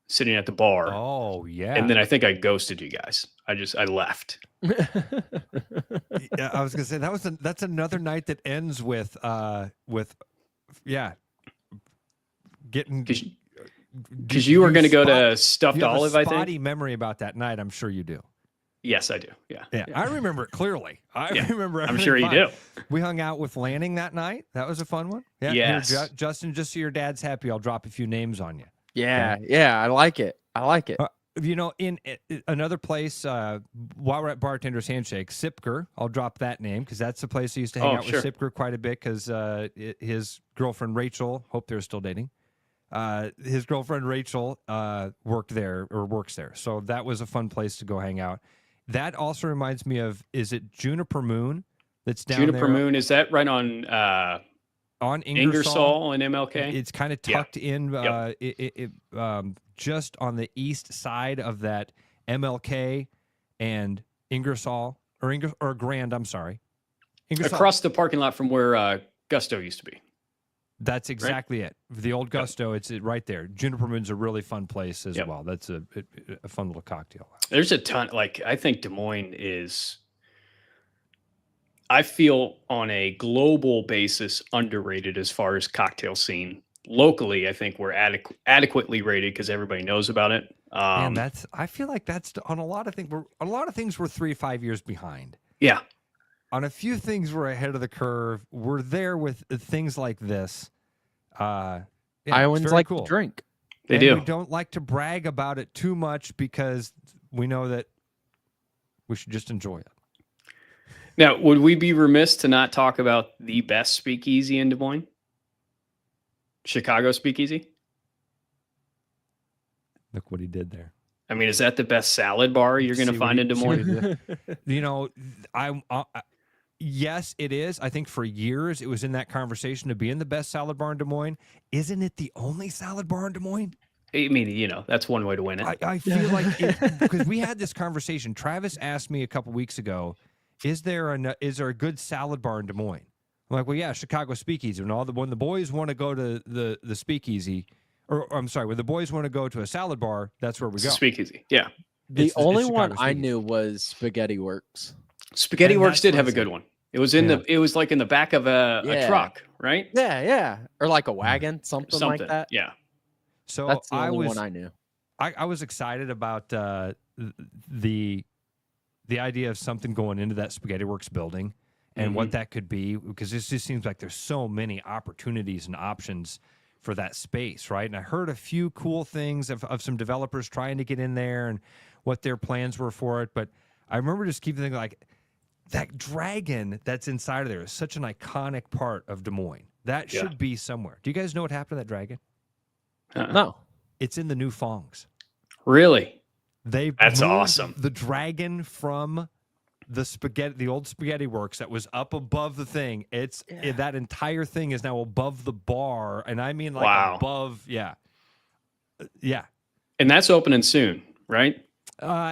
Speaker 19: sitting at the bar.
Speaker 4: Oh, yeah.
Speaker 19: And then I think I ghosted you guys. I left.
Speaker 4: Yeah, I was gonna say that's another night that ends with getting
Speaker 19: because you were going to go to Stuffed Olive. I think.
Speaker 4: Spotty memory about that night. I'm sure you do.
Speaker 19: Yes, I do. Yeah.
Speaker 4: I remember it clearly. I remember.
Speaker 19: I'm sure you do.
Speaker 4: We hung out with Lanning that night. That was a fun one. Yeah.
Speaker 19: Yes.
Speaker 4: Here, Justin, just so your dad's happy, I'll drop a few names on you.
Speaker 5: Yeah. I like it.
Speaker 4: In another place, while we're at Bartender's Handshake, Sipker, I'll drop that name because that's the place I used to hang out with Sipker quite a bit because his girlfriend Rachel, hope they're still dating, his girlfriend Rachel works there. So that was a fun place to go hang out. That also reminds me of, is it Juniper Moon that's down there?
Speaker 19: Juniper Moon, is that right on Ingersoll and MLK?
Speaker 4: It's kind of tucked in just on the east side of that MLK and Ingersoll or Grand. I'm sorry,
Speaker 19: Ingersoll. Across the parking lot from where Gusto used to be.
Speaker 4: That's exactly it. The old Gusto, it's right there. Juniper Moon's a really fun place as well. That's a fun little cocktail.
Speaker 19: There's a ton. I think Des Moines is, I feel on a global basis, underrated as far as cocktail scene. Locally, I think we're adequately rated because everybody knows about it.
Speaker 4: And I feel like that's on a lot of things. We're 3-5 years behind.
Speaker 19: Yeah.
Speaker 4: On a few things, we're ahead of the curve. We're there with things like this.
Speaker 5: Iowans like to drink.
Speaker 19: They do.
Speaker 4: We don't like to brag about it too much because we know that we should just enjoy it.
Speaker 19: Now, would we be remiss to not talk about the best speakeasy in Des Moines? Chicago Speakeasy?
Speaker 4: Look what he did there.
Speaker 19: I mean, is that the best salad bar you're going to find in Des Moines?
Speaker 4: Yes, it is. I think for years it was in that conversation to be in the best salad bar in Des Moines. Isn't it the only salad bar in Des Moines?
Speaker 19: I mean, that's one way to win it.
Speaker 4: I feel like because we had this conversation. Travis asked me a couple weeks ago, is there a good salad bar in Des Moines? I'm like, well, yeah, Chicago Speakeasy. When the boys want to go to the Speakeasy, or I'm sorry, when the boys want to go to a salad bar, that's where we go.
Speaker 19: Speakeasy, yeah.
Speaker 5: The only one I knew was Spaghetti Works.
Speaker 19: Spaghetti Works did have a good one. It was in the back of a truck, right?
Speaker 5: Yeah, or like a wagon, something like that.
Speaker 19: Yeah.
Speaker 5: So that's the only one I knew.
Speaker 4: I was excited about the idea of something going into that Spaghetti Works building and what that could be, because this just seems like there's so many opportunities and options for that space, right? And I heard a few cool things of some developers trying to get in there and what their plans were for it. But I remember just keeping thinking, like, that dragon that's inside of there is such an iconic part of Des Moines. That should be somewhere. Do you guys know what happened to that dragon?
Speaker 5: No.
Speaker 4: It's in the new Fongs.
Speaker 19: Really?
Speaker 4: That's
Speaker 19: awesome.
Speaker 4: The dragon from the old Spaghetti Works that was up above the thing. That entire thing is now above the bar, and I mean like above. Yeah.
Speaker 19: And that's opening soon, right?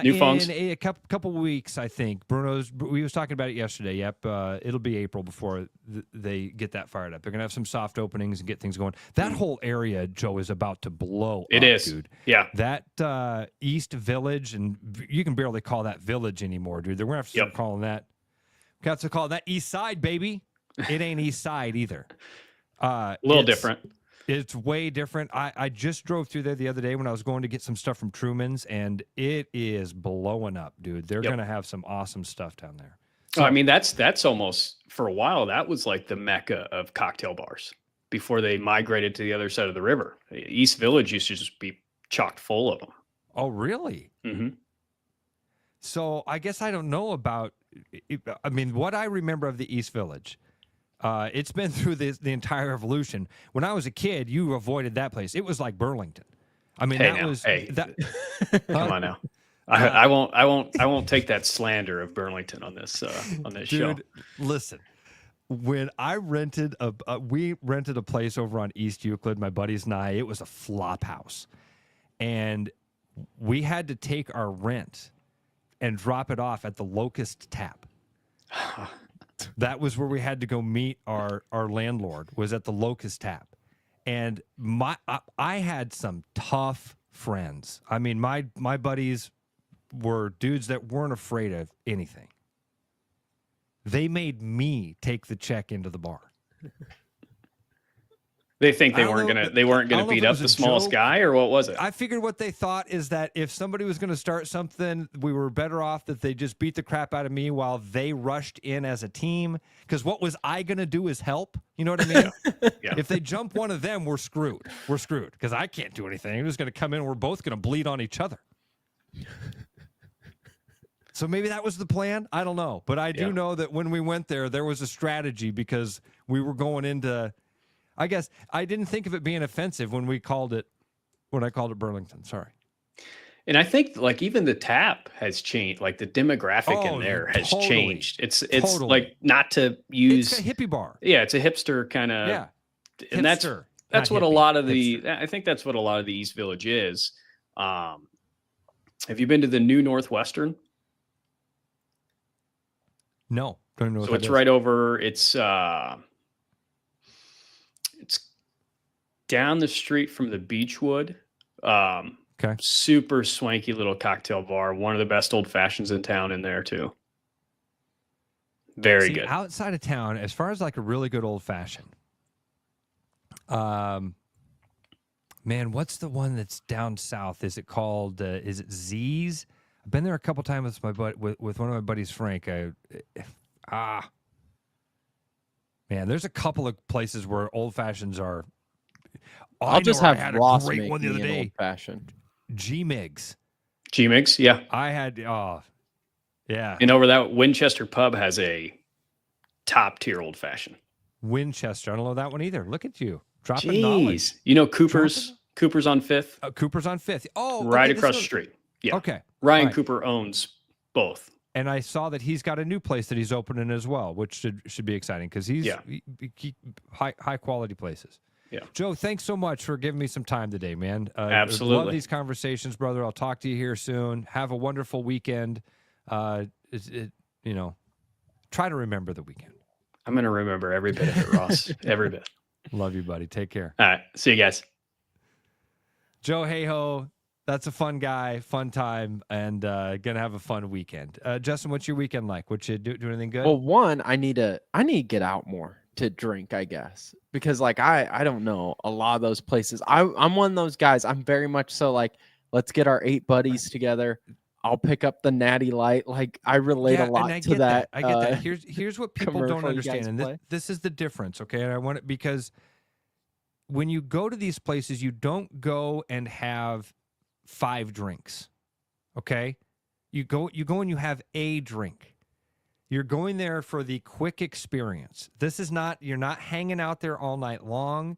Speaker 19: New Fongs?
Speaker 4: In a couple weeks, I think. We was talking about it yesterday. Yep, it'll be April before they get that fired up. They're gonna have some soft openings and get things going. That whole area, Joe, is about to blow.
Speaker 19: It
Speaker 4: up,
Speaker 19: is,
Speaker 4: dude.
Speaker 19: Yeah.
Speaker 4: That East Village, and you can barely call that Village anymore, dude. They're gonna have to start calling that. Got to call that East Side, baby. It ain't East Side either.
Speaker 19: A little different.
Speaker 4: It's way different. I just drove through there the other day when I was going to get some stuff from Truman's, and it is blowing up, dude. They're going to have some awesome stuff down there.
Speaker 19: So, I mean, that's almost, for a while, that was like the mecca of cocktail bars before they migrated to the other side of the river. East Village used to just be chock full of them.
Speaker 4: Oh, really?
Speaker 19: Mm-hmm.
Speaker 4: So I guess I don't know about, I mean, what I remember of the East Village, it's been through the entire evolution. When I was a kid, you avoided that place. It was like Burlington. I mean,
Speaker 19: Come on now. I won't take that slander of Burlington on this show.
Speaker 4: Dude, listen. When I rented we rented a place over on East Euclid, my buddies and I, it was a flop house. And we had to take our rent and drop it off at the Locust Tap. That was where we had to go meet our landlord, was at the Locust Tap. And I had some tough friends. I mean, my buddies were dudes that weren't afraid of anything. They made me take the check into the bar.
Speaker 19: They think they weren't gonna beat up the smallest guy, or what was it?
Speaker 4: I figured what they thought is that if somebody was going to start something, we were better off that they just beat the crap out of me while they rushed in as a team. Because what was I going to do is help? You know what I mean?
Speaker 19: Yeah.
Speaker 4: If they jump one of them, we're screwed. We're screwed because I can't do anything. I'm just going to come in and we're both going to bleed on each other. So maybe that was the plan. I don't know. But I do know that when we went there was a strategy because we were going into... I guess I didn't think of it being offensive when I called it Burlington. Sorry.
Speaker 19: And I think like even the tap has changed. Like the demographic in there has changed. It's like not to use
Speaker 4: it's a hippie bar.
Speaker 19: Yeah, it's a hipster kind of.
Speaker 4: Yeah,
Speaker 19: and that's what a lot of the. I think that's what a lot of the East Village is. Have you been to the new Northwestern?
Speaker 4: No, don't know.
Speaker 19: So it's right over. It's down the street from the Beechwood.
Speaker 4: Okay.
Speaker 19: Super swanky little cocktail bar. One of the best old fashions in town in there too. Very good.
Speaker 4: Outside of town, as far as like a really good old fashioned. Man, what's the one that's down south? Is it called? Is it Z's? I've been there a couple times with one of my buddies, Frank. Man, there's a couple of places where old fashions are.
Speaker 5: I'll just have Ross
Speaker 4: a great
Speaker 5: make
Speaker 4: one the other
Speaker 5: me an
Speaker 4: day.
Speaker 5: old fashioned.
Speaker 4: G-Migs.
Speaker 19: G-Migs, yeah.
Speaker 4: I had, yeah.
Speaker 19: And over that Winchester pub has a top tier old fashioned.
Speaker 4: Winchester. I don't know that one either. Look at you. Dropping
Speaker 19: Jeez.
Speaker 4: knowledge.
Speaker 19: You know Cooper's on 5th?
Speaker 4: Cooper's on 5th. Oh,
Speaker 19: right across the street. Yeah.
Speaker 4: Okay.
Speaker 19: Ryan Cooper owns both.
Speaker 4: And I saw that he's got a new place that he's opening as well, which should be exciting because he's high quality places.
Speaker 19: Yeah.
Speaker 4: Joe, thanks so much for giving me some time today, man.
Speaker 19: Absolutely.
Speaker 4: Love these conversations, brother. I'll talk to you here soon. Have a wonderful weekend. Try to remember the weekend.
Speaker 19: I'm going to remember every bit of it, Ross. Every bit.
Speaker 4: Love you, buddy. Take care.
Speaker 19: All right. See you guys.
Speaker 4: Joe Heho, that's a fun guy, fun time, and going to have a fun weekend. Justin, what's your weekend like? What you do anything good?
Speaker 5: Well, one, I need to get out more to drink, I guess, because like I don't know a lot of those places. I'm one of those guys. I'm very much so like Let's get our 8 buddies together. I'll pick up the Natty Light. Like, I relate a lot to that.
Speaker 4: I get that. Here's what people don't understand, and this is the difference, okay? And I want it because when you go to these places, you don't go and have 5 drinks, okay? You go and you have a drink. You're going there for the quick experience. You're not hanging out there all night long.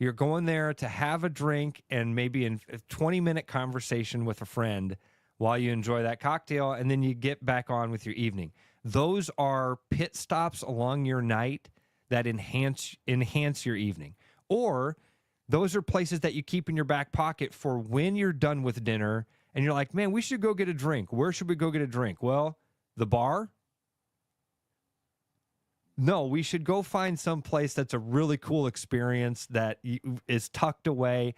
Speaker 4: You're going there to have a drink and maybe a 20-minute conversation with a friend while you enjoy that cocktail, and then you get back on with your evening. Those are pit stops along your night that enhance your evening. Or those are places that you keep in your back pocket for when you're done with dinner and you're like, man, we should go get a drink. Where should we go get a drink? Well, the bar? No, we should go find some place that's a really cool experience that is tucked away.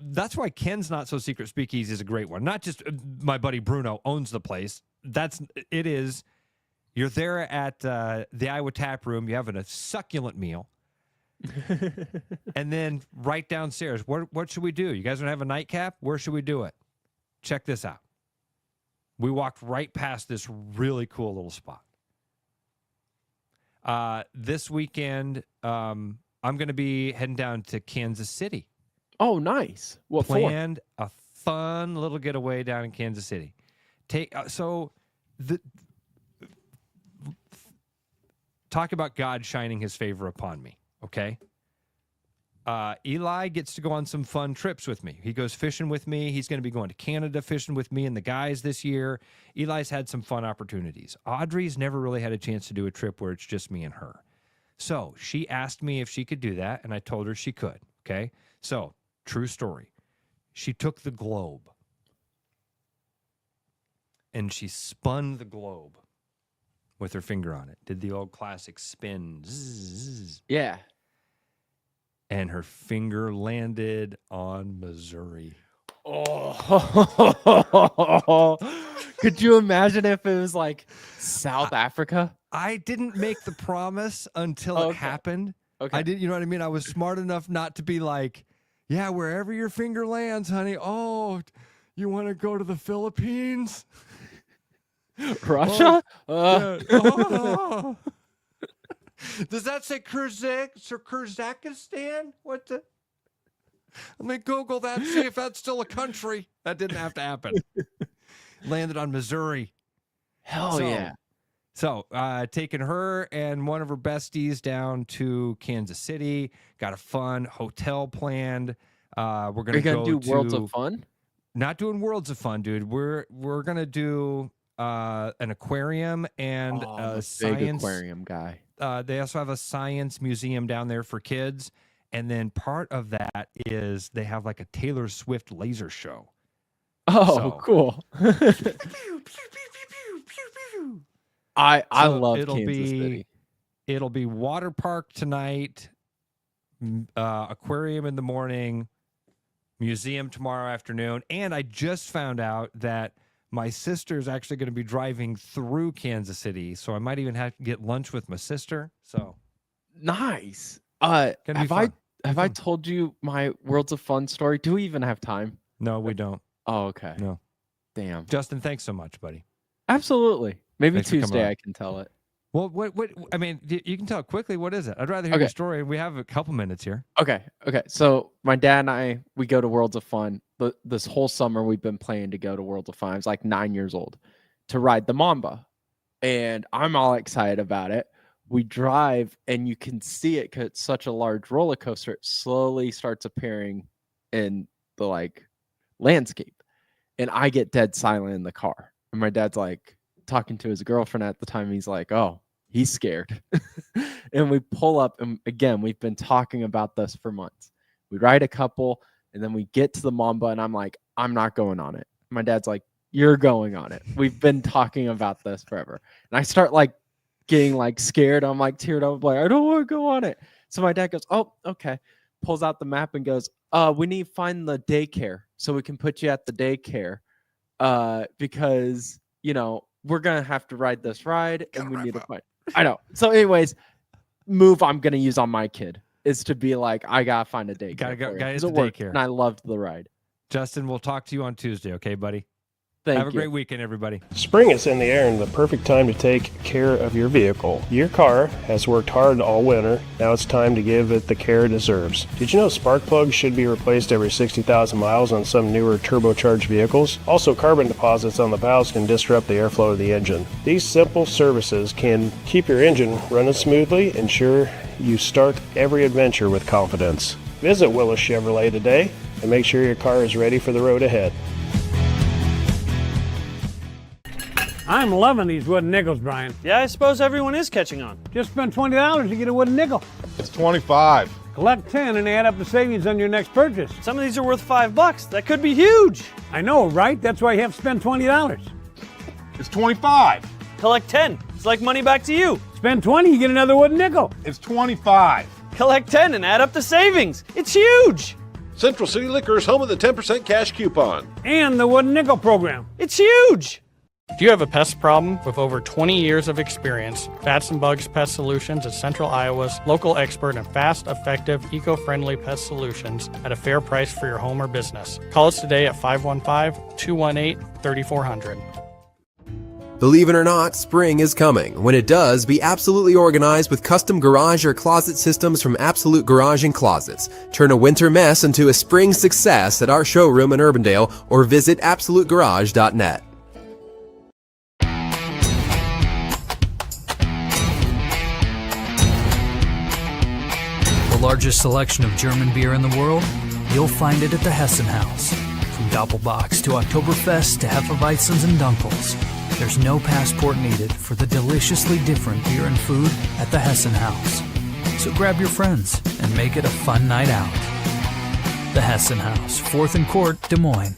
Speaker 4: That's why Ken's Not So Secret Speakeasy is a great one. Not just my buddy Bruno owns the place. You're there at the Iowa Tap Room. You're having a succulent meal. And then right downstairs, what should we do? You guys want to have a nightcap? Where should we do it? Check this out. We walked right past this really cool little spot. This weekend, I'm going to be heading down to Kansas City.
Speaker 5: Oh, nice. What
Speaker 4: planned a fun little getaway down in Kansas City. Talk about God shining his favor upon me, okay? Eli gets to go on some fun trips with me. He goes fishing with me. He's going to be going to Canada fishing with me and the guys this year. Eli's had some fun opportunities. Audrey's never really had a chance to do a trip where it's just me and her. So she asked me if she could do that, and I told her she could, okay? So, true story. She took the globe, and she spun the globe with her finger on it. Did the old classic spin. Zzz.
Speaker 5: Yeah.
Speaker 4: And her finger landed on Missouri.
Speaker 5: Oh, could you imagine if it was like South Africa?
Speaker 4: I didn't make the promise until it happened.
Speaker 5: Okay.
Speaker 4: I didn't, you know what I mean? I was smart enough not to be like, yeah, wherever your finger lands, honey. Oh, you want to go to the Philippines?
Speaker 5: Russia?
Speaker 4: Yeah. Oh. Does that say Kyrgyzstan? What the? Let me Google that, see if that's still a country. That didn't have to happen. Landed on Missouri.
Speaker 5: Hell yeah.
Speaker 4: So taking her and one of her besties down to Kansas City. Got a fun hotel planned. We're going to
Speaker 5: do Worlds of Fun?
Speaker 4: Not doing Worlds of Fun, dude. We're going to do an aquarium and a science.
Speaker 5: Big aquarium guy.
Speaker 4: They also have a science museum down there for kids. And then part of that is they have like a Taylor Swift laser show.
Speaker 5: Oh, cool. I love Kansas City.
Speaker 4: It'll be water park tonight, aquarium in the morning, museum tomorrow afternoon. And I just found out that my sister is actually going to be driving through Kansas City, so I might even have to get lunch with my sister. So
Speaker 5: nice. Have I told you my Worlds of Fun story? Do we even have time?
Speaker 4: No, we don't.
Speaker 5: Oh, okay.
Speaker 4: No.
Speaker 5: Damn.
Speaker 4: Justin, thanks so much, buddy.
Speaker 5: Absolutely. Maybe
Speaker 4: Thanks
Speaker 5: Tuesday I can tell it.
Speaker 4: Well, what? I mean, you can tell it quickly. What is it? I'd rather hear your story. We have a couple minutes here.
Speaker 5: Okay. So my dad and we go to Worlds of Fun. But this whole summer we've been planning to go to Worlds of Fun. I was like 9 years old to ride the Mamba, and I'm all excited about it. We drive, and you can see it because it's such a large roller coaster. It slowly starts appearing in the like landscape, and I get dead silent in the car. And my dad's like talking to his girlfriend at the time. He's like, "Oh, he's scared." And we pull up, and again, we've been talking about this for months. We ride a couple, and then we get to the Mamba, and I'm like, "I'm not going on it." My dad's like, "You're going on it. We've been talking about this forever." And I start like getting like scared. I'm like teared up, like, "I don't want to go on it." So my dad goes, "Oh, okay." Pulls out the map and goes, "We need to find the daycare so we can put you at the daycare, because we're gonna have to ride this ride, and we need to find." I know. So, anyways, move I'm gonna use on my kid is to be like, I gotta find a daycare.
Speaker 4: Gotta go. Gotta
Speaker 5: It
Speaker 4: the
Speaker 5: worked,
Speaker 4: daycare.
Speaker 5: and I loved the ride.
Speaker 4: Justin, we'll talk to you on Tuesday, okay, buddy?
Speaker 5: Thank
Speaker 4: Have a
Speaker 5: you.
Speaker 4: great weekend, everybody.
Speaker 20: Spring is in the air and the perfect time to take care of your vehicle. Your car has worked hard all winter. Now it's time to give it the care it deserves. Did you know spark plugs should be replaced every 60,000 miles on some newer turbocharged vehicles? Also, carbon deposits on the valves can disrupt the airflow of the engine. These simple services can keep your engine running smoothly, ensure you start every adventure with confidence. Visit Willis Chevrolet today and make sure your car is ready for the road ahead.
Speaker 10: I'm loving these wooden nickels, Brian.
Speaker 21: Yeah, I suppose everyone is catching on.
Speaker 10: Just spend $20 to get a wooden nickel.
Speaker 22: It's 25.
Speaker 10: Collect 10 and add up the savings on your next purchase.
Speaker 21: Some of these are worth $5. That could be huge.
Speaker 10: I know, right? That's why you have to spend $20.
Speaker 22: It's 25.
Speaker 21: Collect 10. It's like money back to you.
Speaker 10: Spend 20, you get another wooden nickel.
Speaker 22: It's 25.
Speaker 21: Collect 10 and add up the savings. It's huge.
Speaker 16: Central City Liquors, home of the 10% cash coupon.
Speaker 10: And the wooden nickel program.
Speaker 21: It's huge.
Speaker 7: If you have a pest problem with over 20 years of experience, Bats and Bugs Pest Solutions is Central Iowa's local expert in fast, effective, eco-friendly pest solutions at a fair price for your home or business. Call us today at 515-218-3400.
Speaker 8: Believe it or not, spring is coming. When it does, be absolutely organized with custom garage or closet systems from Absolute Garage and Closets. Turn a winter mess into a spring success at our showroom in Urbandale or visit absolutegarage.net.
Speaker 17: The largest selection of German beer in the world? You'll find it at the Hessen House. From Doppelbox to Oktoberfest to Hefeweizens and Dunkels, there's no passport needed for the deliciously different beer and food at the Hessen House. So grab your friends and make it a fun night out. The Hessen House, 4th and Court, Des Moines.